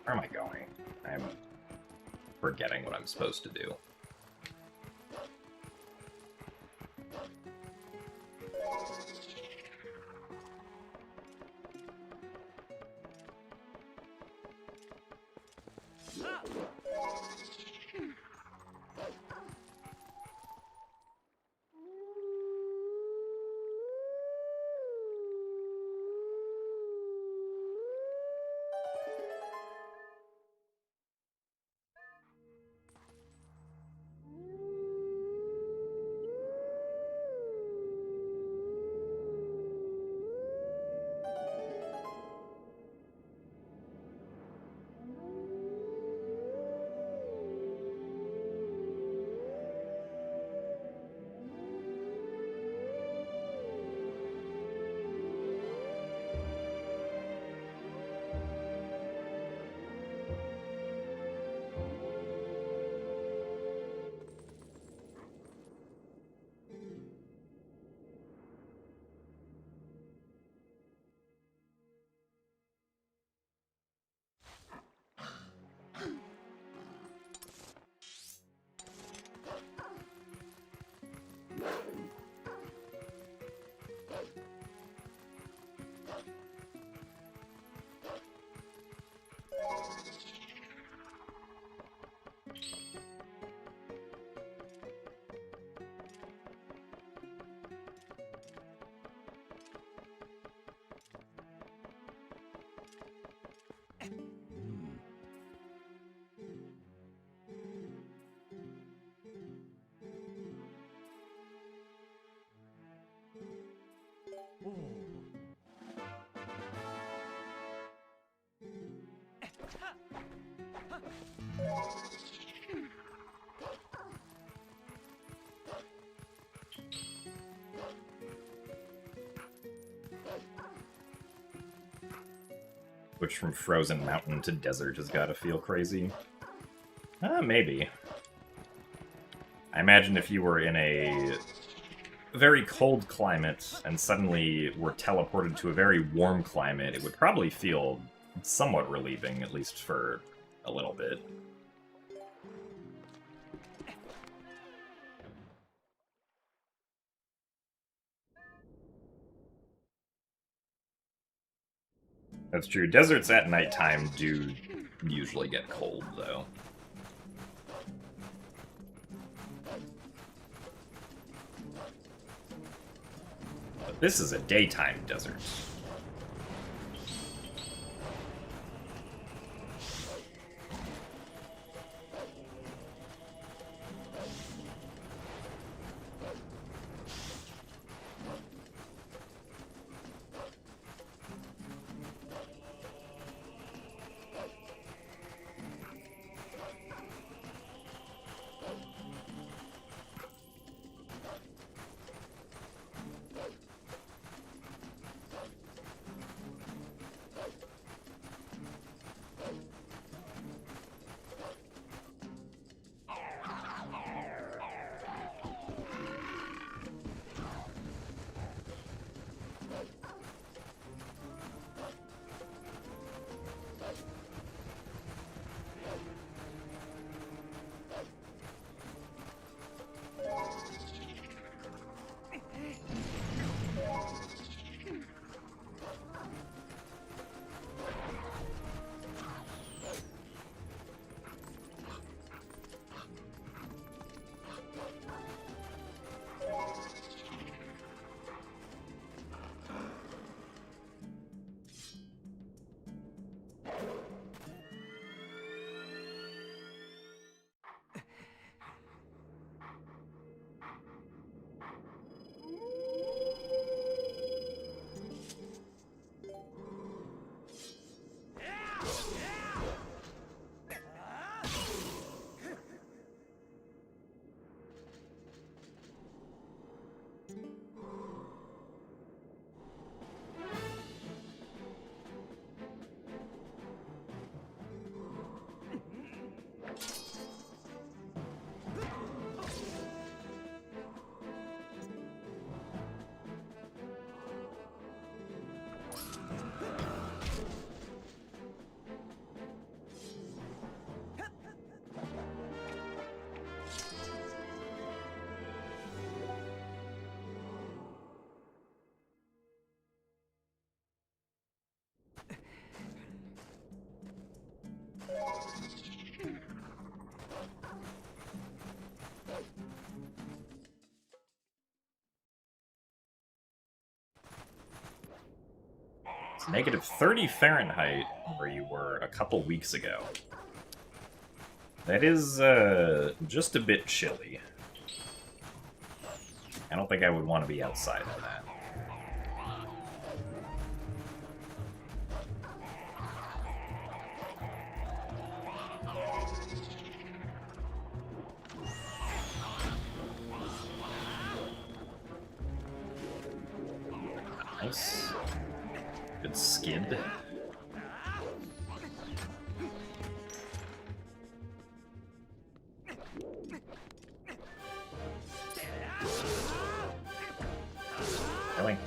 Where am I going? I'm forgetting what I'm supposed to do. Which from frozen mountain to desert has got to feel crazy. Maybe. I imagine if you were in a very cold climate and suddenly were teleported to a very warm climate, it would probably feel somewhat relieving, at least for a little bit. That's true. Deserts at nighttime do usually get cold, though. But this is a daytime desert. Negative 30 Fahrenheit, where you were a couple weeks ago. That is, just a bit chilly. I don't think I would want to be outside of that. Nice. Good skid. Really?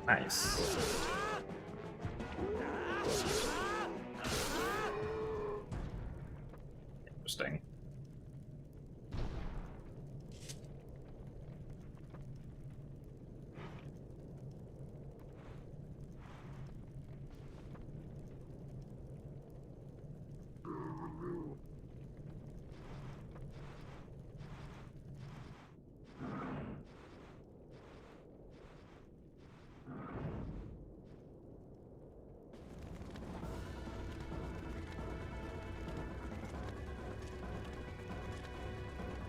Nice. Interesting.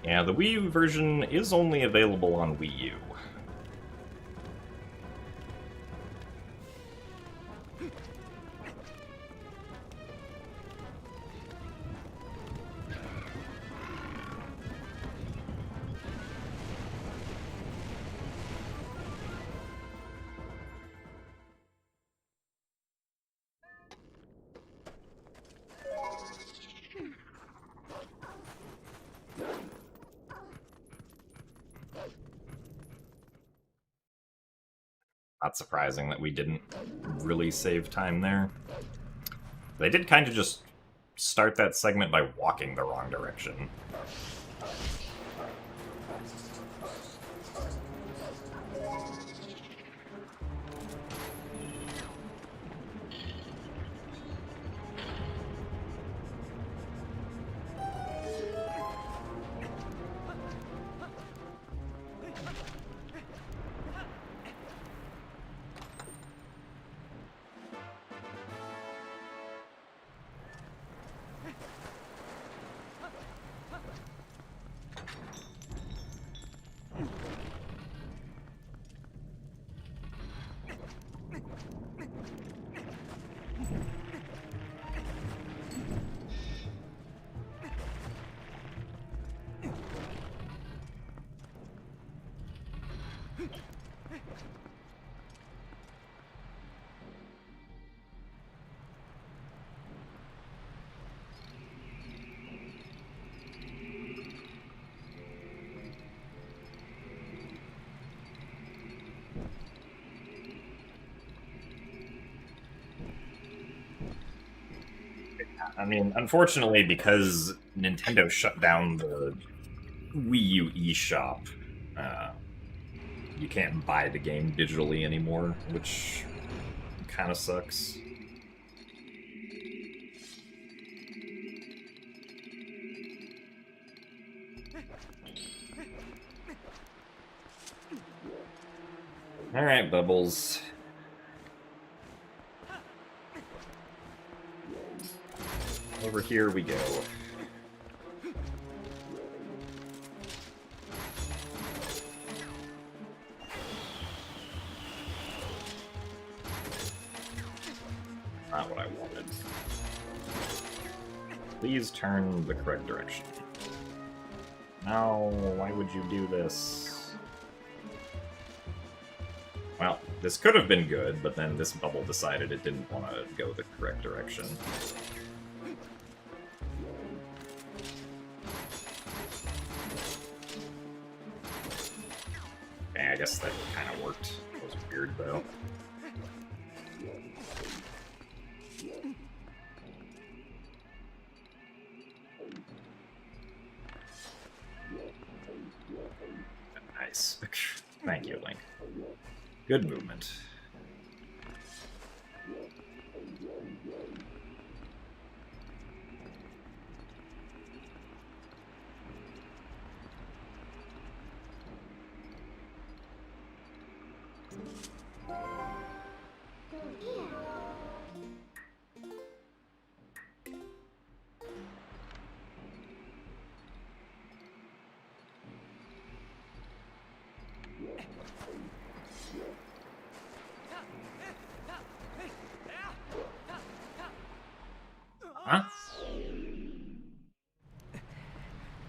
Yeah, the Wii U version is only available on Wii U. Not surprising that we didn't really save time there. They did kind of just start that segment by walking the wrong direction. I mean, unfortunately, because Nintendo shut down the Wii U eShop, you can't buy the game digitally anymore, which kind of sucks. Alright, Bubbles. Over here we go. Not what I wanted. Please turn the correct direction. No, why would you do this? Well, this could have been good, but then this bubble decided it didn't want to go the correct direction. I guess that kind of worked. It was weird, though. Nice. Thank you, Link. Good movement.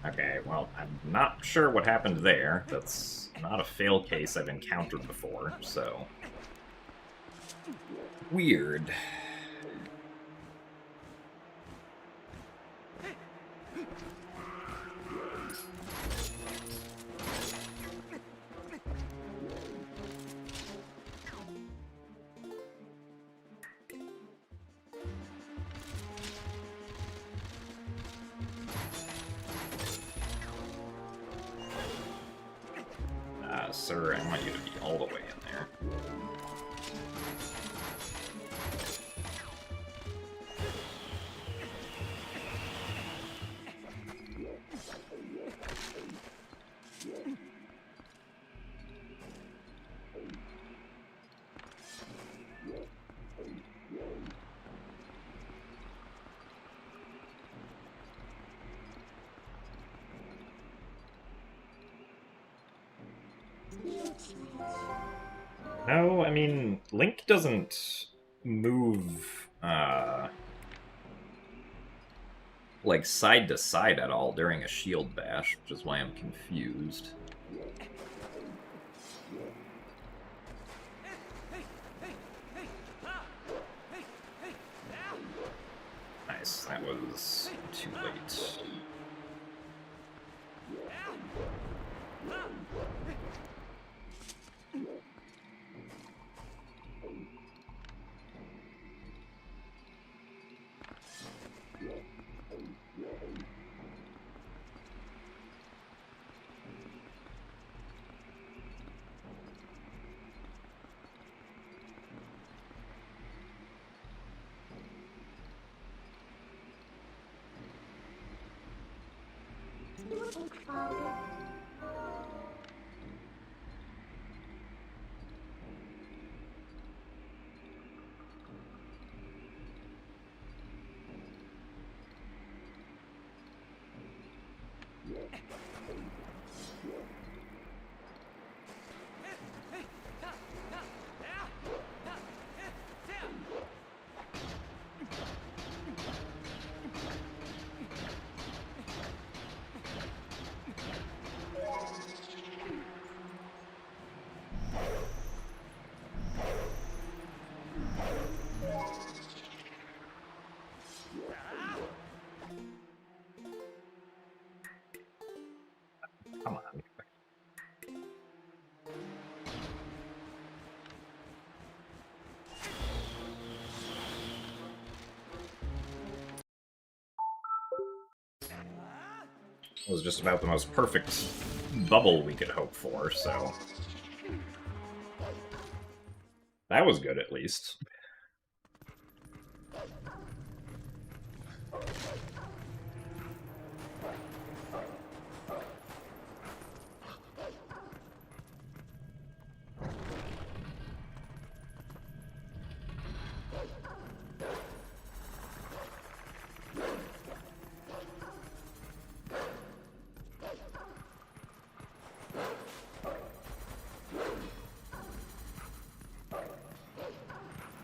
Okay, well, I'm not sure what happened there. That's not a fail case I've encountered before, so... Weird. Sir, I want you to be all the way in there. No, I mean, Link doesn't move, like, side to side at all during a shield bash, which is why I'm confused. Nice, that was too late. Come on. It was just about the most perfect bubble we could hope for, so... That was good, at least.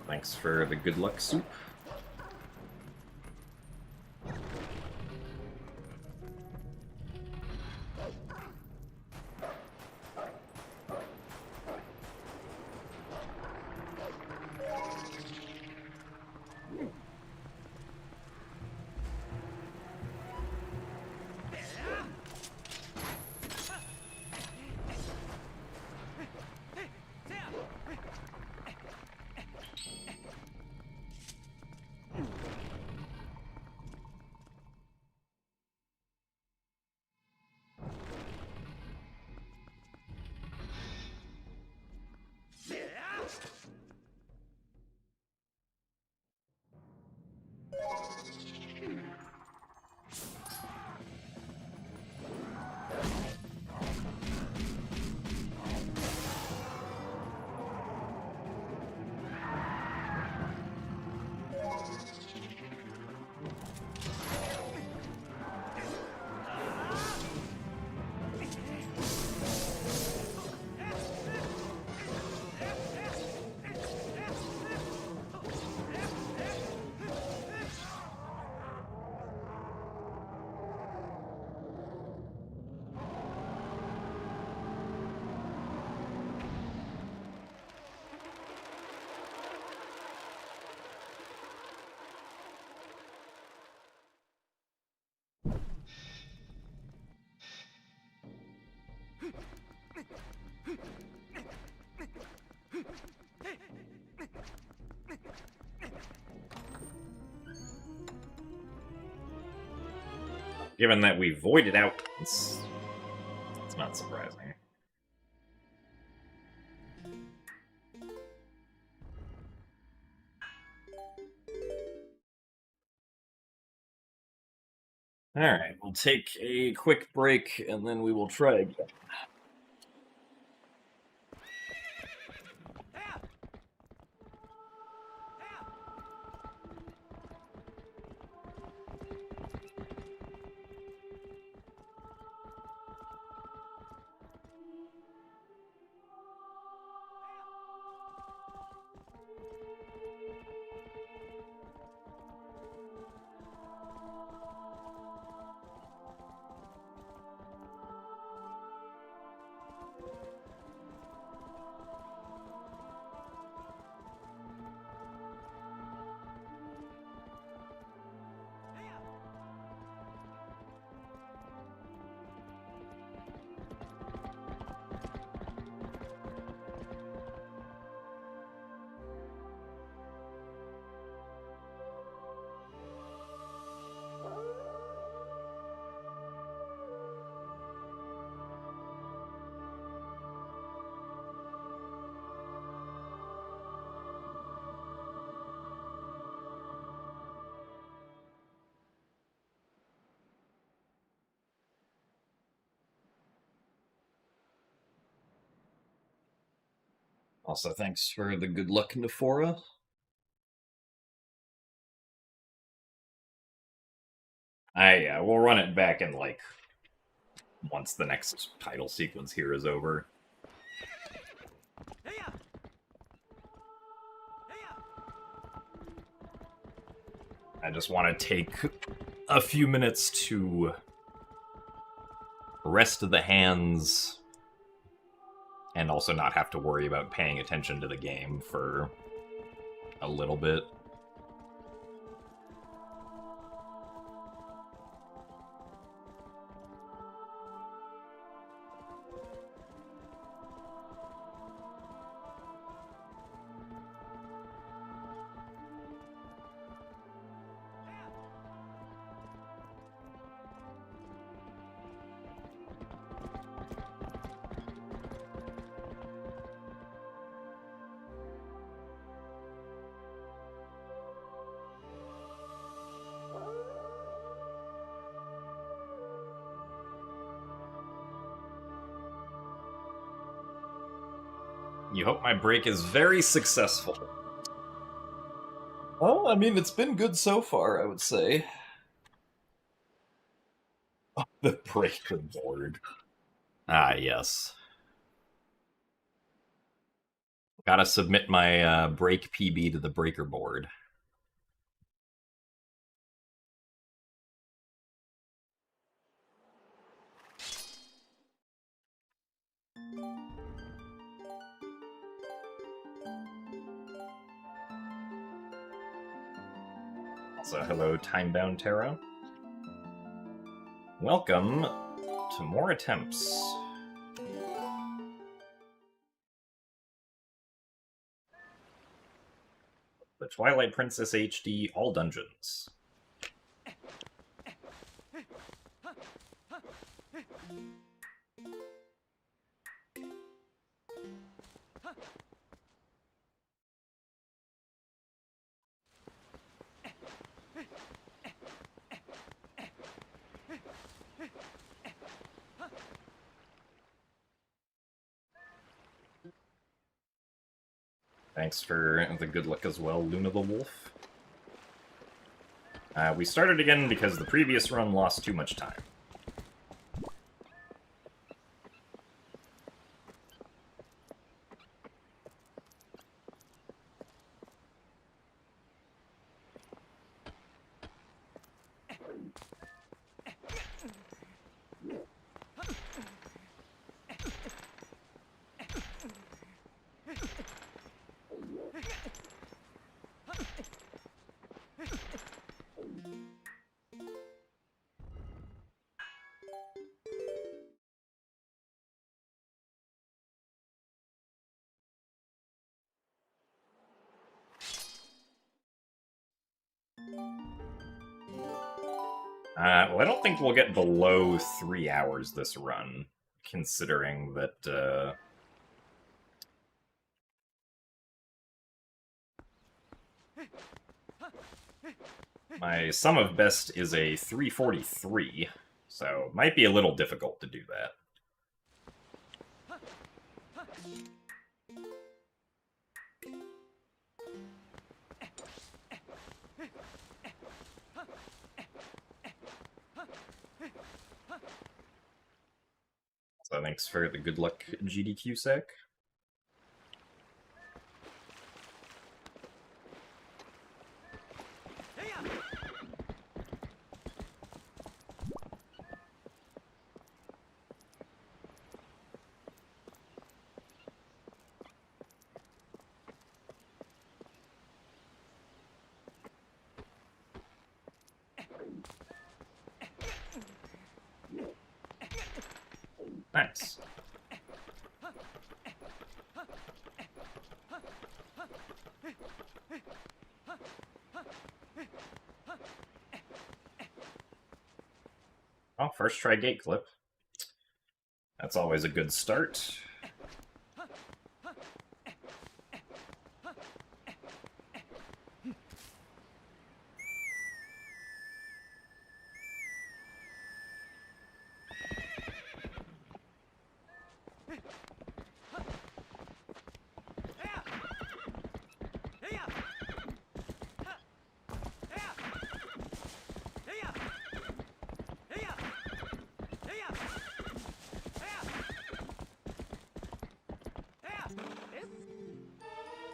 Thanks for the good luck soup. given that we voided out, it's not surprising. Alright, we'll take a quick break, and then we will try again. Also, thanks for the good luck, Nephora. We'll run it back in, like, once the next title sequence here is over. I just want to take a few minutes to rest the hands and also not have to worry about paying attention to the game for a little bit. You hope my break is very successful. Well, I mean, it's been good so far, I would say. Oh, the breaker board. Ah, yes. Gotta submit my break PB to the breaker board. Also, hello, Timebound Terra. Welcome to more attempts. The Twilight Princess HD All Dungeons. Thanks for the good luck as well, Luna the Wolf. We started again because the previous run lost too much time. Well, I don't think we'll get below 3 hours this run, considering that, my sum of best is a 343, so it might be a little difficult to do that. So thanks for the good luck, GDQ sec. Nice. Oh, first try gate clip. That's always a good start.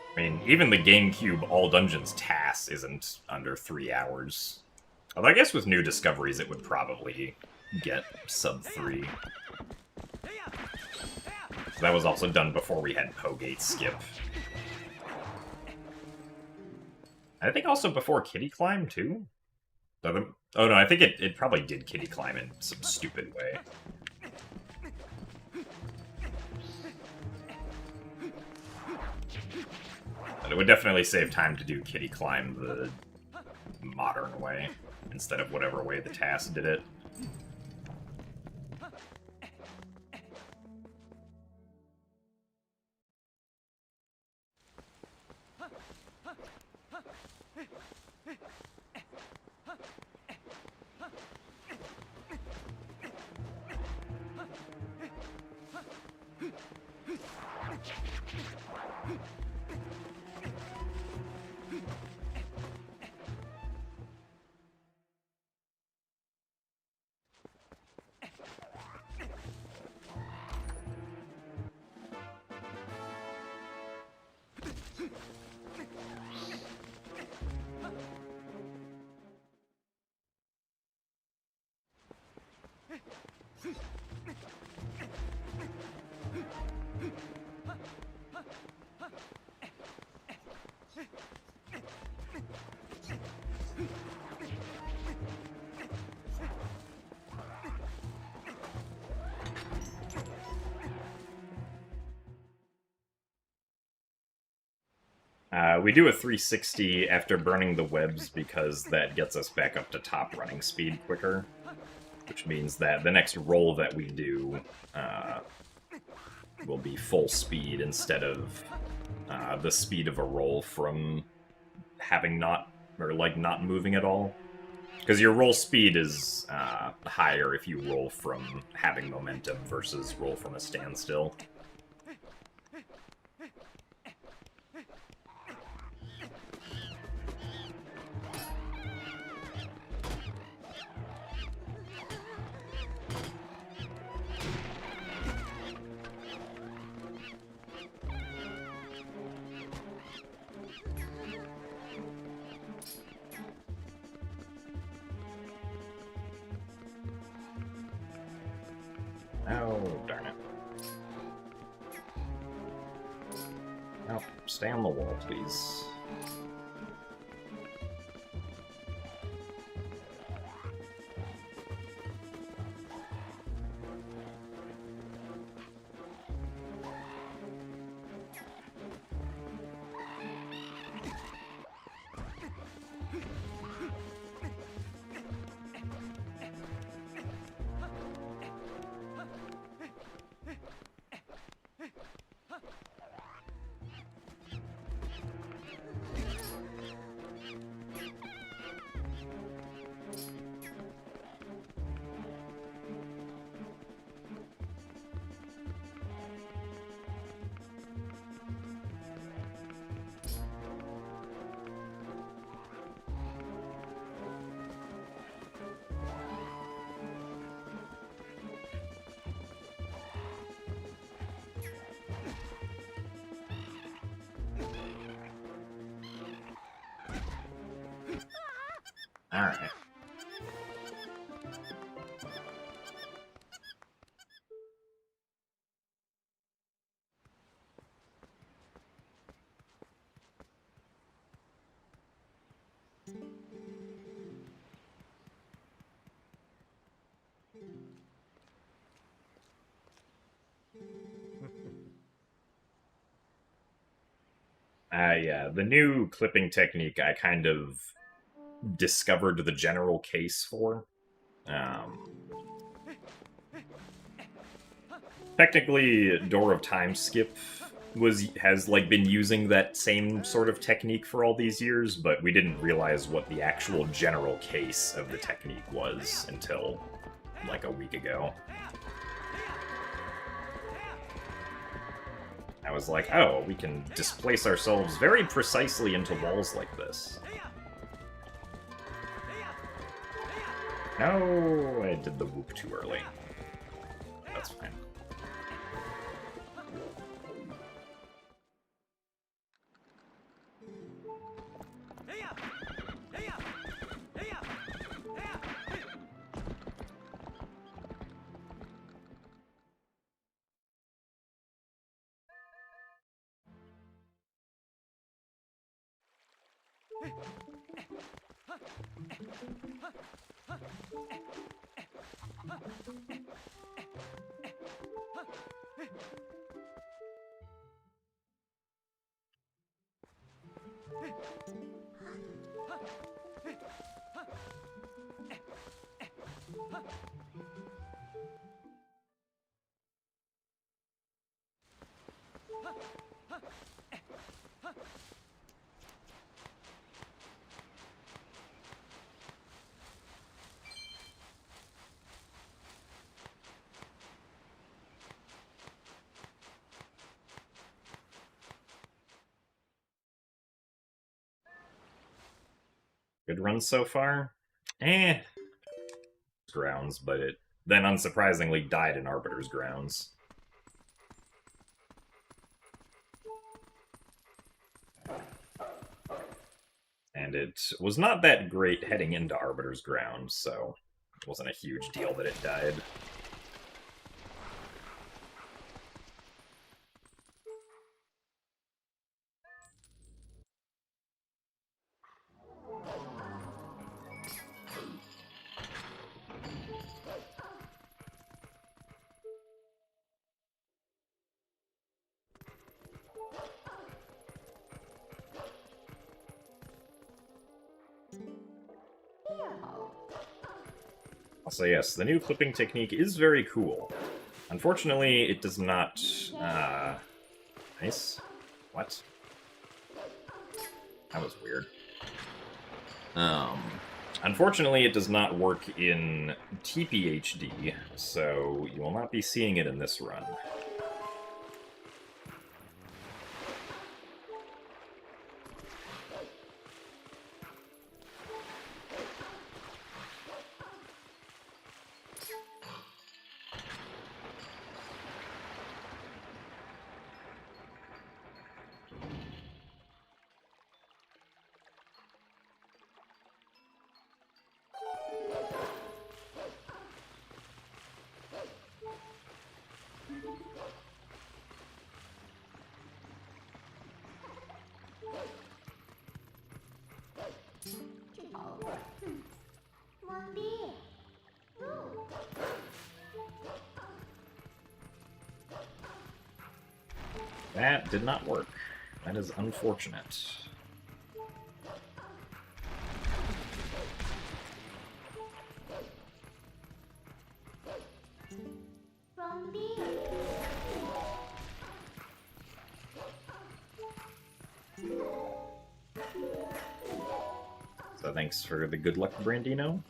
I mean, even the GameCube All Dungeons TAS isn't under 3 hours. Although I guess with new discoveries it would probably get sub 3. So that was also done before we had Pogate skip. I think also before Kitty Climb, too? Oh no, I think it probably did Kitty Climb in some stupid way. But it would definitely save time to do Kitty Climb the modern way, instead of whatever way the TAS did it. We do a 360 after burning the webs because that gets us back up to top running speed quicker, which means that the next roll that we do will be full speed instead of the speed of a roll from having not moving at all. Because your roll speed is higher if you roll from having momentum versus roll from a standstill. Oh, darn it. Oh, stay on the wall, please. Alright. Yeah, the new clipping technique I kind of discovered the general case for. Technically, Door of Time Skip has like been using that same sort of technique for all these years, but we didn't realize what the actual general case of the technique was until like a week ago. I was like, oh, we can displace ourselves very precisely into walls like this. No, I did the whoop too early. That's fine. Good run so far? Grounds, but it then unsurprisingly died in Arbiter's Grounds. And it was not that great heading into Arbiter's Grounds, so it wasn't a huge deal that it died. So yes, the new clipping technique is very cool. Unfortunately, it does not... Nice. What? That was weird. Unfortunately, it does not work in TPHD, so you will not be seeing it in this run. That did not work. That is unfortunate. So thanks for the good luck, Brandino.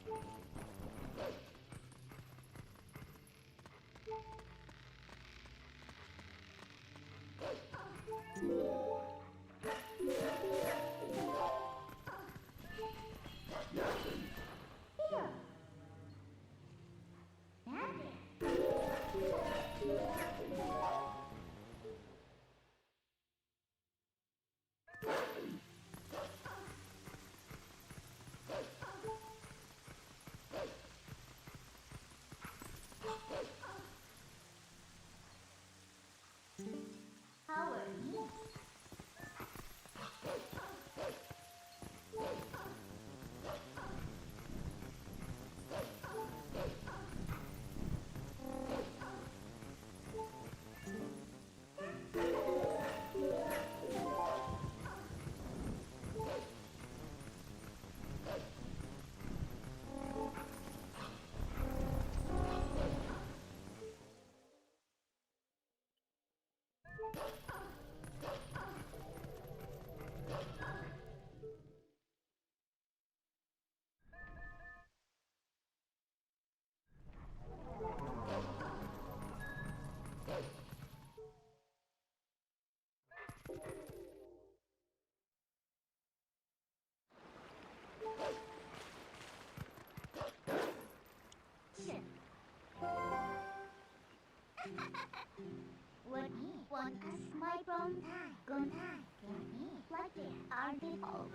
What me? One cuss my brown tie. Gun tie. Can me? Like it. Are they all?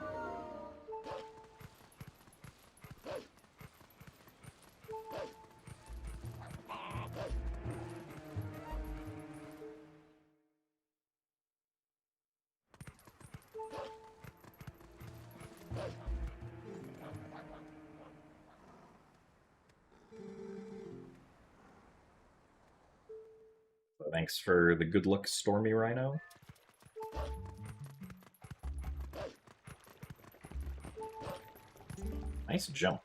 So thanks for the good luck, Stormy Rhino. Nice jump.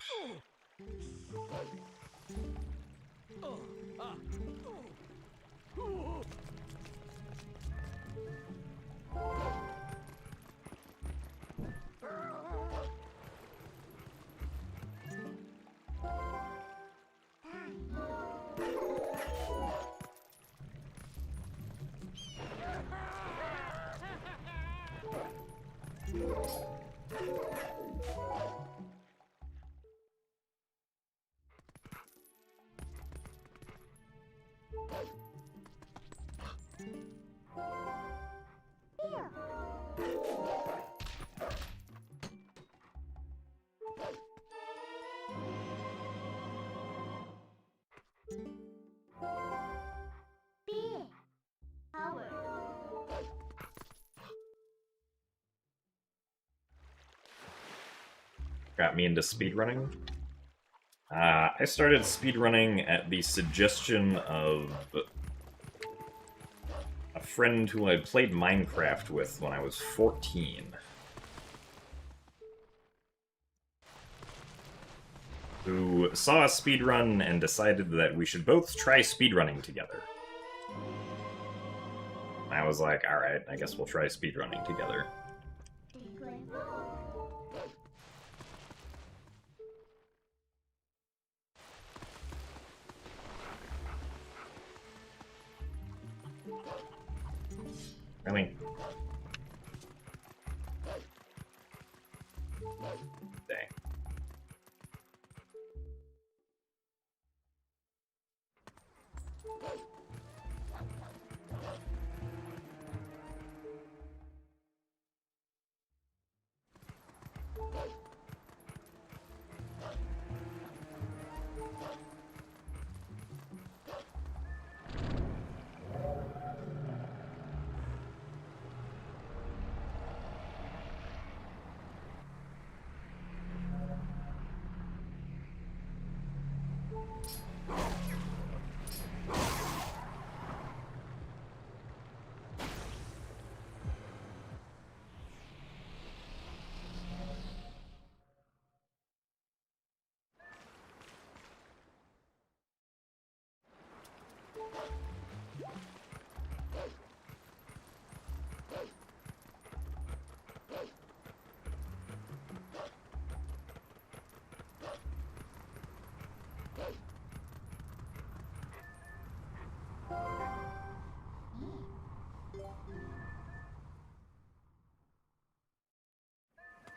Got me into speedrunning. I started speedrunning at the suggestion of a friend who I played Minecraft with when I was 14. Who saw a speedrun and decided that we should both try speedrunning together. I was like, alright, I guess we'll try speedrunning together. Really? Dang.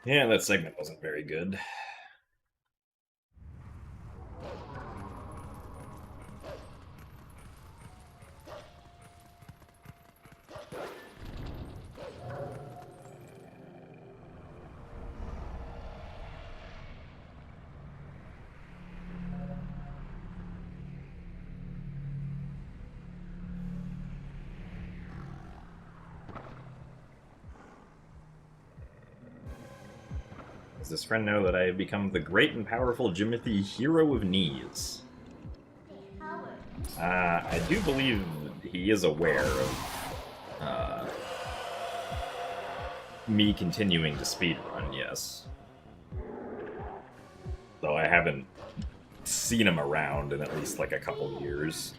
Yeah, that segment wasn't very good. Does this friend know that I have become the great and powerful Jimothy Hero of Knees? I do believe he is aware of me continuing to speedrun, yes. Though I haven't seen him around in at least like a couple years.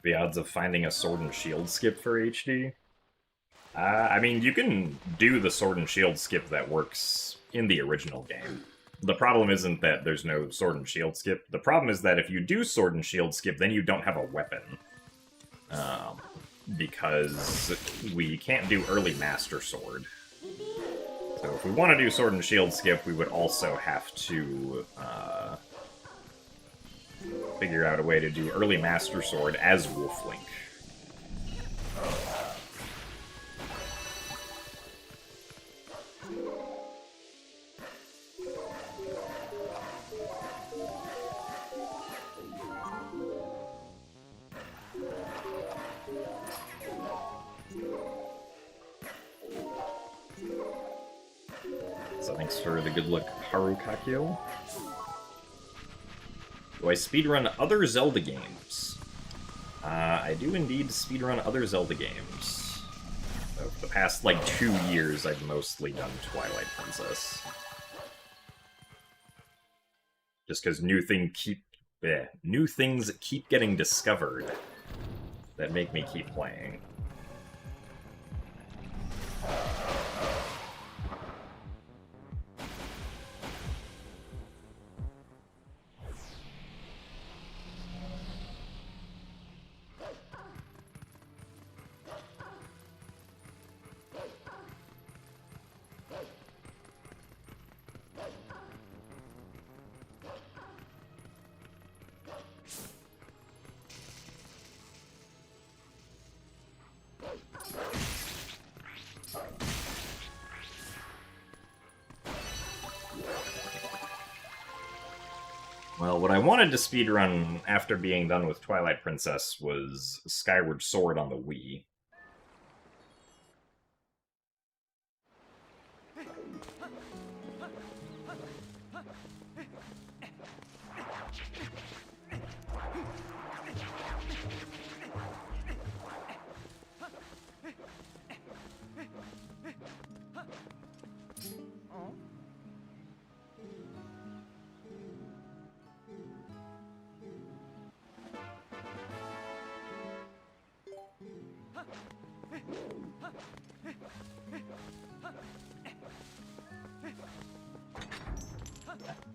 The odds of finding a Sword and Shield skip for HD? I mean, you can do the Sword and Shield skip that works in the original game. The problem isn't that there's no Sword and Shield skip. The problem is that if you do Sword and Shield skip, then you don't have a weapon. Because we can't do early Master Sword. So if we want to do Sword and Shield skip, we would also have to figure out a way to do early Master Sword as Wolflink. So thanks for the good luck, Harukakyo. Do I speedrun other Zelda games? I do indeed speedrun other Zelda games. Over the past, like, 2 years, I've mostly done Twilight Princess. Just because new things keep getting discovered that make me keep playing. Well, what I wanted to speedrun after being done with Twilight Princess was Skyward Sword on the Wii.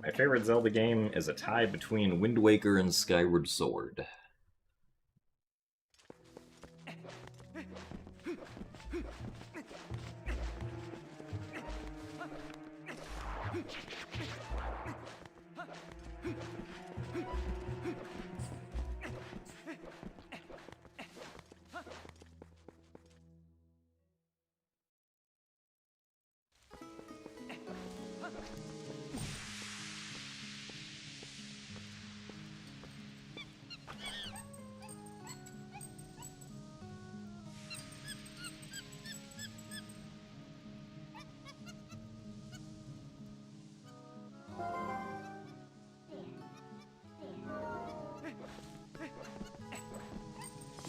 My favorite Zelda game is a tie between Wind Waker and Skyward Sword.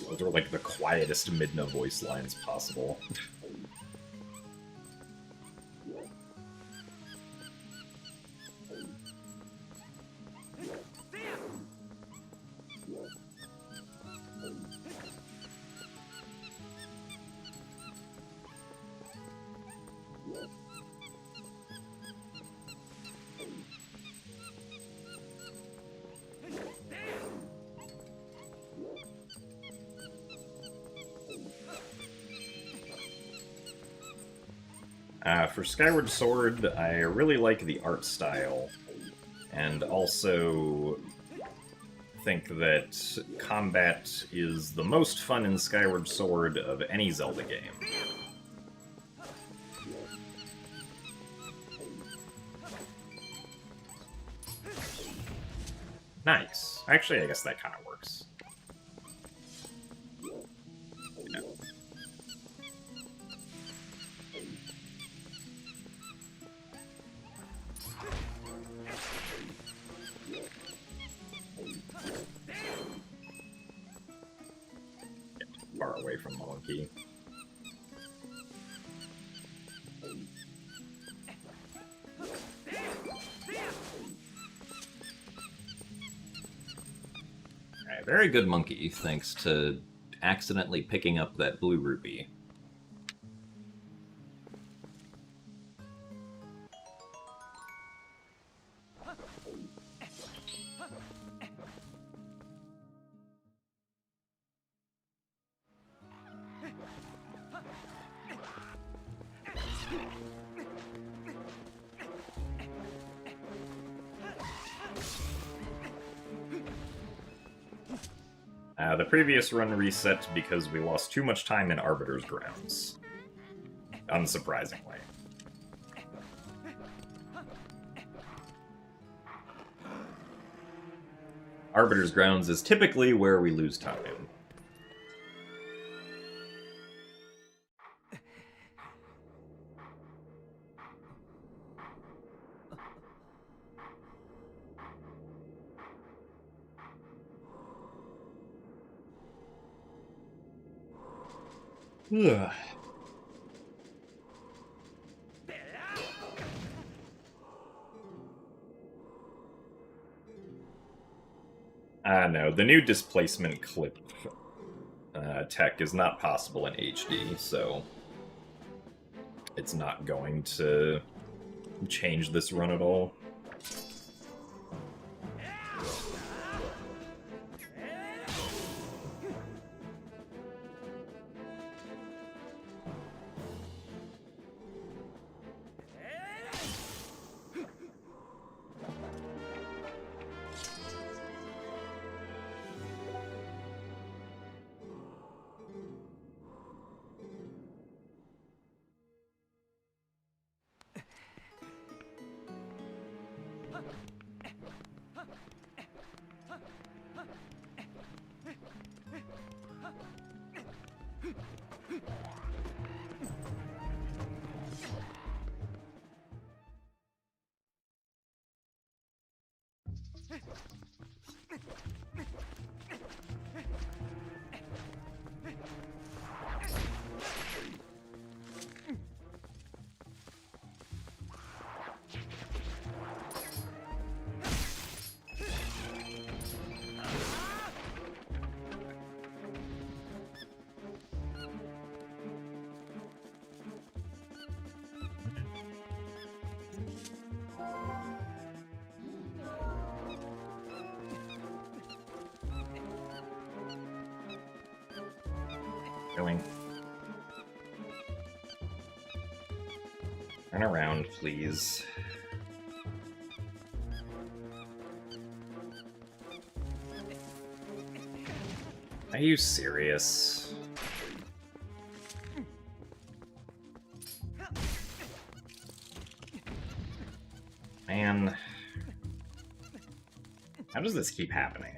Those are like the quietest Midna voice lines possible. For Skyward Sword, I really like the art style, and also think that combat is the most fun in Skyward Sword of any Zelda game. Nice. Actually, I guess that kind of works. Yeah. Far away from the monkey. very good monkey, thanks to accidentally picking up that blue rupee. The previous run reset because we lost too much time in Arbiter's Grounds. Unsurprisingly. Arbiter's Grounds is typically where we lose time. Ugh. No, the new displacement clip tech is not possible in HD, so it's not going to change this run at all. Going. Turn around, please. Are you serious? Man. How does this keep happening?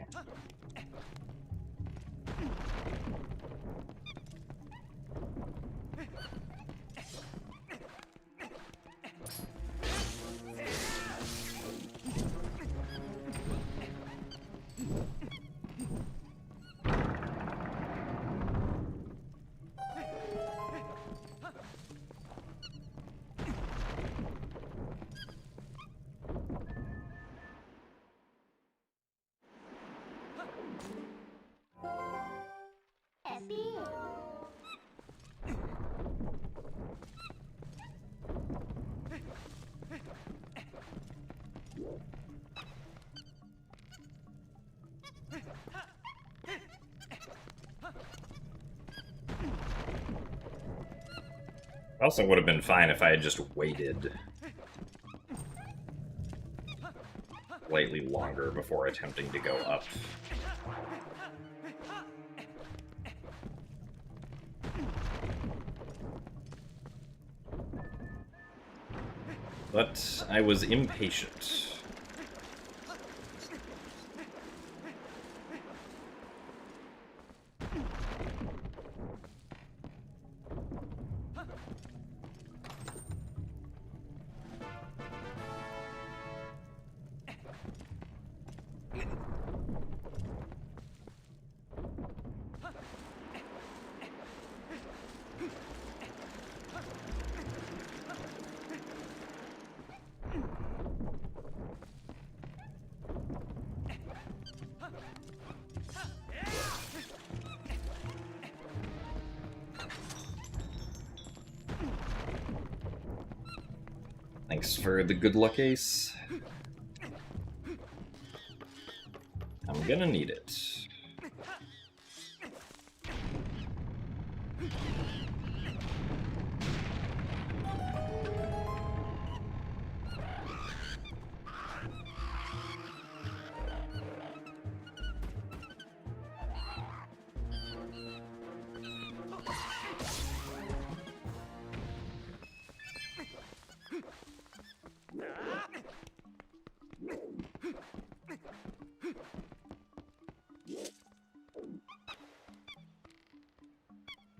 Also would have been fine if I had just waited slightly longer before attempting to go up. But I was impatient. Thanks for the good luck, Ace. I'm gonna need it.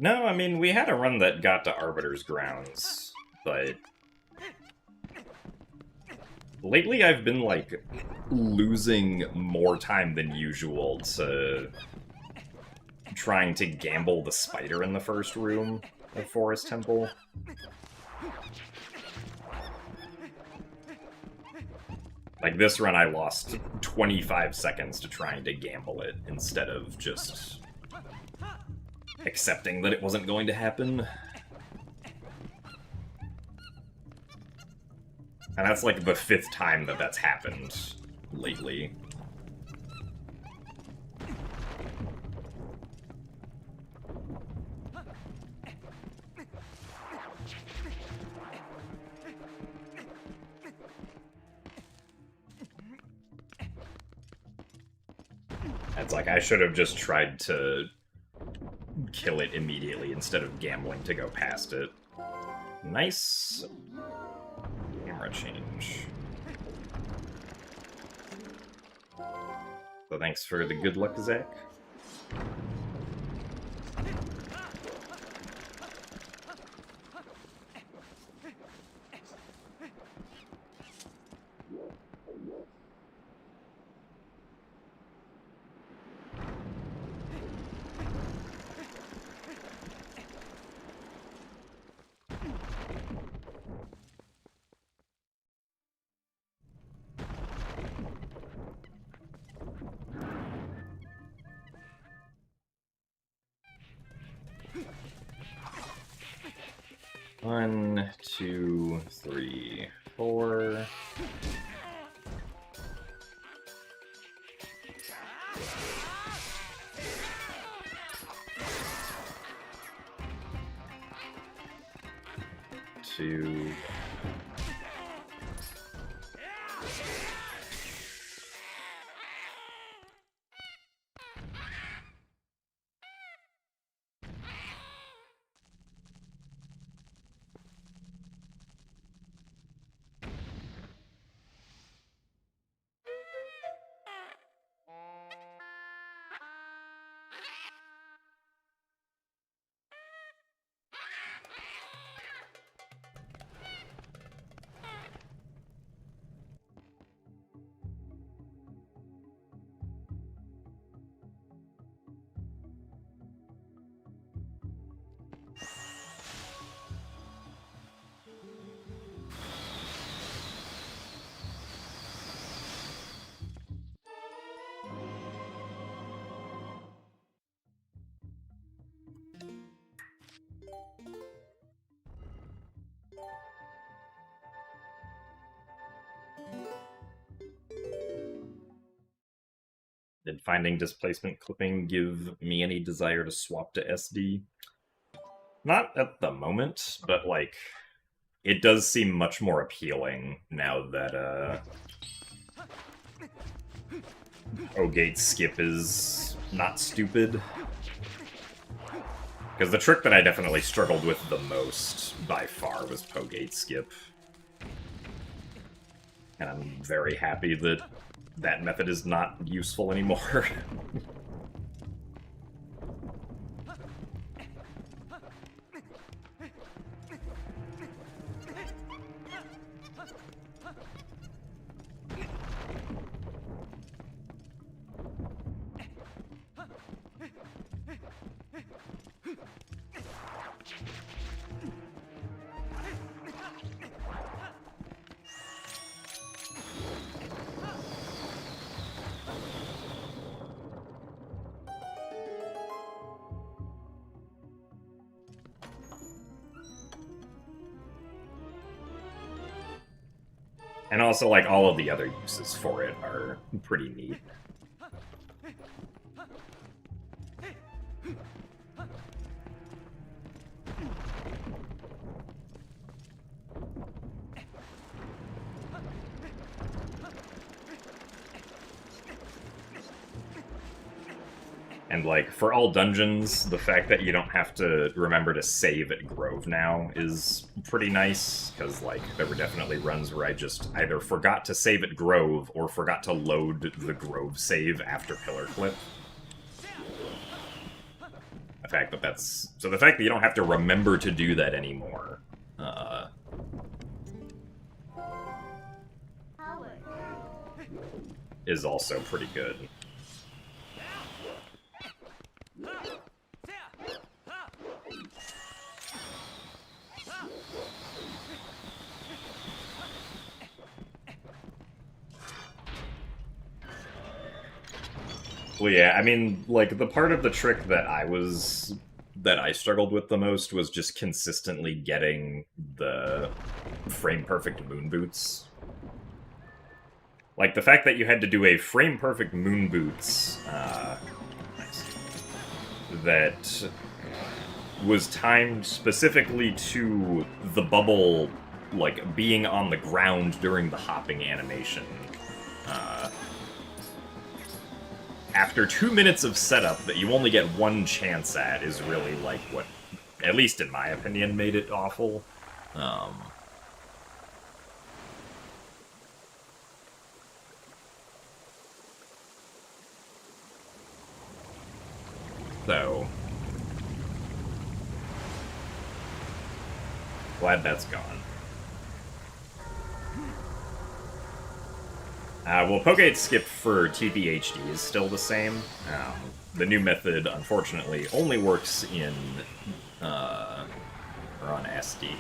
No, I mean, we had a run that got to Arbiter's Grounds, but lately I've been, like, losing more time than usual to trying to gamble the spider in the first room of Forest Temple. Like, this run I lost 25 seconds to trying to gamble it instead of just accepting that it wasn't going to happen. And that's like the 5th time that that's happened lately. It's like I should have just tried to kill it immediately instead of gambling to go past it. Nice camera change. So thanks for the good luck, Zach. One, two, three, four. Two. Did finding displacement clipping give me any desire to swap to SD? Not at the moment, but, like, it does seem much more appealing now that, O-Gate skip is not stupid. Because the trick that I definitely struggled with the most, by far, was Pogate skip. And I'm very happy that that method is not useful anymore. And also, like, all of the other uses for it are pretty neat. And, like, for all dungeons, the fact that you don't have to remember to save at Grove now is pretty nice, because, like, there were definitely runs where I just either forgot to save at Grove or forgot to load the Grove save after Pillar Clip. The fact that you don't have to remember to do that anymore, is also pretty good. Well, yeah, I mean, like, the part of the trick that I struggled with the most was just consistently getting the frame-perfect moon boots. Like, the fact that you had to do a frame-perfect moon boots, that was timed specifically to the bubble, like, being on the ground during the hopping animation. After 2 minutes of setup that you only get one chance at is really, like, what, at least in my opinion, made it awful. So, glad that's gone. Well, Pogate skip for TVHD is still the same. The new method, unfortunately, only works in, or on SD.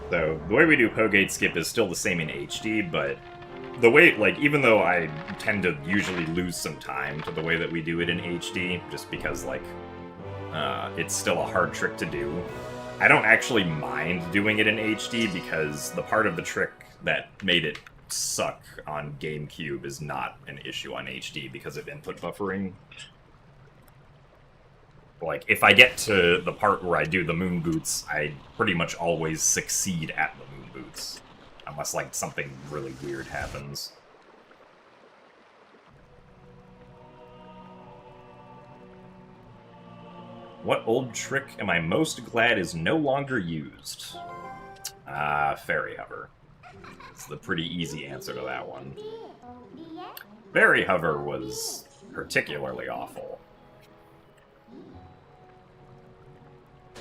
So, the way we do Pogate skip is still the same in HD, but the way, like, even though I tend to usually lose some time to the way that we do it in HD, just because, like, it's still a hard trick to do, I don't actually mind doing it in HD because the part of the trick that made it suck on GameCube is not an issue on HD because of input buffering. Like, if I get to the part where I do the moon boots, I pretty much always succeed at the moon boots. Unless, like, something really weird happens. What old trick am I most glad is no longer used? Fairy Hover. It's the pretty easy answer to that one. Fairy Hover was particularly awful.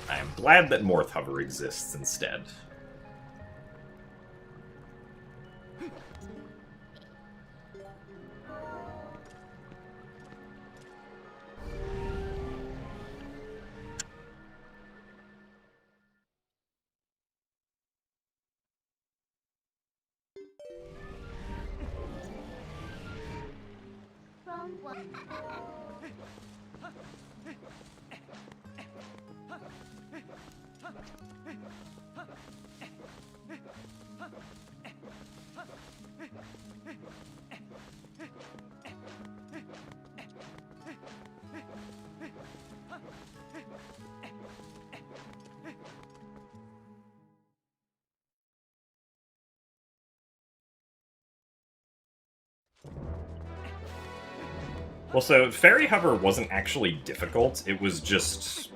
I am glad that Morph Hover exists instead. Well, so Fairy Hover wasn't actually difficult, it was just,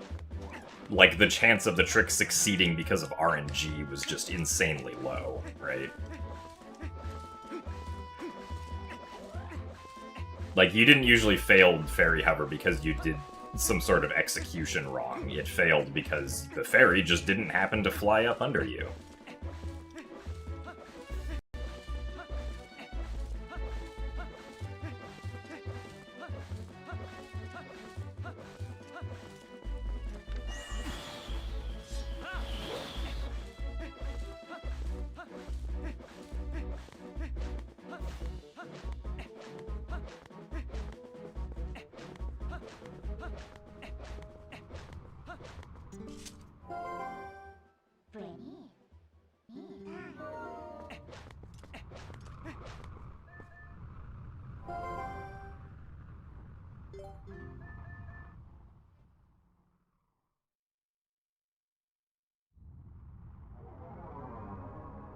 like, the chance of the trick succeeding because of RNG was just insanely low, right? Like, you didn't usually fail Fairy Hover because you did some sort of execution wrong. It failed because the fairy just didn't happen to fly up under you.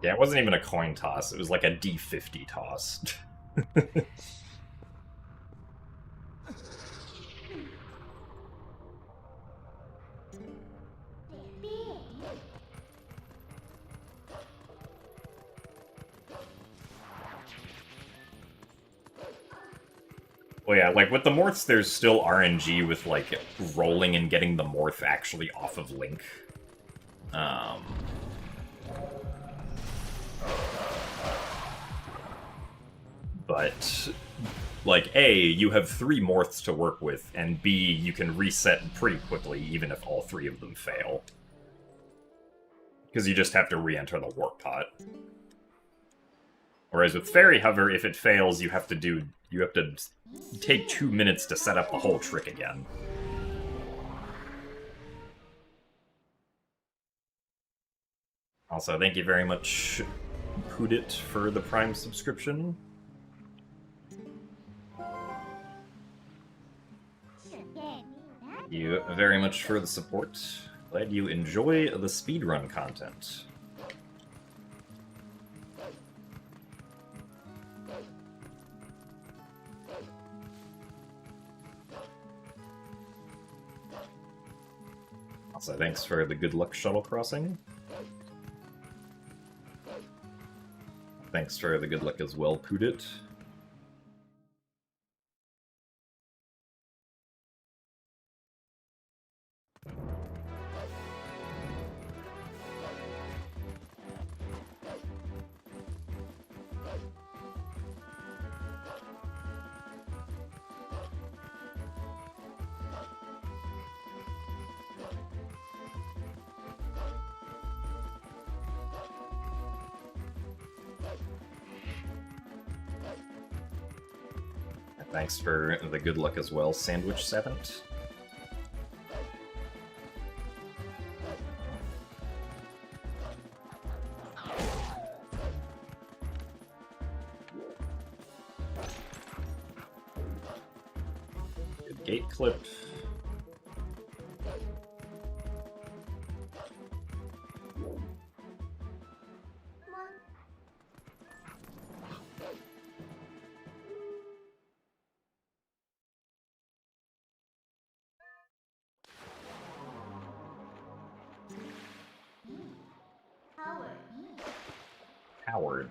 Yeah, it wasn't even a coin toss. It was like a D50 toss. Well, yeah, like, with the morphs, there's still RNG with, like, rolling and getting the morph actually off of Link. But, like, A, you have 3 morphs to work with, and B, you can reset pretty quickly, even if all 3 of them fail. Because you just have to re-enter the warp pot. Whereas with Fairy Hover, if it fails, you have to take 2 minutes to set up the whole trick again. Also, thank you very much, Pudit, for the Prime subscription. Thank you very much for the support. Glad you enjoy the speedrun content. Also, thanks for the good luck shuttle crossing. Thanks for the good luck as well, Pudit. Thanks for the good luck as well, Sandwich Seventh. Good gate clip. Howard.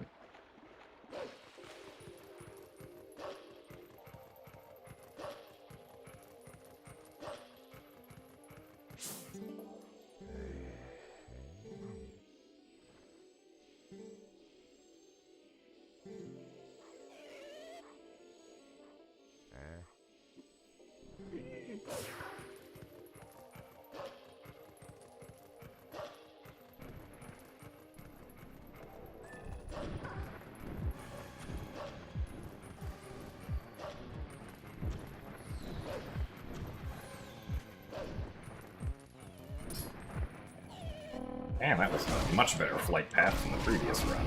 Man, that was a much better flight path than the previous run.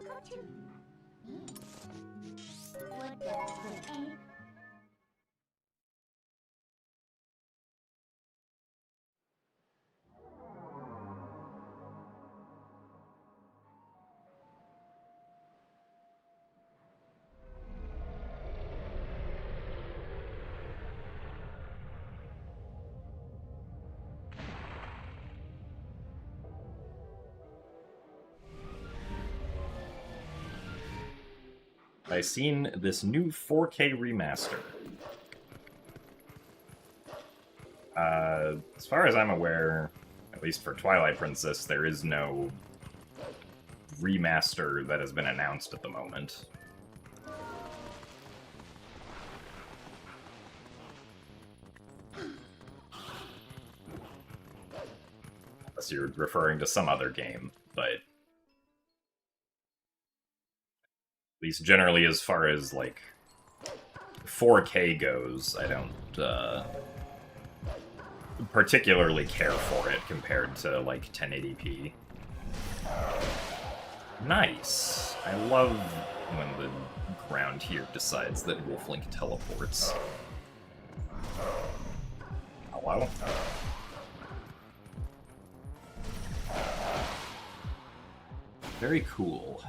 What the ain't I've seen this new 4K remaster. As far as I'm aware, at least for Twilight Princess, there is no remaster that has been announced at the moment. Unless you're referring to some other game, but at least generally as far as, like, 4K goes, I don't, particularly care for it compared to, like, 1080p. Nice! I love when the ground here decides that Wolflink teleports. Hello? Very cool.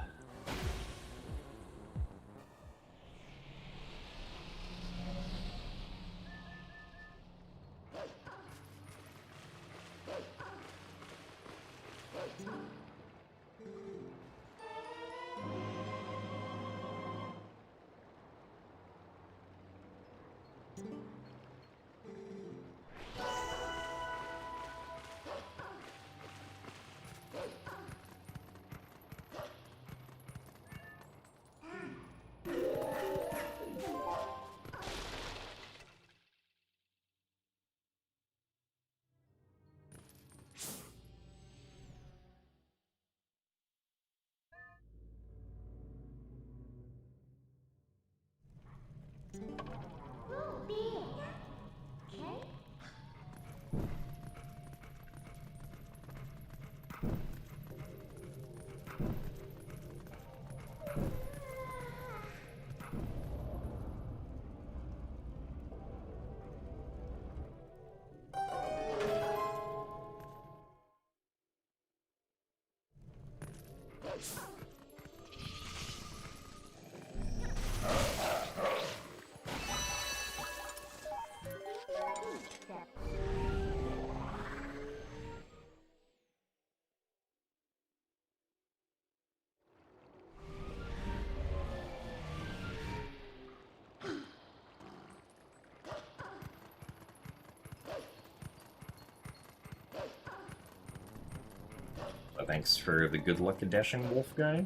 Thanks for the good luck at dashing wolf guy.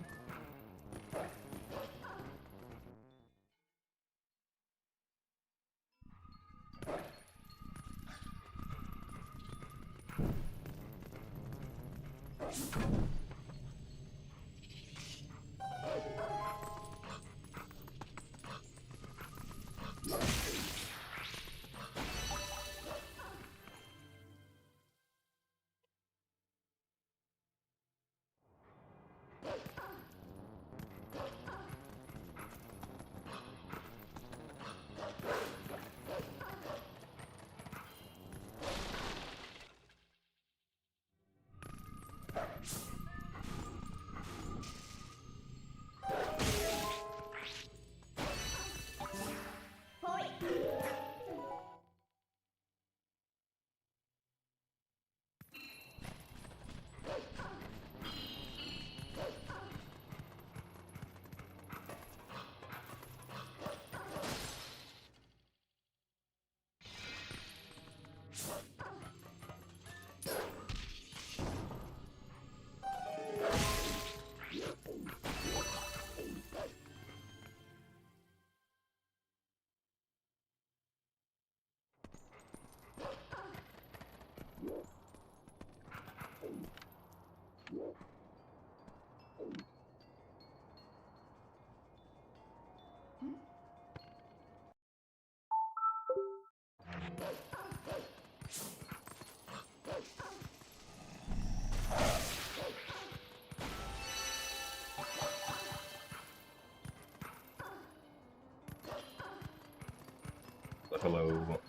Hello,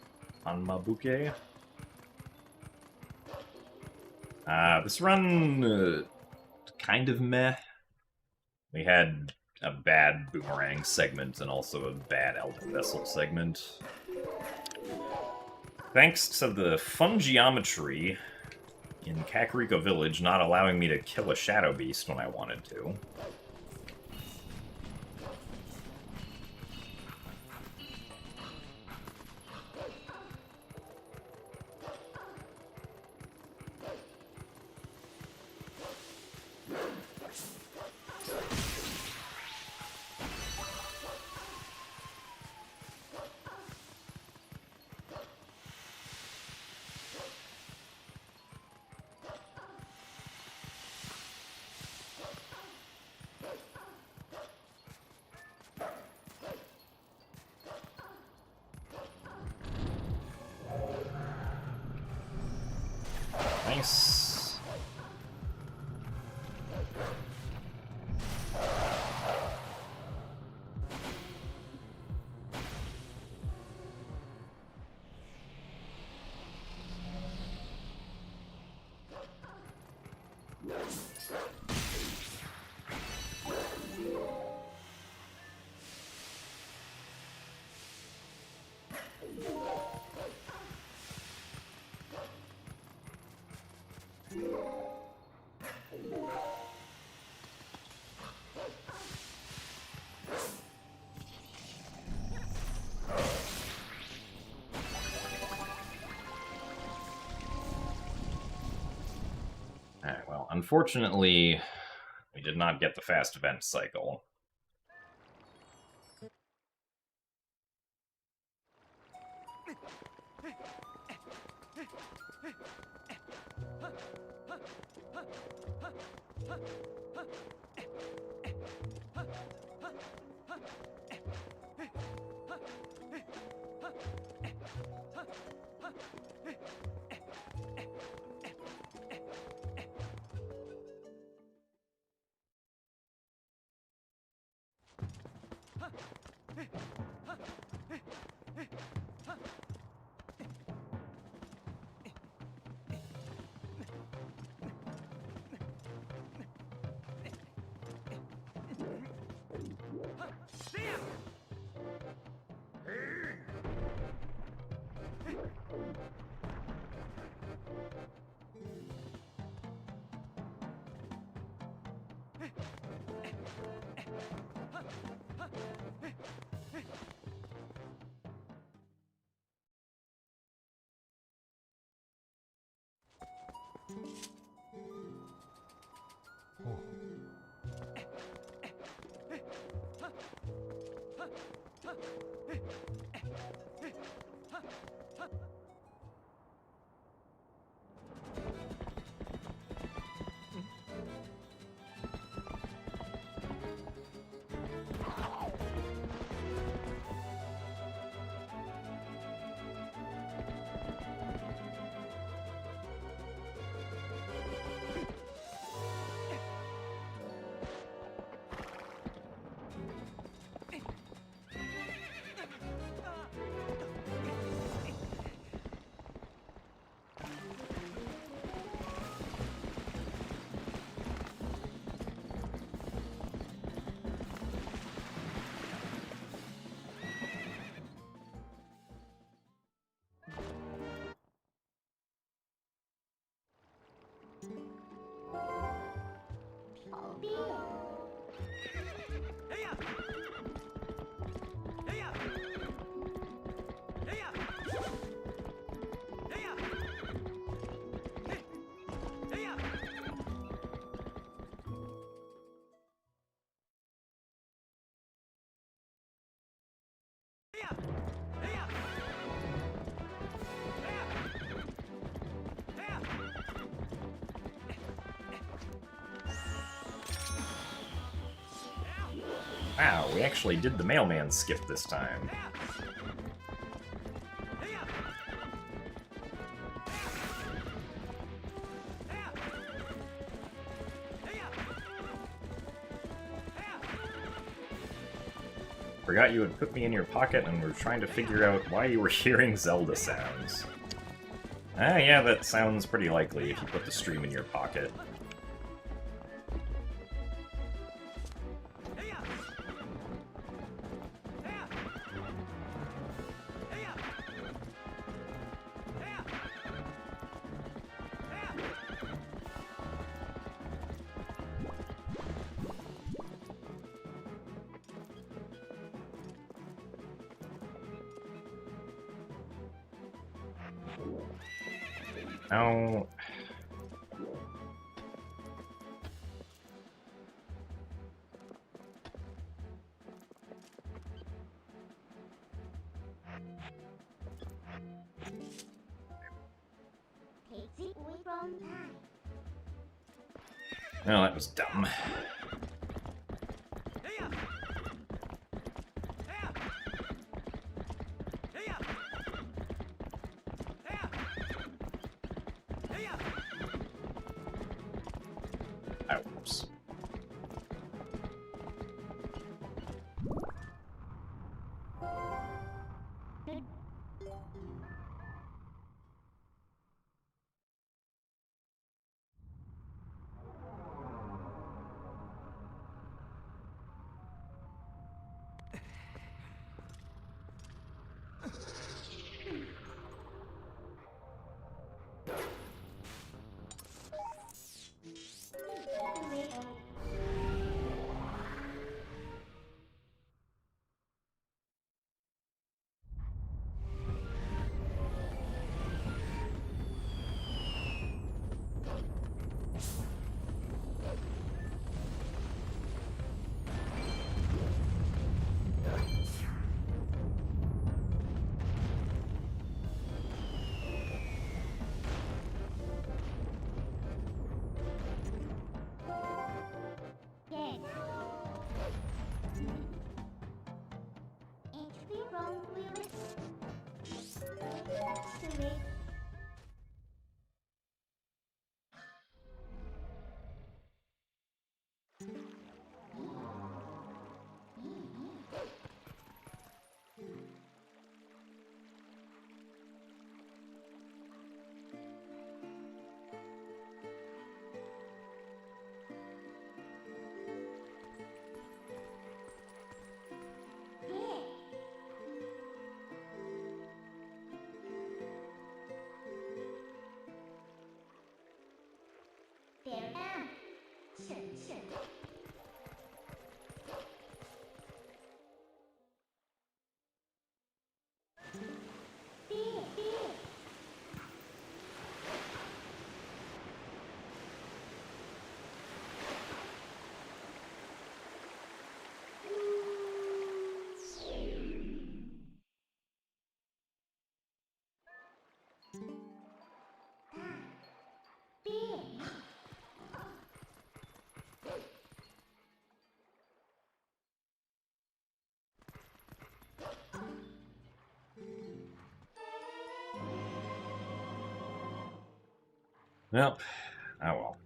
Anmabuke. This run, kind of meh. We had a bad boomerang segment and also a bad Elven Vessel segment. Thanks to the fun geometry in Kakariko Village not allowing me to kill a Shadow Beast when I wanted to. Nice. Alright, well, unfortunately, we did not get the fast event cycle. Wow, we actually did the mailman skip this time. Forgot you had put me in your pocket and were trying to figure out why you were hearing Zelda sounds. Ah, yeah, that sounds pretty likely if you put the stream in your pocket. Oh. Takes it away from time. Well, that was dumb. Oops. Yes. HP from Willis. To it. There am. Sure. Beer. Well, oh well.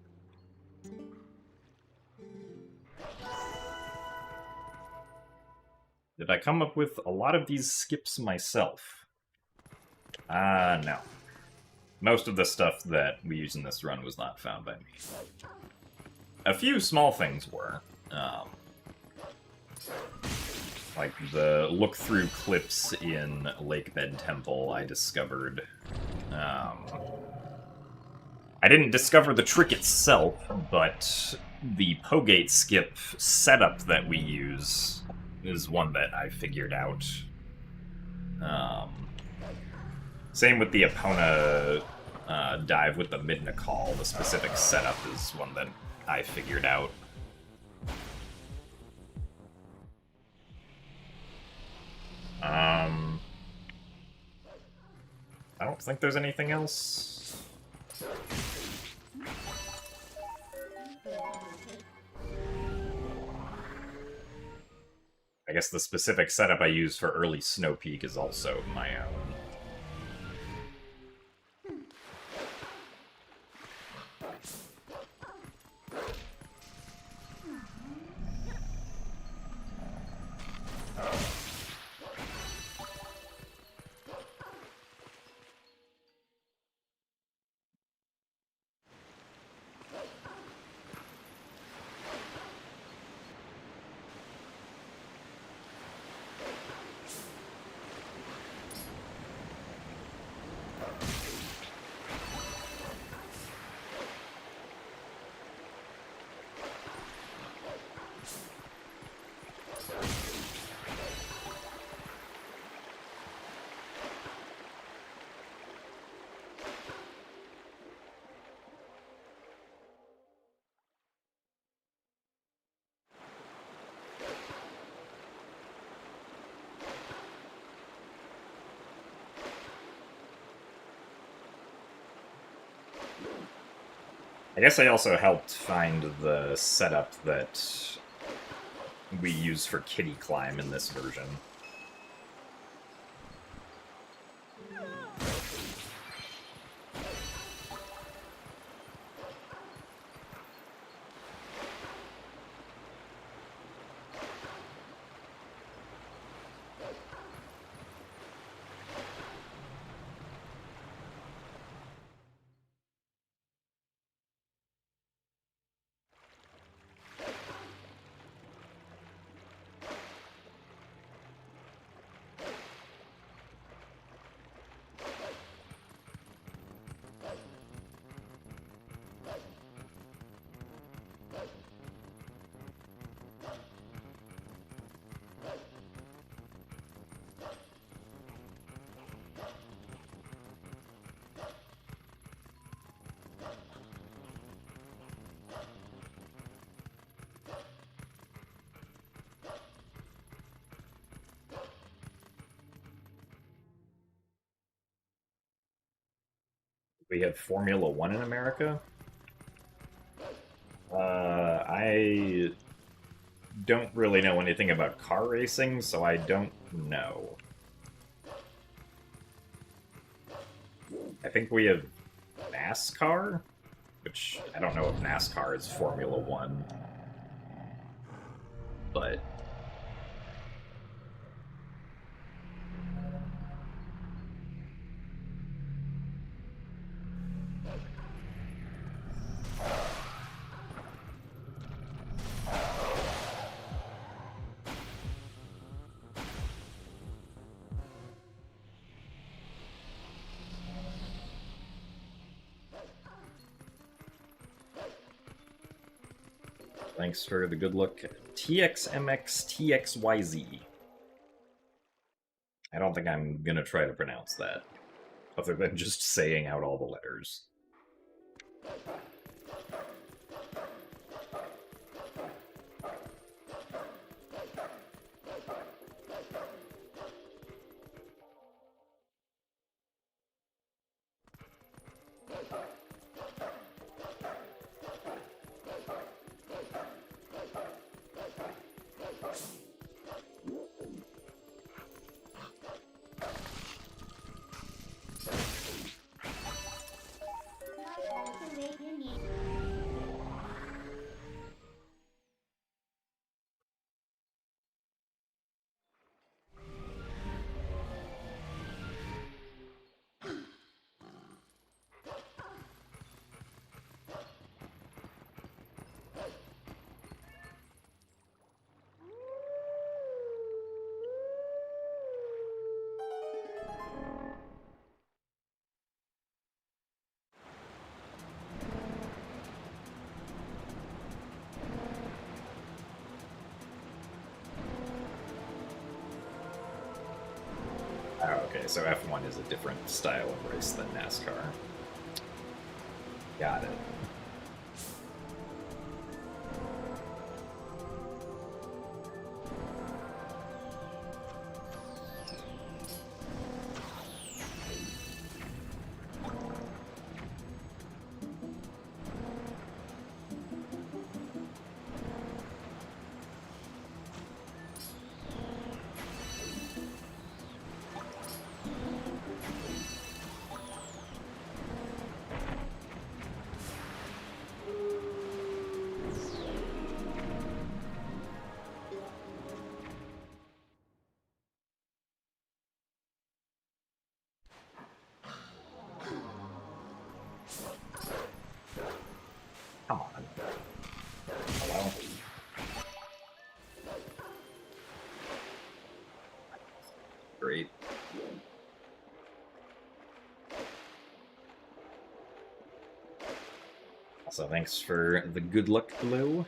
Did I come up with a lot of these skips myself? No. Most of the stuff that we use in this run was not found by me. A few small things were. Like the look-through clips in Lakebed Temple I discovered. I didn't discover the trick itself, but the Pogate skip setup that we use is one that I figured out. Same with the Epona dive with the Midna call. The specific setup is one that I figured out. I don't think there's anything else. I guess the specific setup I use for early Snow Peak is also my own. I guess I also helped find the setup that we use for Kitty Climb in this version. We have Formula One in America? I don't really know anything about car racing, so I don't know. I think we have NASCAR? Which, I don't know if NASCAR is Formula One. But... Thanks for the good look. TXMXTXYZ. I don't think I'm gonna try to pronounce that, other than just saying out all the letters. Oh, okay, so F1 is a different style of race than NASCAR. Got it. Come on. Hello? Great. Also, thanks for the good luck glow.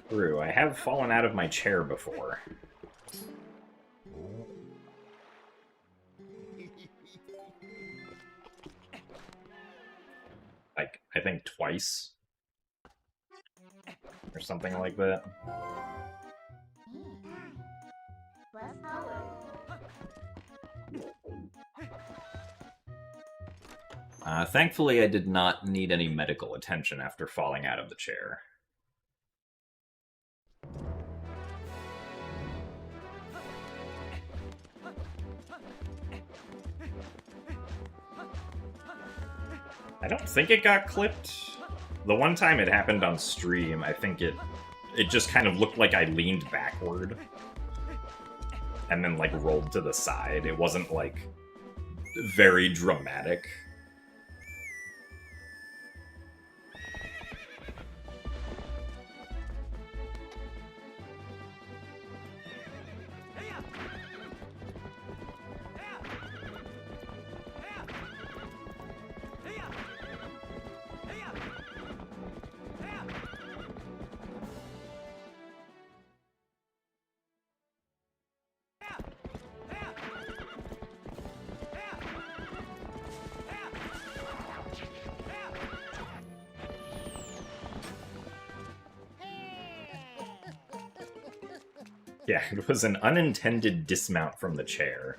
True, I have fallen out of my chair before. Like, I think twice. Or something like that. Bus power. Thankfully, I did not need any medical attention after falling out of the chair. I don't think it got clipped. The one time it happened on stream, I think it just kind of looked like I leaned backward and then, like, rolled to the side. It wasn't, like, very dramatic. Yeah, it was an unintended dismount from the chair.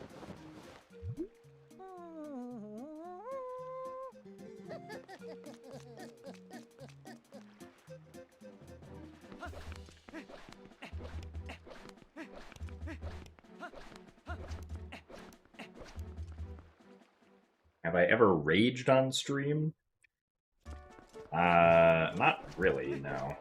Have I ever raged on stream? Not really, no.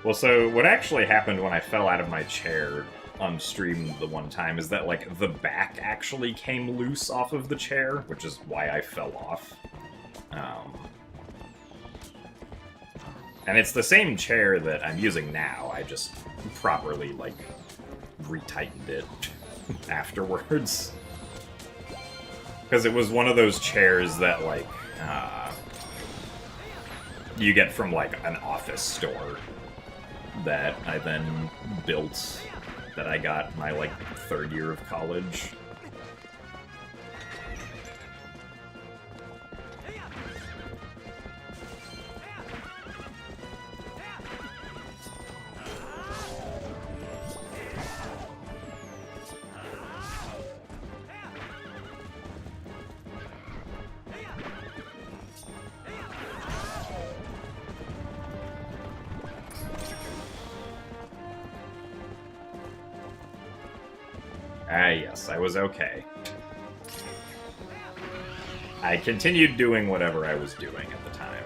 Well, so what actually happened when I fell out of my chair on stream the one time is that, like, the back actually came loose off of the chair, which is why I fell off. And it's the same chair that I'm using now, I just properly, like, retightened it afterwards. Because it was one of those chairs that, like, you get from, like, an office store that I then built, that I got my, like, third year of college. Yes, I was okay. I continued doing whatever I was doing at the time.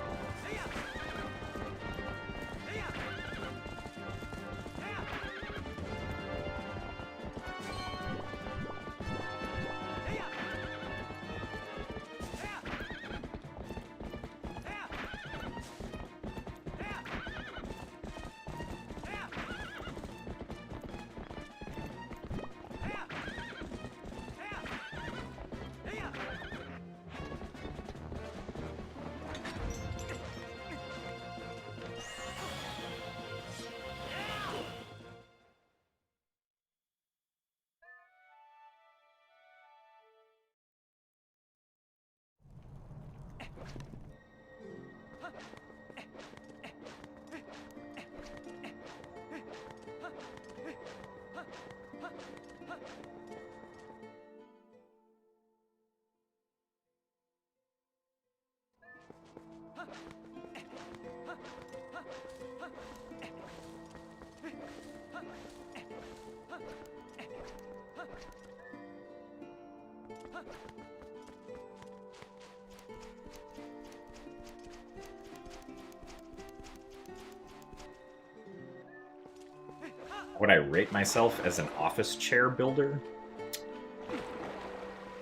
Would I rate myself as an office chair builder?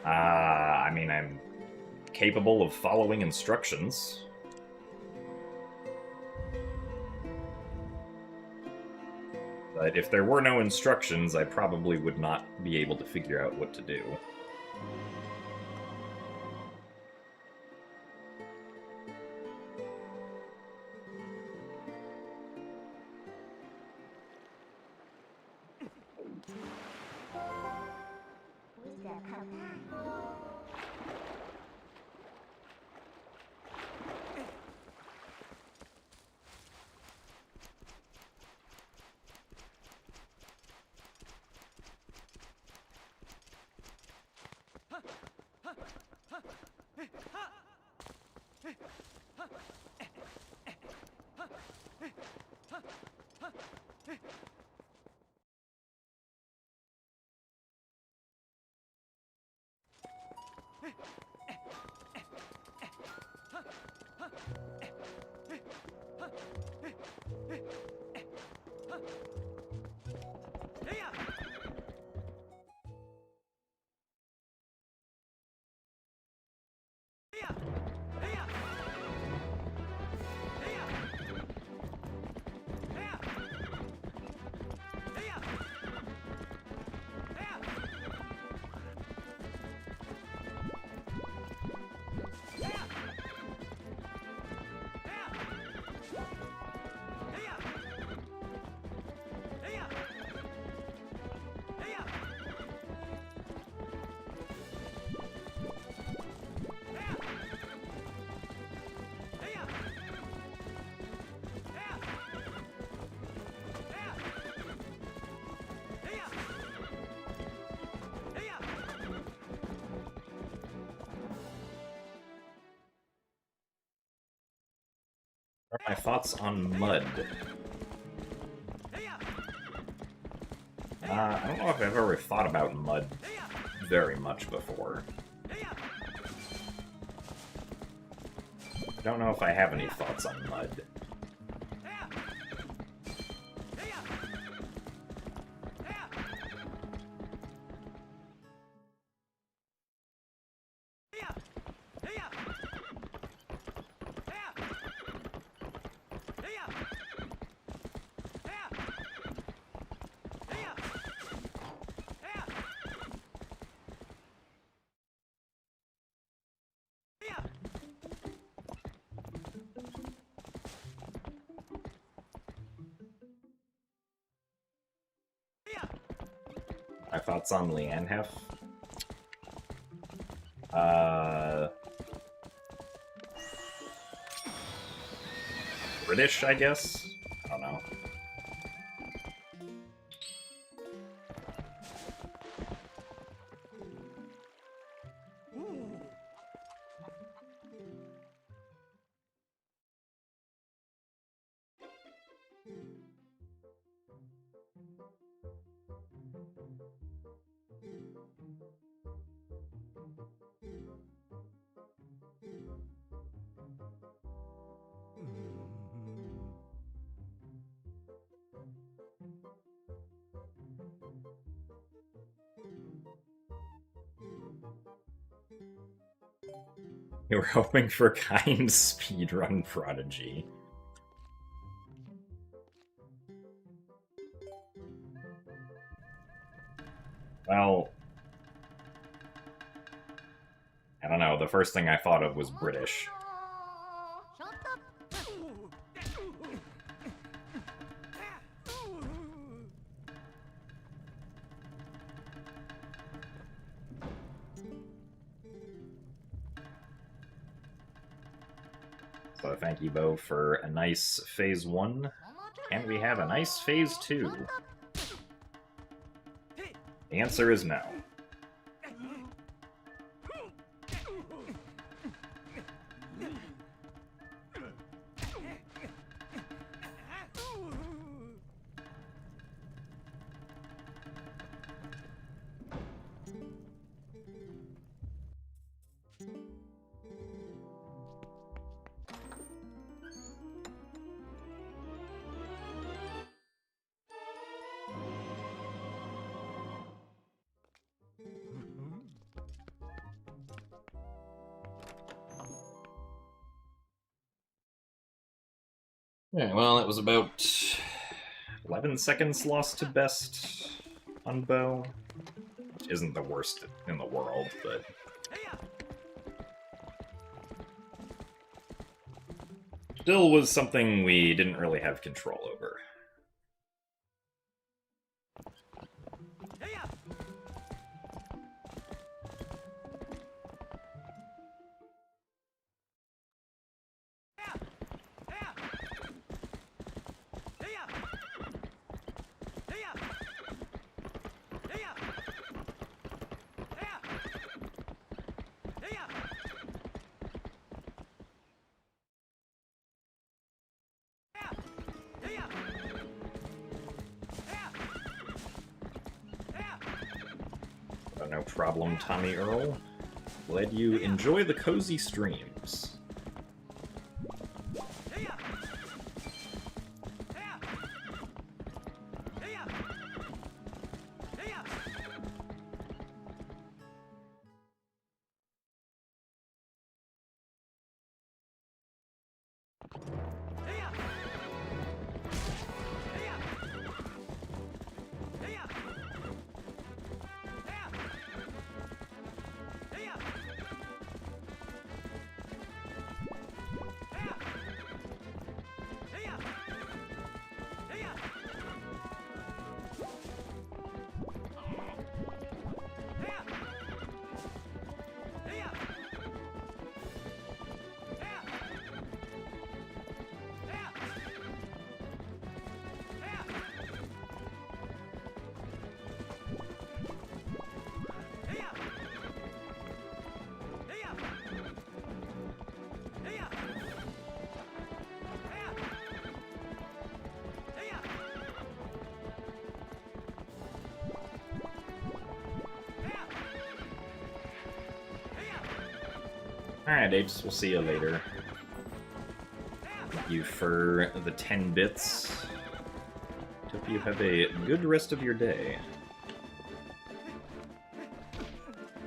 I mean, I'm capable of following instructions. But if there were no instructions, I probably would not be able to figure out what to do. What are my thoughts on mud? I don't know if I've ever thought about mud very much before. I don't know if I have any thoughts on mud. My thoughts on Leanne British, I guess? I don't know. You were hoping for a kind speedrun prodigy. Well, I don't know, the first thing I thought of was British. So thank you, Bo, for a nice Phase 1, and we have a nice Phase 2. The answer is no. Yeah, well, it was about 11 seconds lost to best on bow. Which isn't the worst in the world, but... still was something we didn't really have control over. No problem, Tommy Earl. Glad you enjoy the cozy streams. Alright, Apes, we'll see you later. Thank you for the 10 bits. Hope you have a good rest of your day.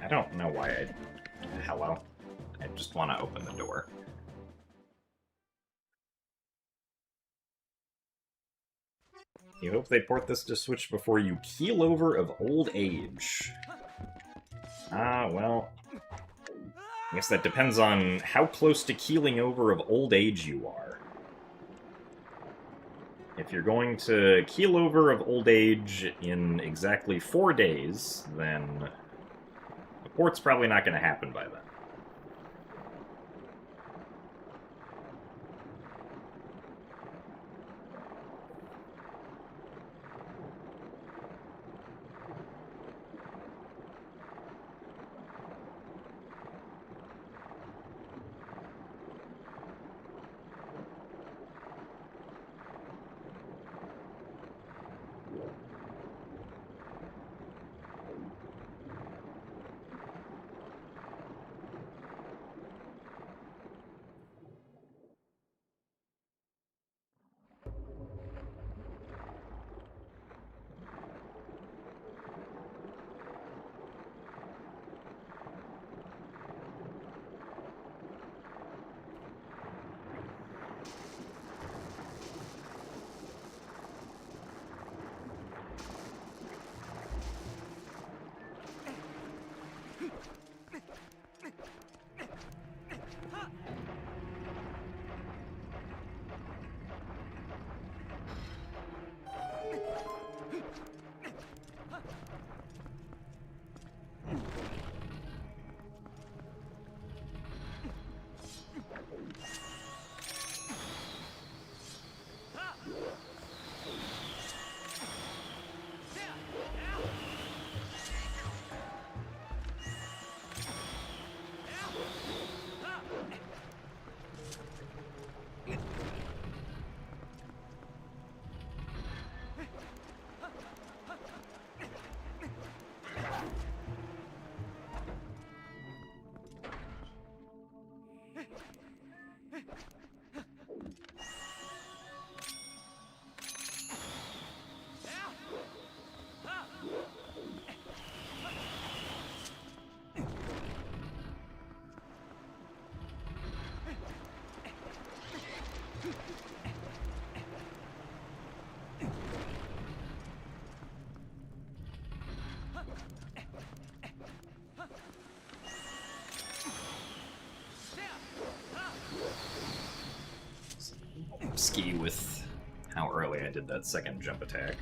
I don't know why I... Hello? I just want to open the door. You hope they port this to Switch before you keel over of old age. Ah, well... I guess that depends on how close to keeling over of old age you are. If you're going to keel over of old age in exactly 4 days, then the port's probably not going to happen by then. risky with how early I did that second jump attack.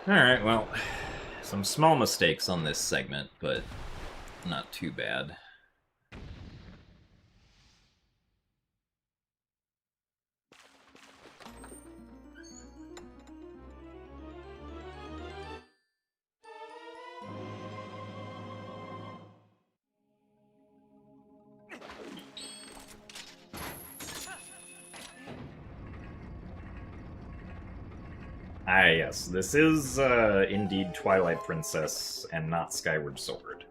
Alright, well, some small mistakes on this segment, but not too bad. Ah, yes, this is indeed Twilight Princess and not Skyward Sword.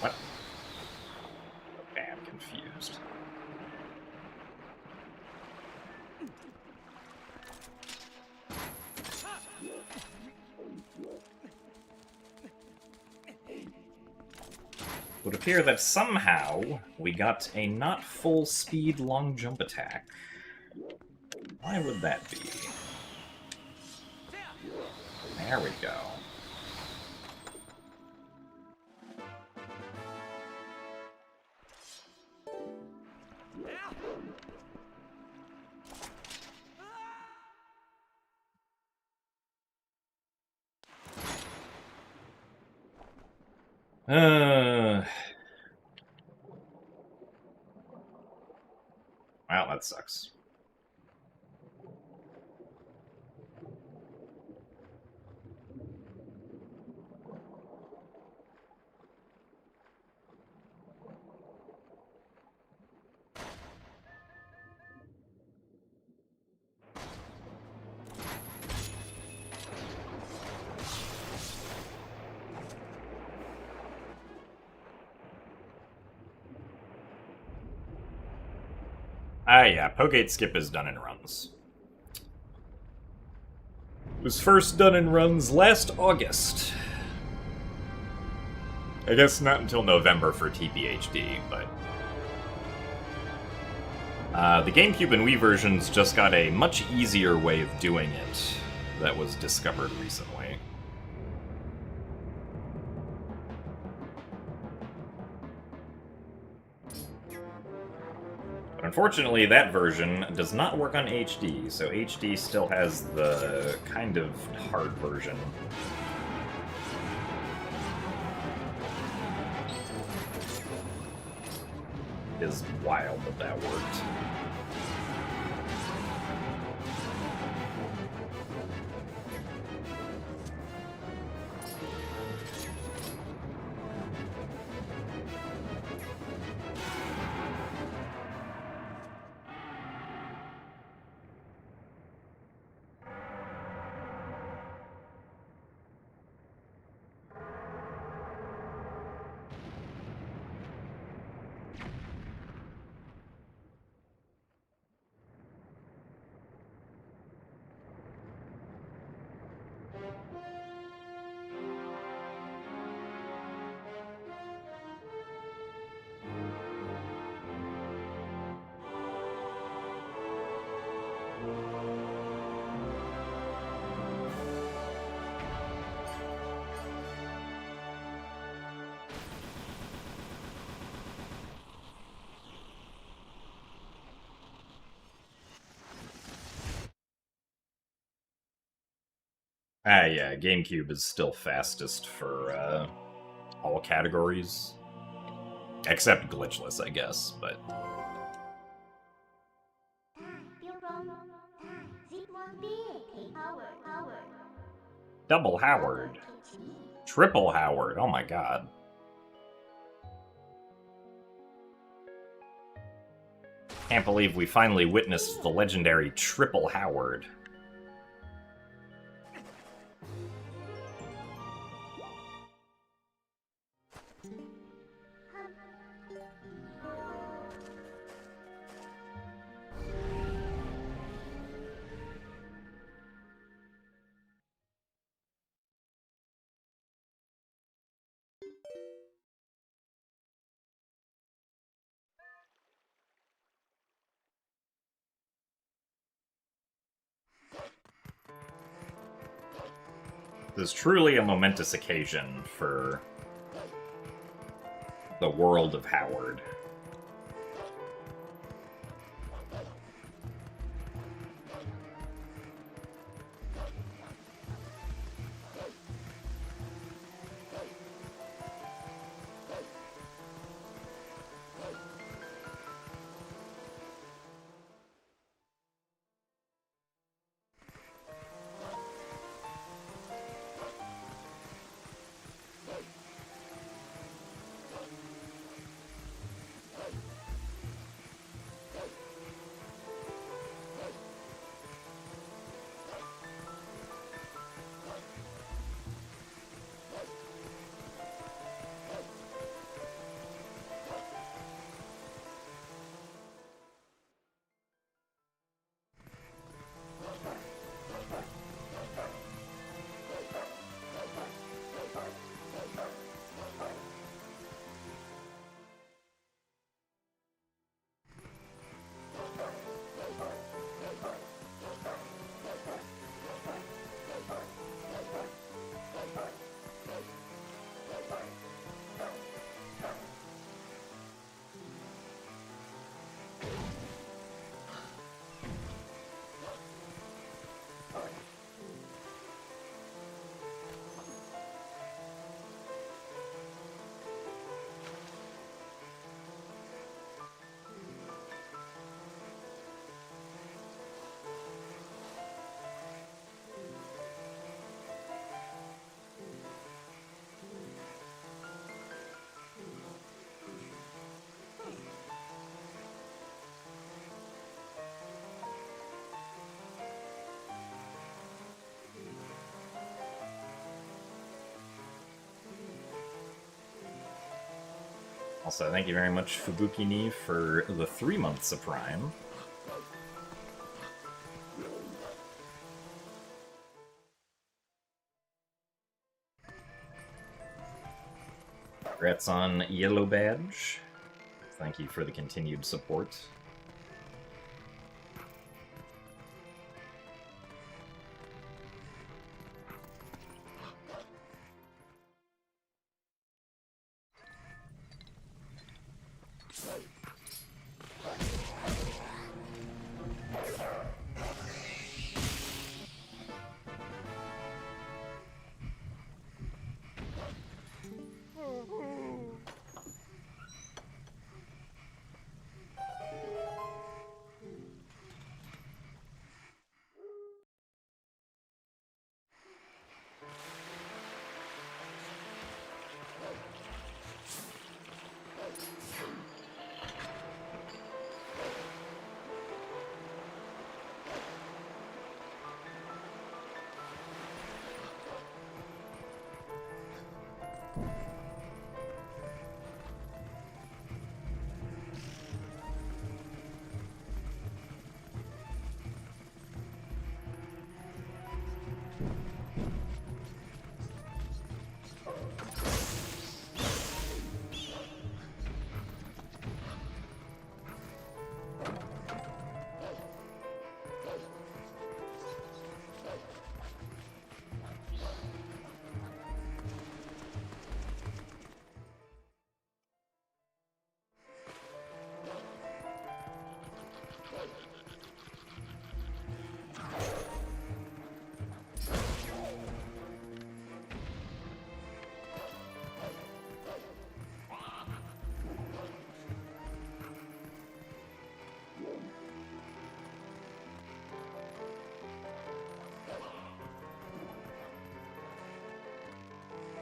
What? Okay, I'm confused. It would appear that somehow we got a not full speed long jump attack. Why would that be? There we go. Well, that sucks. Ah, yeah, Pogate Skip is done in runs. It was first done in runs last August. I guess not until November for TPHD, but... the GameCube and Wii versions just got a much easier way of doing it that was discovered recently. But unfortunately, that version does not work on HD, so HD still has the kind of hard version. It is wild that that worked. Yeah, GameCube is still fastest for all categories. Except glitchless, I guess, but... Double Howard. Triple Howard, oh my god. Can't believe we finally witnessed the legendary Triple Howard. This is truly a momentous occasion for the world of Howard. Also, thank you very much, Fubukini, for the 3 months of Prime. Congrats on Yellow Badge. Thank you for the continued support.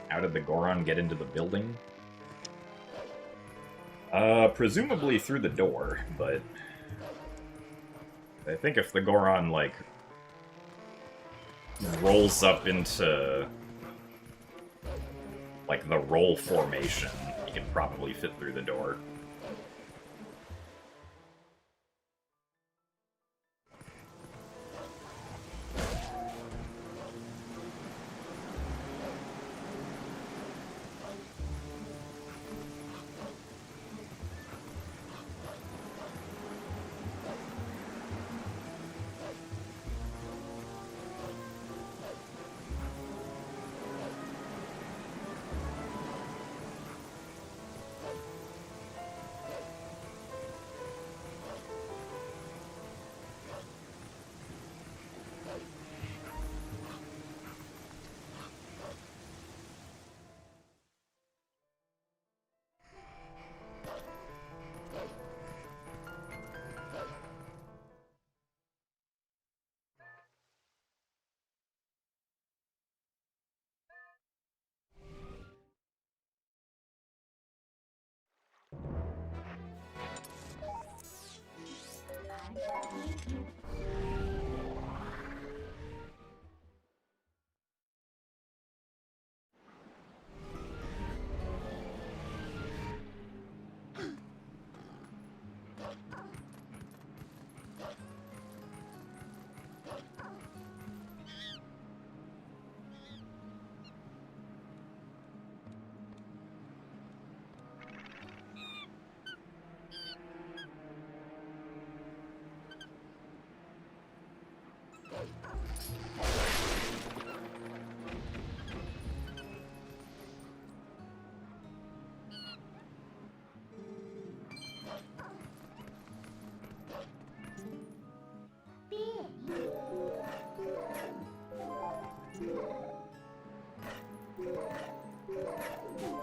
How did the Goron get into the building? Presumably through the door, but I think if the Goron, like, rolls up into, like, the roll formation, he can probably fit through the door.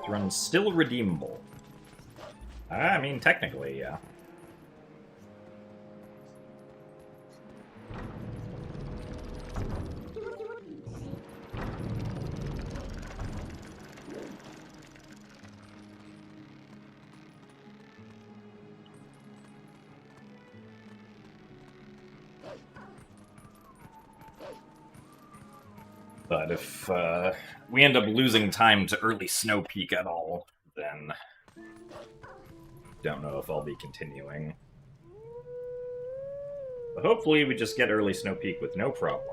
This run's still redeemable. I mean, technically, yeah. But if we end up losing time to early Snow Peak at all, then don't know if I'll be continuing. But hopefully we just get early Snow Peak with no problems.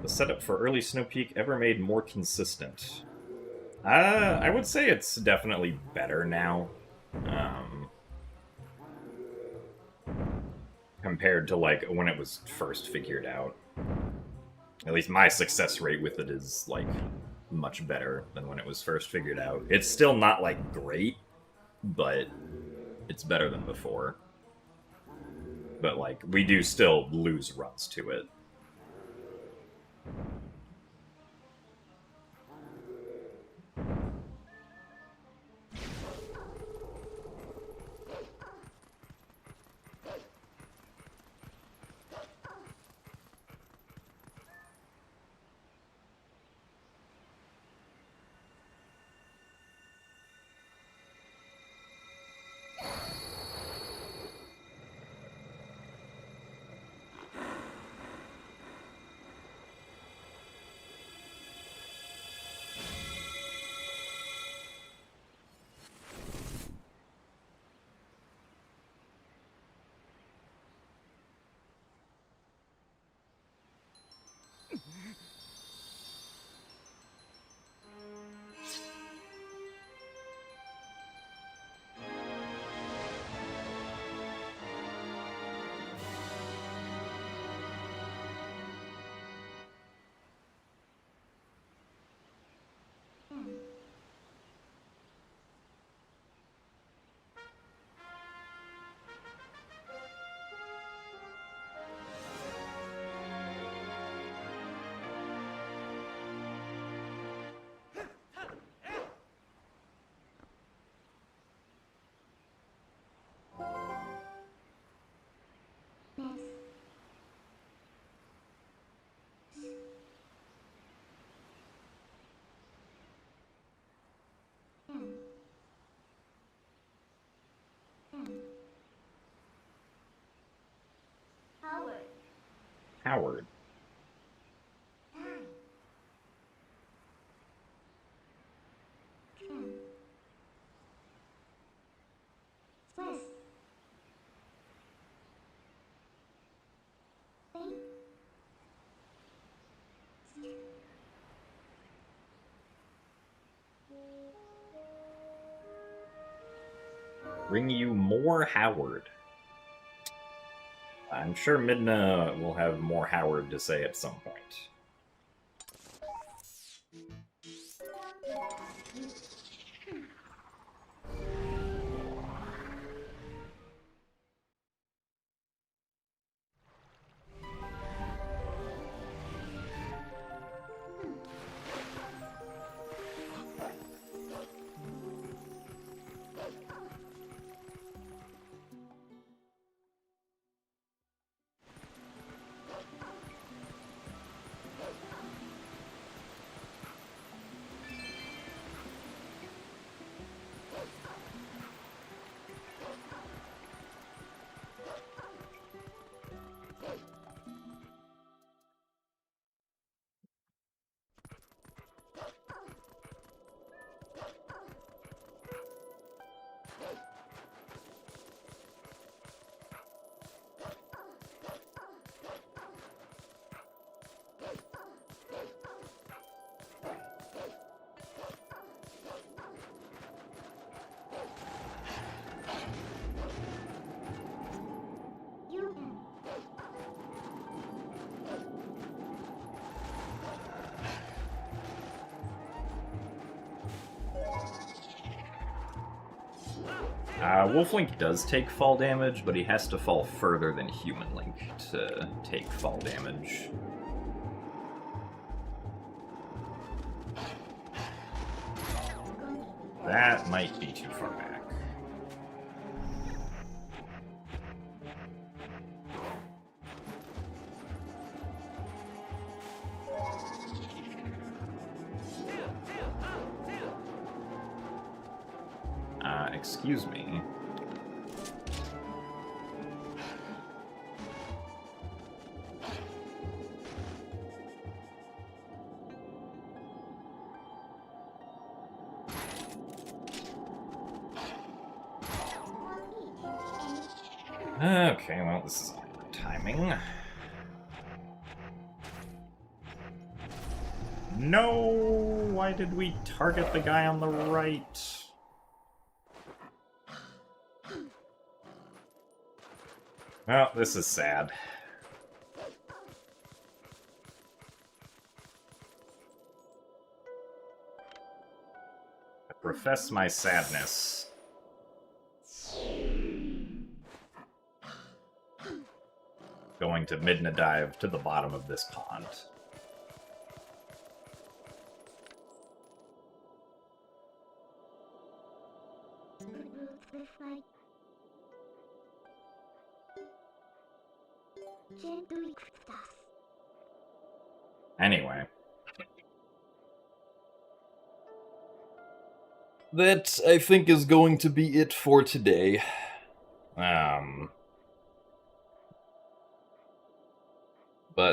The setup for early Snow Peak ever made more consistent? I would say it's definitely better now. Compared to, like, when it was first figured out. At least my success rate with it is, like, much better than when it was first figured out. It's still not, like, great, but it's better than before. But, like, we do still lose runs to it. Howard. Howard. Swiss. Think. Bring you more Howard. I'm sure Midna will have more Howard to say at some point. Wolf Link does take fall damage, but he has to fall further than Human Link to take fall damage. That might be too far back. Excuse me. Okay, well, this is awkward timing. No! Why did we target the guy on the right? Well, this is sad. I profess my sadness. Going to Midna dive to the bottom of this pond. Anyway. That, I think, is going to be it for today. But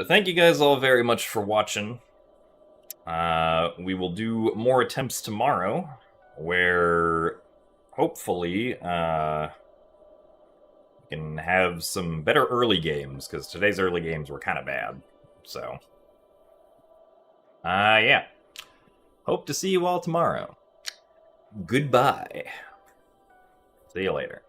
thank you guys all very much for watching. We will do more attempts tomorrow, where hopefully we can have some better early games, because today's early games were kind of bad. So, yeah. Hope to see you all tomorrow. Goodbye. See you later.